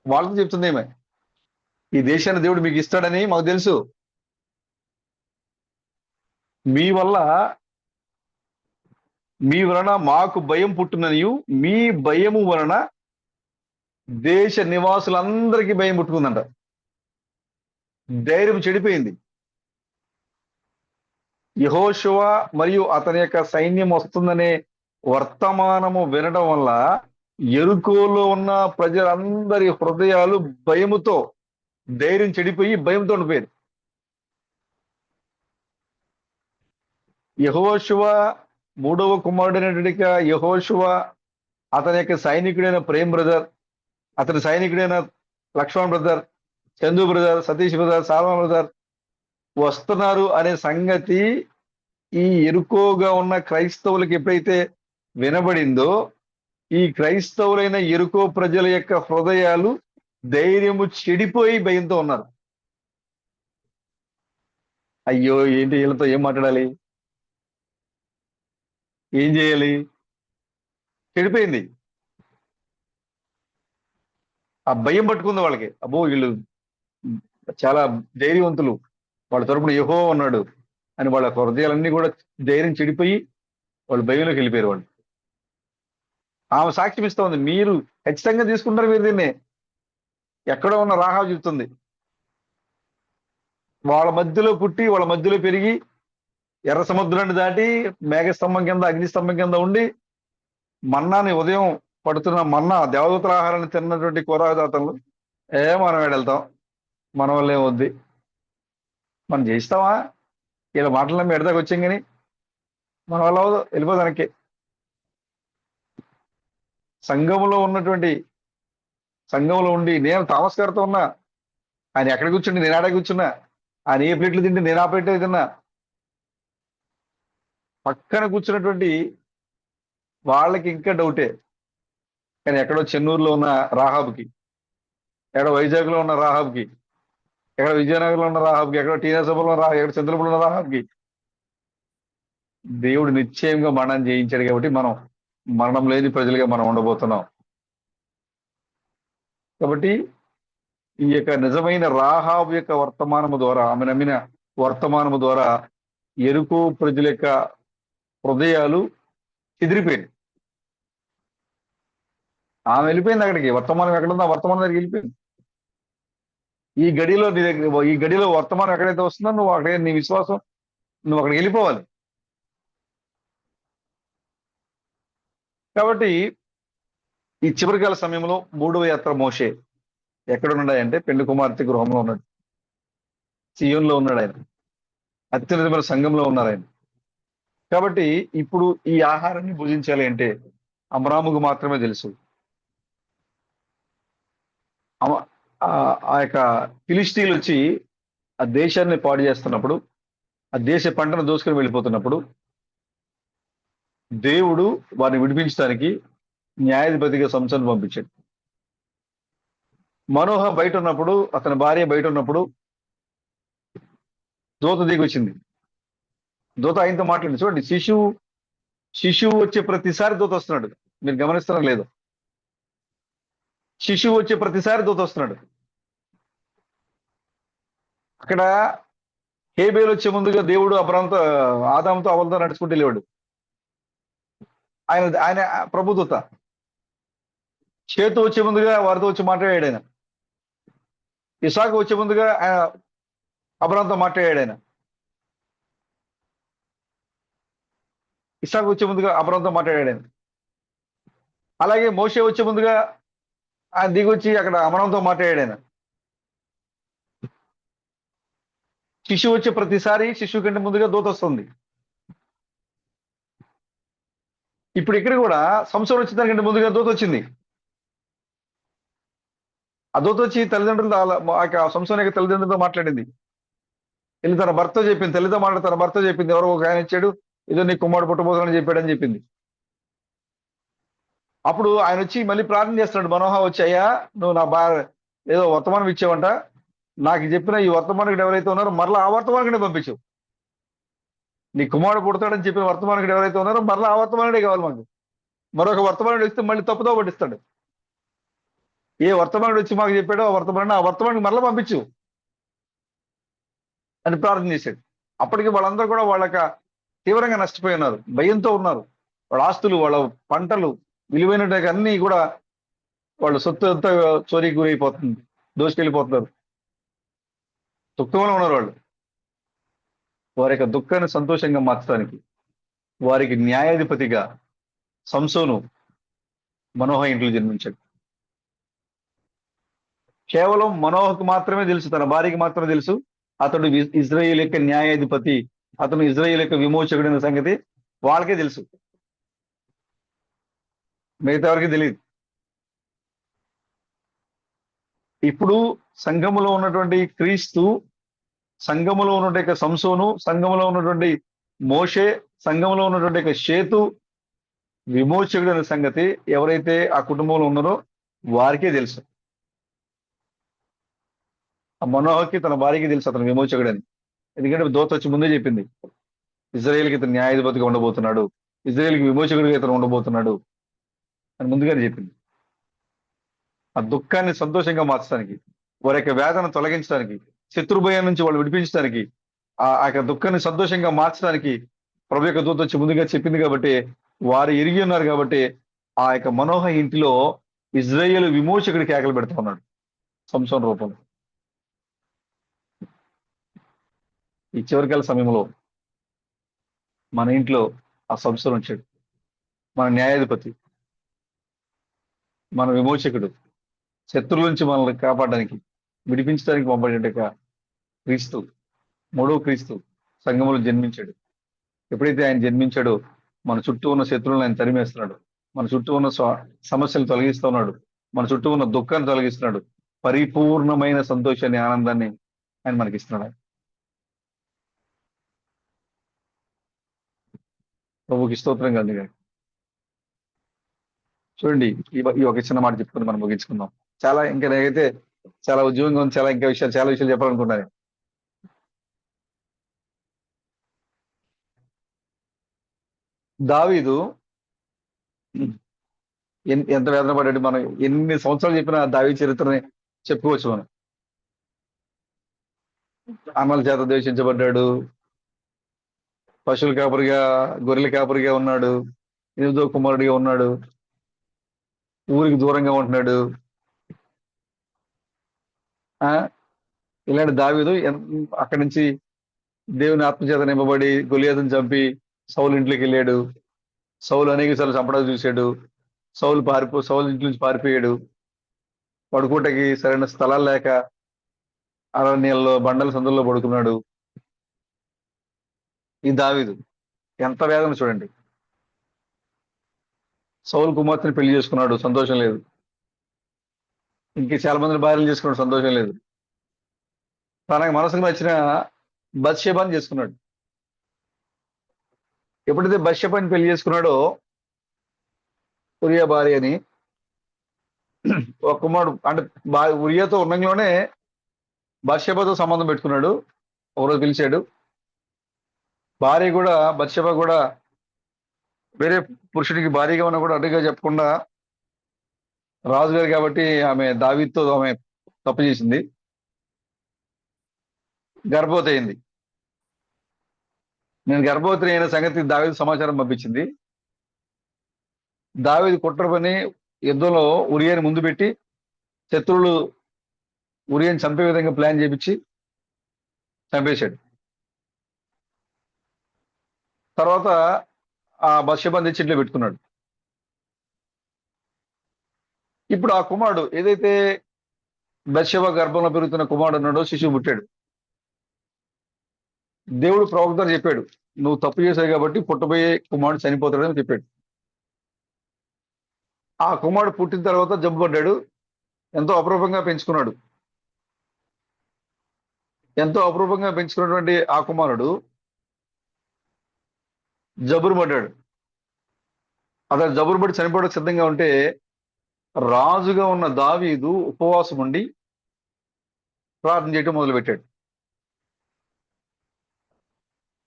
వాళ్ళతో చెప్తుంది ఏమే, ఈ దేశాన్ని దేవుడు మీకు ఇస్తాడని మాకు తెలుసు, మీ వలన మాకు భయం పుట్టుననియు మీ భయము వలన దేశ నివాసులందరికీ భయం పుట్టుకుందంట. ధైర్యం చెడిపోయింది. యెహోషువ మరియు అతని యొక్క సైన్యం వస్తుందనే వర్తమానము వినడం వల్ల యెరికోలో ఉన్న ప్రజలందరి హృదయాలు భయముతో, ధైర్యం చెడిపోయి భయంతో ఉండిపోయారు. యెహోషువ మూడవ కుమారుడైనటువంటి యెహోషువ, అతని యొక్క సైనికుడైన ప్రేమ్ బ్రదర్, అతని సైనికుడైన Lakshman brother, Chandu brother, Satish brother, Salma brother వస్తున్నారు అనే సంగతి ఈ ఎరుకోగా ఉన్న క్రైస్తవులకు ఎప్పుడైతే వినబడిందో, ఈ క్రైస్తవులైన ఎరుకో ప్రజల యొక్క హృదయాలు ధైర్యము చెడిపోయి భయంతో ఉన్నారు. అయ్యో ఏంటి, వీళ్ళతో ఏం మాట్లాడాలి, ఏం చేయాలి, చెడిపోయింది. ఆ భయం పట్టుకుంది వాళ్ళకి. అబ్బో వీళ్ళు చాలా ధైర్యవంతులు, వాళ్ళ తరపున యెహోవా ఉన్నాడు అని వాళ్ళ హృదయాలన్నీ కూడా ధైర్యం చెడిపోయి వాళ్ళు భయంలోకి వెళ్ళిపోయారు. వాళ్ళు ఆమె సాక్ష్యం ఇస్తా ఉంది, మీరు ఖచ్చితంగా తీసుకుంటారు మీరు దీన్ని. ఎక్కడో ఉన్న రాహాబు చెబుతుంది, వాళ్ళ మధ్యలో పుట్టి వాళ్ళ మధ్యలో పెరిగి ఎర్ర సముద్రాన్ని దాటి మేఘస్తంభం కింద అగ్నిస్తంభం కింద ఉండి మన్నాని ఉదయం పడుతున్న మన్నా దేవదూతల ఆహారాన్ని తిన్నటువంటి కోరాదాతలు, మనం వెళ్తాం, మన వల్ల ఏమొద్ది, మనం చేస్తామా, ఇలా మాటలు ఎడదాకా వచ్చాం కానీ మన వల్ల అవదు, వెళ్ళిపోదానికి. సంఘంలో ఉండి నేను థామస్ గారితో ఉన్నా, ఆయన ఎక్కడ కూర్చుండి నేను ఆడే కూర్చున్నా, ఆయన ఏ ప్లేట్లు తింటే నేను ఆ ప్లేట్ తిన్నా, పక్కన కూర్చున్నటువంటి వాళ్ళకి ఇంకా డౌటే. కానీ ఎక్కడో చెన్నూరులో ఉన్న రాహాబుకి, ఎక్కడో వైజాగ్లో ఉన్న రాహాబుకి, ఎక్కడ విజయనగరంలో ఉన్న రాహాబుకి, ఎక్కడో టీనసభలో ఉన్న ఎక్కడ చంద్రపూర్ ఉన్న రాహాబుకి దేవుడు నిశ్చయంగా మరణం చేయించాడు కాబట్టి మనం మరణం లేని ప్రజలుగా మనం ఉండబోతున్నాం. కాబట్టి ఈ యొక్క నిజమైన రాహాబు యొక్క వర్తమానము ద్వారా, ఆమె నమ్మిన వర్తమానము ద్వారా ఎరుకు ప్రజల యొక్క హృదయాలు చెదిరిపోయింది. ఆమె వెళ్ళిపోయింది అక్కడికి. వర్తమానం ఎక్కడుందో ఆ వర్తమానం దగ్గరికి వెళ్ళిపోయింది. ఈ గడిలో నీ దగ్గర, ఈ గడిలో వర్తమానం ఎక్కడైతే వస్తుందో నువ్వు అక్కడే, నీ విశ్వాసం నువ్వు అక్కడికి వెళ్ళిపోవాలి. కాబట్టి ఈ చివరికాల సమయంలో 3వ యాత్ర మోషే ఎక్కడ ఉన్నాడంటే పెళ్లి కుమార్తె గృహంలో ఉన్నాడు, సియోన్లో ఉన్నాడు ఆయన, అత్యున్నతమైన సంఘంలో ఉన్నారు ఆయన. కాబట్టి ఇప్పుడు ఈ ఆహారాన్ని భుజించాలి అంటే అమరాముకు మాత్రమే తెలుసు. ఆ యొక్క ఫిలిస్టీన్లు వచ్చి ఆ దేశాన్ని పాడు చేస్తున్నప్పుడు, ఆ దేశ పంటను దోసుకొని వెళ్ళిపోతున్నప్పుడు దేవుడు వారిని విడిపించడానికి న్యాయాధిపతిగా సంసోను పంపించాడు. మనోహ బయట ఉన్నప్పుడు, అతని భార్య బయట ఉన్నప్పుడు దూత దిగి వచ్చింది. దూత ఆయనతో మాట్లాడింది. చూడండి, శిశువు వచ్చే ప్రతిసారి దూత వస్తున్నాడు. మీరు గమనిస్తున్నారో లేదు? శిశువు వచ్చే ప్రతిసారి దూత వస్తున్నాడు. అక్కడ హేబేలు వచ్చే ముందుగా దేవుడు అబ్రాహాముతో, ఆదాముతో, అవలతో నడుచుకుంటూ వెళ్ళేవాడు. ఆయన ఆయన ప్రభుదూత. చేతు వచ్చే ముందుగా వారితో వచ్చి మాట్లాడాడు ఆయన. ఇసాకు వచ్చే ముందుగా ఆయన అబ్రాహాముతో మాట్లాడాడు ఆయన. ఇసాకు వచ్చే ముందుగా అబ్రాహాముతో మాట్లాడాడు ఆయన. అలాగే మోషే వచ్చే ముందుగా ఆయన దిగొచ్చి అక్కడ అమరంతో మాట్లాడాడు ఆయన. శిశువు వచ్చే ప్రతిసారి శిశువు కంటే ముందుగా దూత వస్తుంది. ఇప్పుడు ఇక్కడ కూడా సంసోను వచ్చిన దానికంటే ముందుగా దూత వచ్చింది. ఆ దూత వచ్చి తల్లిదండ్రులతో, సంసోను యొక్క తల్లిదండ్రులతో మాట్లాడింది. వెళ్ళి తన భర్త చెప్పింది, తల్లితో మాట్లాడి తన భర్త చెప్పింది, ఎవరో ఒక ఆయన ఇచ్చాడు, ఏదో నీ కుమారుడు పుట్టబోతుందని చెప్పాడని చెప్పింది. అప్పుడు ఆయన వచ్చి మళ్ళీ ప్రార్థన చేస్తున్నాడు. మనోహ వచ్చి, అయ్యా నువ్వు నా ఏదో వర్తమానం ఇచ్చావంట, నాకు చెప్పిన ఈ వర్తమానికుడు ఎవరైతే ఉన్నారో మరలా ఆ వర్తమానికుడే పంపించు. నీ కుమారుడు పుడతాడని చెప్పిన వర్తమానికుడు ఎవరైతే ఉన్నారో మరలా ఆ వర్తమానుడే కావాలి మాకు. మరొక వర్తమానుడు వస్తే మళ్ళీ తప్పుదో పట్టిస్తాడు. ఏ వర్తమానుడు వచ్చి మాకు చెప్పాడో ఆ వర్తమానికి మరలా పంపించు అని ప్రార్థన చేశాడు. అప్పటికి వాళ్ళందరూ కూడా వాళ్ళక తీవ్రంగా నష్టపోయి ఉన్నారు, భయంతో ఉన్నారు. వాళ్ళ ఆస్తులు, వాళ్ళ పంటలు, విలువైన అన్ని కూడా వాళ్ళ సొత్తు అంతా చోరీకి గురైపోతుంది, దోసుకెళ్ళిపోతున్నారు. దుఃఖంలో ఉన్నారు వాళ్ళు. వారి యొక్క దుఃఖాన్ని సంతోషంగా మార్చడానికి వారికి న్యాయాధిపతిగా సంసోను మనోహ ఇంట్లో జన్మించాడు. కేవలం మనోహకు మాత్రమే తెలుసు, తన భార్యకి మాత్రమే తెలుసు అతడు ఇజ్రాయేల్ యొక్క న్యాయాధిపతి, అతను ఇజ్రాయేల్ యొక్క విమోచకుడైన సంగతి వాళ్ళకే తెలుసు, మిగతా ఎవరికి తెలియదు. ఇప్పుడు సంఘములో ఉన్నటువంటి క్రీస్తు, సంఘములో ఉన్నటువంటి సంసోను, సంఘములో ఉన్నటువంటి మోషే, సంఘంలో ఉన్నటువంటి షేతు విమోచకుడు అనే సంగతి ఎవరైతే ఆ కుటుంబంలో ఉన్నారో వారికే తెలుసు. ఆ మనోహర్కి తన భార్యకి తెలుసు అతను విమోచకుడని. ఎందుకంటే దూత వచ్చి ముందే చెప్పింది, ఇజ్రాయేల్కి ఇతను న్యాయాధిపతిగా ఉండబోతున్నాడు, ఇజ్రాయేల్కి విమోచకుడిగా ఇతను ఉండబోతున్నాడు అని ముందుగానే చెప్పింది. ఆ దుఃఖాన్ని సంతోషంగా మార్చడానికి, వారి యొక్క వేదన తొలగించడానికి, శత్రుభయం నుంచి వాళ్ళు విడిపించడానికి, ఆ యొక్క దుఃఖాన్ని సంతోషంగా మార్చడానికి ప్రభు యొక్క దూత వచ్చి ముందుగా చెప్పింది. కాబట్టి వారు ఎరిగి ఉన్నారు. కాబట్టి ఆ యొక్క మనోహ ఇంటిలో ఇజ్రాయేల్ విమోచకుడి కేకలు పెడుతూ ఉన్నాడు సంసోను రూపంలో. ఈ చివరికాల సమయంలో మన ఇంట్లో ఆ సంసోను వచ్చాడు, మన న్యాయాధిపతి, మన విమోచకుడు, శత్రువుల నుంచి మనల్ని కాపాడడానికి, విడిపించడానికి పంపబడే క్రీస్తు, 3వ క్రీస్తు సంఘములో జన్మించాడు. ఎప్పుడైతే ఆయన జన్మించాడో మన చుట్టూ ఉన్న శత్రువులను ఆయన తరిమేస్తున్నాడు, మన చుట్టూ ఉన్న సమస్యలు తొలగిస్తున్నాడు, మన చుట్టూ ఉన్న దుఃఖాన్ని తొలగిస్తున్నాడు, పరిపూర్ణమైన సంతోషాన్ని, ఆనందాన్ని ఆయన మనకిస్తున్నాడు. ప్రభుకి స్తోత్రం కలిగాడు. చూడండి, ఈ ఒక చిన్న మాట చెప్పుకొని మనం ముగించుకుందాం. చాలా ఇంకా నేనైతే చాలా ఉద్యోగంగా ఉంది, చాలా ఇంకా విషయాలు చాలా విషయాలు చెప్పాలనుకున్నాను. దావీదు ఎంత వేదన పడ్డాడు. మనం ఎన్ని సంవత్సరాలు చెప్పినా దావీదు చరిత్రని చెప్పుకోవచ్చు మనం. అన్నల చేత ద్వేషించబడ్డాడు, పశువుల కాపరిగా, గొర్రెల కాపరిగా ఉన్నాడు, ఎనిమిదో కుమారుడిగా ఉన్నాడు, ఊరికి దూరంగా ఉంటున్నాడు. ఆ ఇలాంటి దావీదు అక్కడి నుంచి దేవుని ఆత్మచేత నింపబడి గొలియాతుని చంపి సౌలు ఇంట్లోకి వెళ్ళాడు. సౌలు అనేక సార్లు చంపడానికి చూశాడు. సౌలు ఇంటి నుంచి పారిపోయాడు. పడుకోటకి సరైన స్థలాలు లేక అరణ్యాల్లో బండల సందుల్లో పడుకున్నాడు. ఈ దావీదు ఎంత వేదన చూడండి. సౌలు కుమార్తెని పెళ్లి చేసుకున్నాడు, సంతోషం లేదు. ఇంక చాలా మందిని భార్యలు చేసుకున్నాడు, సంతోషం లేదు. తనకు మనసుకు నచ్చిన బత్షెబాని చేసుకున్నాడు. ఎప్పుడైతే బత్షెబాని పెళ్లి చేసుకున్నాడో, ఉరియా భార్య అని, ఒక కుమారుడు అంటే ఉరియాతో ఉన్నంలోనే బత్షెబాతో సంబంధం పెట్టుకున్నాడు. ఒకరోజు పిలిచాడు. భార్య కూడా, బత్షెబా కూడా వేరే పురుషుడికి భార్యగా ఉన్నా కూడా అడ్డుగా చెప్పకుండా, రాజుగారు కాబట్టి దావీదుతో ఆమె తప్పు చేసింది, గర్భవతి అయింది. నేను గర్భవతి అయిన సంగతి దావీదు సమాచారం పంపించింది. దావీదు కుట్ర పని యుద్ధంలో ఉరియాని ముందు పెట్టి శత్రువులు ఉరియాని చంపే విధంగా ప్లాన్ చేపించి చంపేశాడు. తర్వాత ఆ బత్షెబాని తెచ్చి ఇంట్లో పెట్టుకున్నాడు. ఇప్పుడు ఆ కుమారుడు ఏదైతే బత్షెబా గర్భంలో పెరుగుతున్న కుమారుడు ఉన్నాడో, శిశువు పుట్టాడు. దేవుడు ప్రవక్త చెప్పాడు, నువ్వు తప్పు చేశావు కాబట్టి పుట్టబోయే కుమారుడు చనిపోతాడని చెప్పాడు. ఆ కుమారుడు పుట్టిన తర్వాత జబ్బు పడ్డాడు. ఎంతో అపరూపంగా పెంచుకున్నాడు. ఎంతో అపరూపంగా పెంచుకున్నటువంటి ఆ కుమారుడు జబ్బురు పడ్డాడు. అతను జబ్బురు పడి చనిపోవడానికి సిద్ధంగా ఉంటే, రాజుగా ఉన్న దావీదు ఉపవాసం ఉండి ప్రార్థన చేయటం మొదలుపెట్టాడు.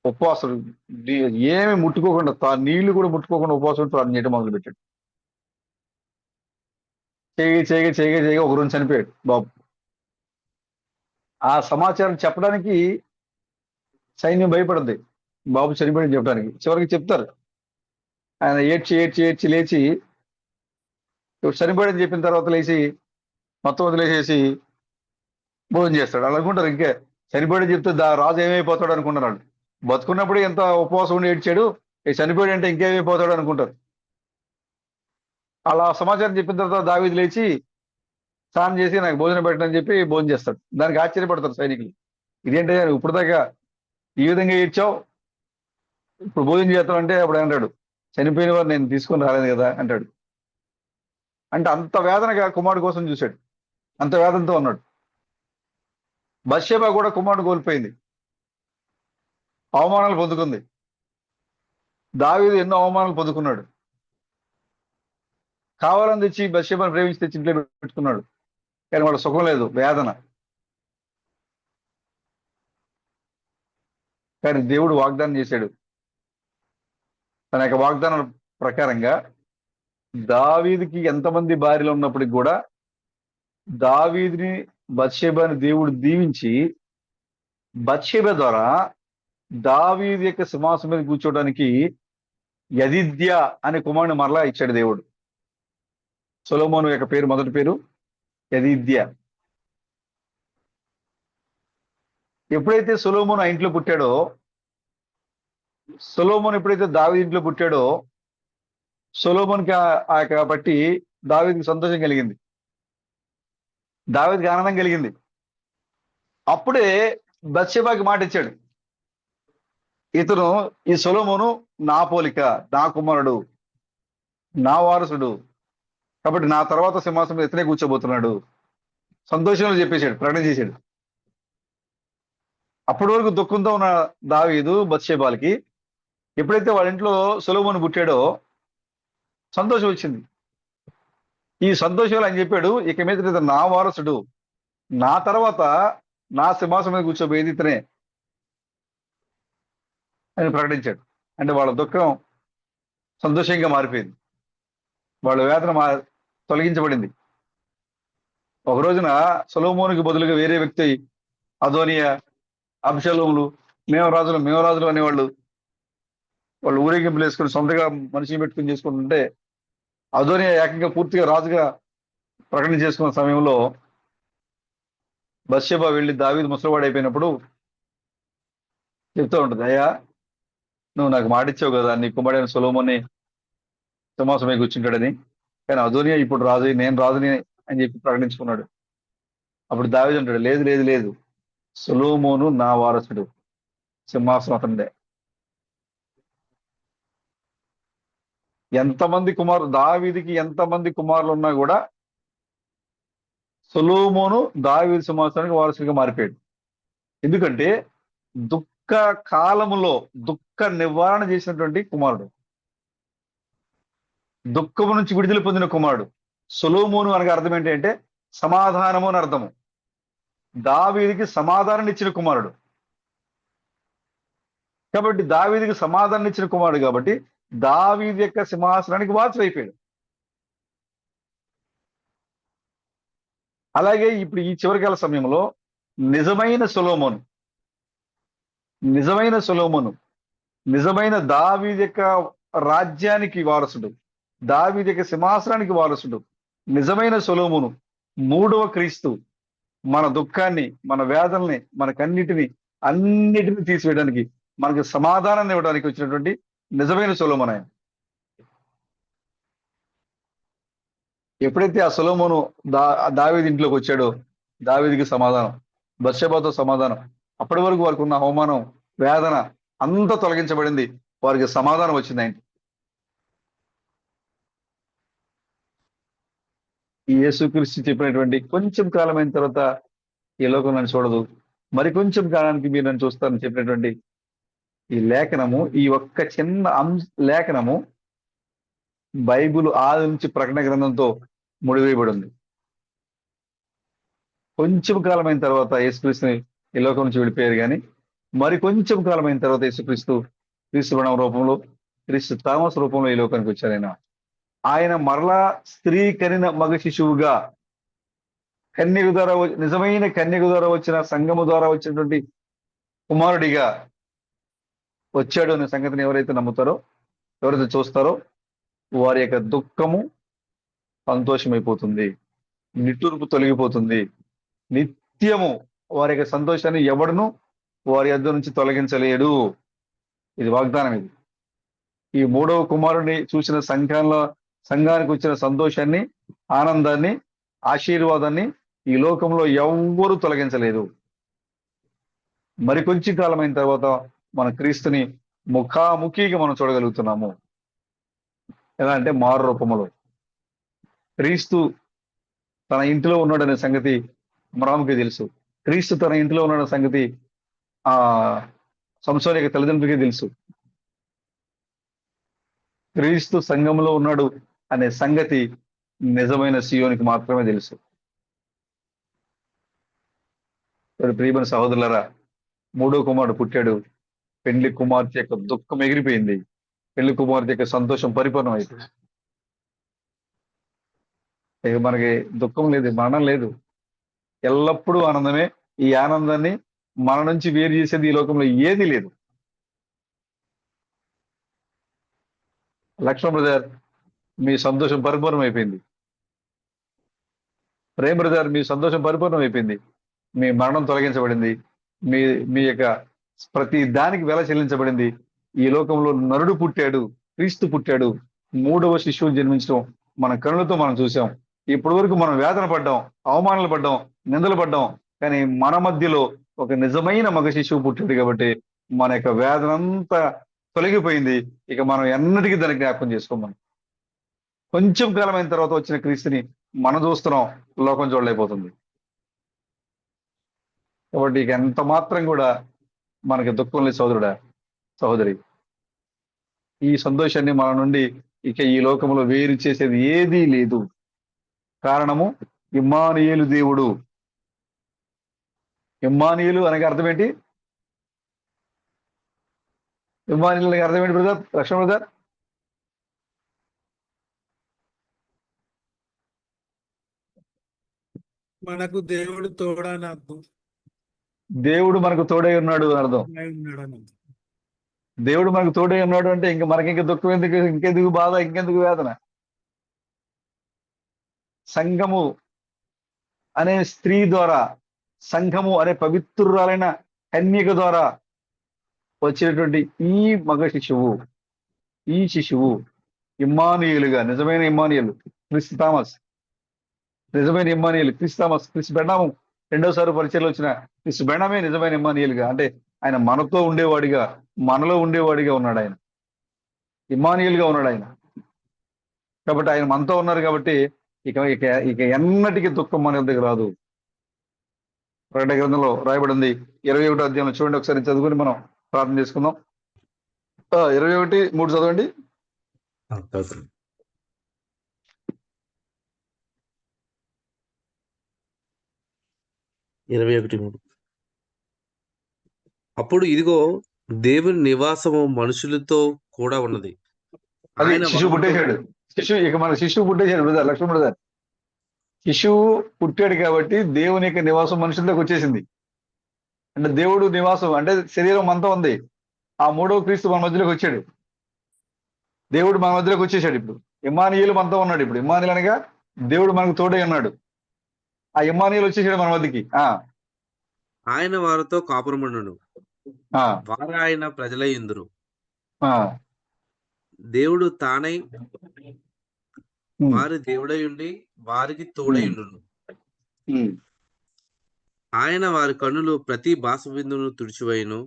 ఉపవాసం ఏమి ముట్టుకోకుండా, నీళ్లు కూడా ముట్టుకోకుండా ఉపవాసం ప్రార్థన చేయడం మొదలుపెట్టాడు. చేయగా ఒక రోజు చనిపోయాడు బాబు. ఆ సమాచారం చెప్పడానికి సైన్యం భయపడింది, బాబు చనిపోయాడు చెప్పడానికి. చివరికి చెప్తారు, ఆయన ఏడ్చి లేచి చనిపోయాడని చెప్పిన తర్వాత లేచి మొత్తం వదిలేసేసి భోజనం చేస్తాడు. అలా అనుకుంటారు, ఇంకే చనిపోయాడని చెప్తే రాజు ఏమైపోతాడు అనుకుంటున్నాడు. బతుకున్నప్పుడు ఎంత ఉపవాసం ఉండి ఏడ్చాడు, చనిపోయాడు అంటే ఇంకేమైపోతాడు అనుకుంటారు. అలా సమాచారం చెప్పిన తర్వాత దావీదు లేచి స్నానం చేసి నాకు భోజనం పెట్టని చెప్పి భోజనం చేస్తాడు. దానికి ఆశ్చర్యపడతారు సైనికులు, ఇదేంటయ్యా ఇప్పుడు దాకా ఈ విధంగా ఏడ్చావు, ఇప్పుడు భోజనం చేస్తావు అంటే అప్పుడు అంటాడు, చనిపోయిన వారు నేను తీసుకొని రాలేదు కదా అంటాడు. అంటే అంత వేదనగా కుమారుడు కోసం చూశాడు, అంత వేదనతో ఉన్నాడు. బత్షెబా కూడా కుమారుడు కోల్పోయింది, అవమానాలు పొందుకుంది. దావీదు ఎన్నో అవమానాలు పొందుకున్నాడు. కావాలని తెచ్చి బత్షెబాను ప్రేమించి తెచ్చి ఇంట్లో పెట్టుకున్నాడు, కానీ వాడు సుఖం లేదు, వేదన. కానీ దేవుడు వాగ్దానం చేశాడు. తన యొక్క వాగ్దానం ప్రకారంగా దావీదుకి ఎంతమంది భార్యలు ఉన్నప్పటికి కూడా దావీదుని, బత్షెబాని దేవుడు దీవించి బత్షెబ ద్వారా దావీదు యొక్క సింహాసనం మీద కూర్చోవడానికి యదిద్య అనే కుమారుని మరలా ఇచ్చాడు దేవుడు. సొలొమోను యొక్క పేరు, మొదటి పేరు యదిద్య. ఎప్పుడైతే సొలొమోను ఆ ఇంట్లో పుట్టాడో, సొలొమోను ఎప్పుడైతే దావీదు ఇంట్లో పుట్టాడో, సొలొమోనుకి ఆ యొక్క బట్టి దావీదుకి సంతోషం కలిగింది, దావీదుకి ఆనందం కలిగింది. అప్పుడే బత్షెబాకి మాట ఇచ్చాడు, ఇతను ఈ సొలొమోను నా పోలిక, నా కుమారుడు, నా వారసుడు, కాబట్టి నా తర్వాత సింహాసనం ఇతనే కూర్చోబోతున్నాడు, సంతోషంలో చెప్పేశాడు, ప్రకటన చేశాడు. అప్పటి వరకు దుఃఖంతో ఉన్న దావీదు బత్షెబాలకి ఎప్పుడైతే వాళ్ళ ఇంట్లో సొలొమోను పుట్టాడో సంతోషం వచ్చింది. ఈ సంతోషంలో ఆయన చెప్పాడు, ఇక మీద ఇతను నా వారసుడు, నా తర్వాత నా సింహాసనం మీద కూర్చోబోయేది ఇతనే అని ప్రకటించాడు. అంటే వాళ్ళ దుఃఖం సంతోషంగా మారిపోయింది, వాళ్ళ వేదన తొలగించబడింది. ఒక రోజున సొలొమోనుకి బదులుగా వేరే వ్యక్తి అదోనియా, అబ్షలోములు, మేము రాజులు అనేవాళ్ళు, వాళ్ళు ఊరేగింపులు వేసుకుని సొంతగా మనిషిని పెట్టుకుని చేసుకుంటుంటే, అదోనియా ఏకంగా పూర్తిగా రాజుగా ప్రకటన చేసుకున్న సమయంలో బత్షెబ వెళ్ళి దావీదు ముసలివాడు అయిపోయినప్పుడు చెప్తూ ఉంటుంది, అయ్యా నువ్వు నాకు మాటిచ్చావు కదా నీ కుమారుడైన సొలొమోన్ని సింహాసనమై కూర్చుంటాడని, కానీ అదోనియా ఇప్పుడు రాజు, నేను రాజుని అని చెప్పి ప్రకటించుకున్నాడు. అప్పుడు దావీదు అంటాడు, లేదు లేదు లేదు, సొలొమోను నా వారసుడు, సింహాసనం అతనిదే. దావీదికి ఎంతమంది కుమారులు ఉన్నా కూడా సొలొమోను దావీదు సింహాసనానికి వారసుడిగా మారిపోయాడు. ఎందుకంటే దుఃఖ కాలములో దుఃఖ నివారణ చేసినటువంటి కుమారుడు, దుఃఖము నుంచి విడుదల పొందిన కుమారుడు. సొలొమోను అనగా అర్థం ఏంటి అంటే సమాధానము అని అర్థము. దావీదికి సమాధానం ఇచ్చిన కుమారుడు కాబట్టి, దావీదికి సమాధానం ఇచ్చిన కుమారుడు కాబట్టి దావీదు యొక్క సింహాసనానికి వారసుడు అయిపోయాడు. అలాగే ఇప్పుడు ఈ చివరికాల సమయంలో నిజమైన సొలొమోను, నిజమైన దావీదు యొక్క రాజ్యానికి వారసుడు, దావీదు యొక్క సింహాసనానికి వారసుడు, నిజమైన సొలొమోను, మూడవ క్రీస్తు, మన దుఃఖాన్ని, మన వేదనల్ని, అన్నిటిని తీసివేయడానికి, మనకి సమాధానాన్ని ఇవ్వడానికి వచ్చినటువంటి నిజమైన సొలొమోను ఆయన. ఎప్పుడైతే ఆ సొలొమోను దావీదు ఇంట్లోకి వచ్చాడో దావీదుకి సమాధానం, బత్షెబతో సమాధానం, అప్పటి వరకు వారికి ఉన్న అవమానం, వేదన అంతా తొలగించబడింది, వారికి సమాధానం వచ్చింది ఆయన. ఈ యేసుక్రీస్తు చెప్పినటువంటి కొంచెం కాలమైన తర్వాత ఈ లోకం నన్ను చూడదు, మరి కొంచెం కాలానికి మీరు నన్ను చూస్తారని చెప్పినటువంటి ఈ లేఖనము, ఈ ఒక్క చిన్న లేఖనము బైబిల్ ఆది నుంచి ప్రకటన గ్రంథంతో ముడివేయబడి ఉంది. కొంచెం కాలమైన తర్వాత యేసుక్రీస్తుని ఈ లోకం నుంచి విడిపోయారు, కానీ మరి కొంచెం కాలమైన తర్వాత క్రీస్తు బృహం రూపంలో, క్రీస్తు థామస్ రూపంలో ఈ లోకానికి వచ్చారు. ఆయన మరలా స్త్రీ కనిన మగ శిశువుగా కన్యక ద్వారా, నిజమైన కన్యక ద్వారా వచ్చిన, సంఘము ద్వారా వచ్చినటువంటి కుమారుడిగా వచ్చాడు అనే సంగతిని ఎవరైతే నమ్ముతారో, ఎవరైతే చూస్తారో, వారి యొక్క దుఃఖము సంతోషమైపోతుంది, నిట్టూర్పు తొలగిపోతుంది. నిత్యము వారి యొక్క సంతోషాన్ని ఎవడును వారి యొద్ద నుంచి తొలగించలేడు. ఇది వాగ్దానం. ఇది ఈ మూడవ కుమారుడిని చూసిన సంఘానికి వచ్చిన సంతోషాన్ని, ఆనందాన్ని, ఆశీర్వాదాన్ని ఈ లోకంలో ఎవ్వరూ తొలగించలేదు. మరి కొంచెం కాలమైన తర్వాత మన క్రీస్తుని ముఖాముఖిగా మనం చూడగలుగుతున్నాము. ఎలా అంటే మారు రూపములో. క్రీస్తు తన ఇంటిలో ఉన్నాడనే సంగతి అబ్రాహాముకి తెలుసు. క్రీస్తు తన ఇంటిలో ఉన్నాడనే సంగతి సంసోను యొక్క తల్లిదండ్రులకి తెలుసు. క్రీస్తు సంఘంలో ఉన్నాడు అనే సంగతి నిజమైన సీయోనికి మాత్రమే తెలుసు. ప్రియమైన సహోదరులారా, మూడో కుమారుడు పుట్టాడు. పెళ్లి కుమార్తె యొక్క దుఃఖం ఎగిరిపోయింది, పెళ్లి కుమార్తె యొక్క సంతోషం పరిపూర్ణం అయిపోయింది. ఇక మనకి దుఃఖం లేదు, మరణం లేదు, ఎల్లప్పుడూ ఆనందమే. ఈ ఆనందాన్ని మన నుంచి వేరు చేసేది ఈ లోకంలో ఏది లేదు. లక్ష్మణ్ బ్రదర్, మీ సంతోషం పరిపూర్ణం అయిపోయింది. ప్రేమ్ బ్రదర్, మీ సంతోషం పరిపూర్ణం అయిపోయింది. మీ మరణం తొలగించబడింది. మీ యొక్క ప్రతి దానికి వెల చెల్లించబడింది. ఈ లోకంలో నరుడు పుట్టాడు, క్రీస్తు పుట్టాడు. మూడవ శిశువు జన్మించడం మన కనులతో మనం చూసాం. ఇప్పటి వరకు మనం వేదన పడ్డాం, అవమానాలు పడ్డాం, నిందలు పడ్డాం. కానీ మన మధ్యలో ఒక నిజమైన మగ శిశువు పుట్టాడు కాబట్టి మన యొక్క వేదన అంతా తొలగిపోయింది. ఇక మనం ఎన్నటికీ దాన్ని జ్ఞాపకం చేసుకోమని. కొంచెం కాలమైన తర్వాత వచ్చిన క్రీస్తుని మనం చూస్తున్నాం, లోకం చూడలేకపోతుంది. కాబట్టి ఇక ఎంత మాత్రం కూడా మనకి దుఃఖం లేదు సోదరుడా, సహోదరి. ఈ సంతోషాన్ని మన నుండి ఇక ఈ లోకంలో వేరు చేసేది ఏదీ లేదు. కారణము ఇమ్మానుయేలు దేవుడు. ఇమ్మానుయేలు అనగా అర్థం ఏంటి? ఇమ్మానుయేలు అనగా అర్థం ఏంటి బ్రదర్? లక్ష్మణ్ బ్రదర్, మనకు దేవుడు తోడా అని అర్థం. దేవుడు మనకు తోడై ఉన్నాడు అని అర్థం. ఉన్నాడు అని అర్థం. దేవుడు మనకు తోడై ఉన్నాడు అంటే ఇంకా మనకి ఇంకా దుఃఖం ఎందుకు, ఇంకెందుకు బాధ, ఇంకెందుకు వేదన? సంఘము అనే స్త్రీ ద్వారా, సంఘము అనే పవిత్రురాలైన కన్యక ద్వారా వచ్చినటువంటి ఈ మగ శిశువు, ఈ శిశువు ఇమ్మానుయేలుగా, నిజమైన ఇమ్మానుయేలు క్రిస్ థామస్, నిజమైన ఇమ్మానుయేలు క్రిస్ థామస్, క్రిస్ బెండాము రెండోసారి పరిచయలో వచ్చిన క్రిస్ బెండామే నిజమైన ఇమ్మానుయేలుగా. అంటే ఆయన మనతో ఉండేవాడిగా, మనలో ఉండేవాడిగా ఉన్నాడు. ఆయన ఇమ్మానుయేలుగా ఉన్నాడు ఆయన. కాబట్టి ఆయన మనతో ఉన్నారు కాబట్టి ఇక ఇక ఇక ఎన్నటికీ దుఃఖం మన దగ్గర రాదు. ప్రకటన గ్రంథంలో రాయబడింది 21వ అధ్యాయంలో చూడండి, ఒకసారి చదువుకుని మనం ప్రార్థన చేసుకుందాం. 21:3 చదవండి. 21:3. అప్పుడు ఇదిగో దేవుని నివాసము మనుషులతో కూడా ఉన్నది. అది ఆయన శిశువు పుట్టేశాడు. మన శిశువు పుట్టేశాడు బ్రదర్, లక్ష్మణ్ బ్రదర్. శిశువు పుట్టాడు కాబట్టి దేవుని యొక్క నివాసం మనుషుల్లోకి వచ్చేసింది. అంటే దేవుడు నివాసం అంటే శరీరం అంతా ఉంది. ఆ మూడవ క్రీస్తు మన మధ్యలోకి వచ్చాడు. దేవుడు మన మధ్యలోకి వచ్చేసాడు. ఇప్పుడు ఇమ్మానుయేలు మనతో ఉన్నాడు. ఇప్పుడు ఇమ్మానుయేలు అనగా దేవుడు మనకు తోడై ఉన్నాడు. ఆ ఇమ్మానుయేలు వచ్చేసాడు మన మధ్యకి. ఆయన వారితో కాపురముండును, ఆ, వారు ఆయన ప్రజలై ఇందురు. ఆ, దేవుడు తానై ఉమ్, వారి దేవుడై ఉండి వారికి తోడై ఉండును. ఉమ్. ఆయన వారి కన్నులు ప్రతి బాస బిందువును తుడిచివేయును.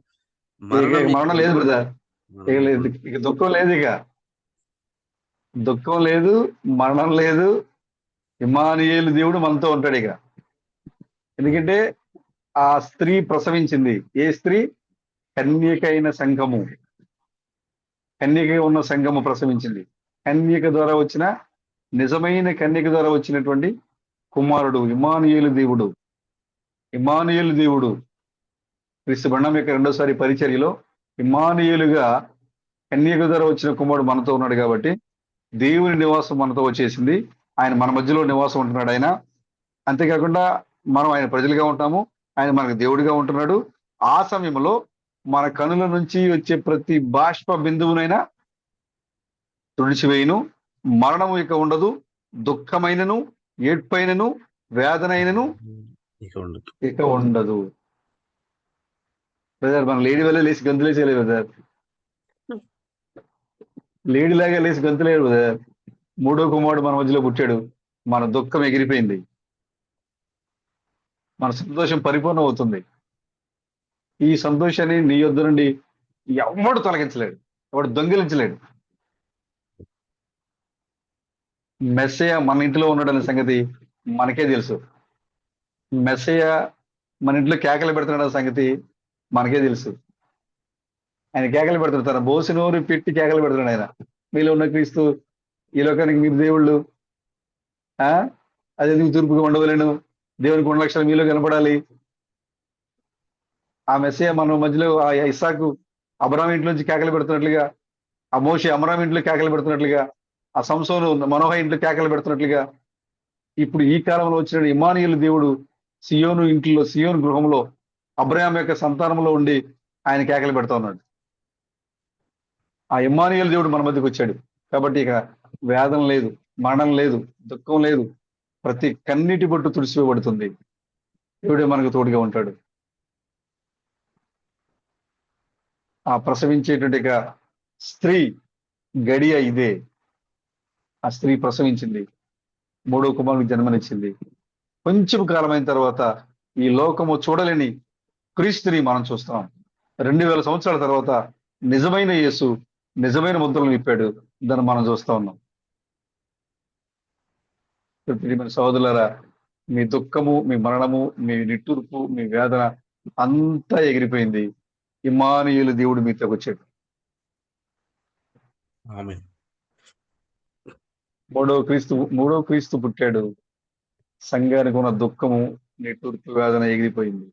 ఇక మరణం లేదు బ్రదర్. ఇక లేదు, ఇక దుఃఖం లేదు, ఇక దుఃఖం లేదు, మరణం లేదు. ఇమ్మానుయేలు దేవుడు మనతో ఉంటాడు ఇక. ఎందుకంటే ఆ స్త్రీ ప్రసవించింది. ఏ స్త్రీ? కన్యకైన సంఘము, కన్యక ఉన్న సంఘము ప్రసవించింది. కన్యక ద్వారా వచ్చిన, నిజమైన కన్యక ద్వారా వచ్చినటువంటి కుమారుడు ఇమ్మానుయేలు దేవుడు. ఇమ్మానుయేలు దేవుడు క్రీస్తు బండం యొక్క రెండోసారి పరిచర్యలో ఇమ్మానుయేలుగా కన్యక ద్వారా వచ్చిన కుమారుడు మనతో ఉన్నాడు కాబట్టి దేవుని నివాసం మనతో వచ్చేసింది. ఆయన మన మధ్యలో నివాసం ఉంటున్నాడు ఆయన. అంతేకాకుండా మనం ఆయన ప్రజలుగా ఉంటాము, ఆయన మనకు దేవుడిగా ఉంటున్నాడు. ఆ సమయంలో మన కనుల నుంచి వచ్చే ప్రతి బాష్ప బిందువునైనా తుడిచివేయును. మరణము ఇక ఉండదు, దుఃఖమైనను, ఏడ్పైనను, వేదనైనను ఇక ఉండదు. బ్రదర్, మన లేడీ వల్ల లేచి గంతులేసేయలేదు బ్రదర్. లేడీలాగా లేచి గంతులేదు బ్రదర్. మూడో కుమారుడు మన మధ్యలో పుట్టాడు. మన దుఃఖం ఎగిరిపోయింది, మన సంతోషం పరిపూర్ణం అవుతుంది. ఈ సంతోషాన్ని నీ యొద్ద నుండి ఎవడు తొలగించలేడు, ఎవడు దొంగిలించలేడు. మెస్సయ్య మన ఇంట్లో ఉన్నాడనే సంగతి మనకే తెలుసు. మెస్సయ్య మన ఇంట్లో కేకలు పెడుతున్నాడనే సంగతి మనకే తెలుసు. ఆయన కేకలు పెడుతున్నాడు, తన బోసినోరు పెట్టి కేకలు పెడుతున్నాడు ఆయన. మీలో ఉన్న క్రీస్తు, ఈ లోకానికి మీరు దేవుళ్ళు, అదే తూర్పుగా ఉండవలేను, దేవునికి 2 లక్షలు మీలో కనపడాలి. ఆ మెస్సయ్య మన మధ్యలో, ఆ ఇస్సాకు అబ్రాహాం ఇంట్లోంచి కేకలు పెడుతున్నట్లుగా, ఆ మోషే అమరాం ఇంట్లో కేకలు పెడుతున్నట్లుగా, ఆ సంసోను మనోహ ఇంట్లో కేకలు పెడుతున్నట్లుగా, ఇప్పుడు ఈ కాలంలో వచ్చిన ఇమ్మానుయేలు దేవుడు సియోను ఇంట్లో, సియోను గృహంలో అబ్రాహాం యొక్క సంతానంలో ఉండి ఆయన కేకలు పెడతా ఉన్నాడు. ఆ ఇమ్మానుయేలు దేవుడు మన మధ్యకి వచ్చాడు కాబట్టి ఇక వేదన లేదు, మరణం లేదు, దుఃఖం లేదు. ప్రతి కన్నీటి బొట్టు తుడిచివేయబడుతుంది. దేవుడే మనకు తోడుగా ఉంటాడు. ఆ ప్రసవించేటువంటి స్త్రీ గడియ ఇదే. ఆ స్త్రీ ప్రసవించింది, 3వ కుమారుడికి జన్మనిచ్చింది. కొంచెం కాలమైన తర్వాత ఈ లోకము చూడలేని క్రీస్తుని మనం చూస్తాం. 2000 సంవత్సరాల తర్వాత నిజమైన యేసు నిజమైన ముద్రలు విప్పాడు. దాన్ని మనం చూస్తా ఉన్నాం. ప్రియమైన సహోదరులారా, మీ దుఃఖము, మీ మరణము, మీ నిట్టూర్పు, మీ వేదన అంతా ఎగిరిపోయింది. ఇమ్మానుయేలు దేవుడు మీతో వచ్చాడు. ఆమేన్. మూడో క్రీస్తు పుట్టాడు. సంఘానికి ఉన్న దుఃఖము నిట్టూర్పు వేదన ఎగిరిపోయింది.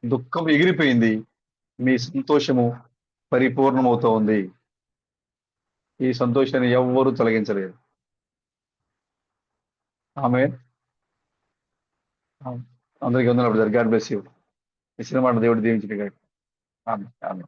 దుఃఖం ఎగిరిపోయింది. మీ సంతోషము పరిపూర్ణమవుతా ఉంది. ఈ సంతోషాన్ని ఎవ్వరూ తొలగించలేరు. ఆమె అందరికీ వందనాలు బ్రదర్. God bless you. ఈ సినిమా దేవుడు దీవించిన గాక. ఆమె ఆమె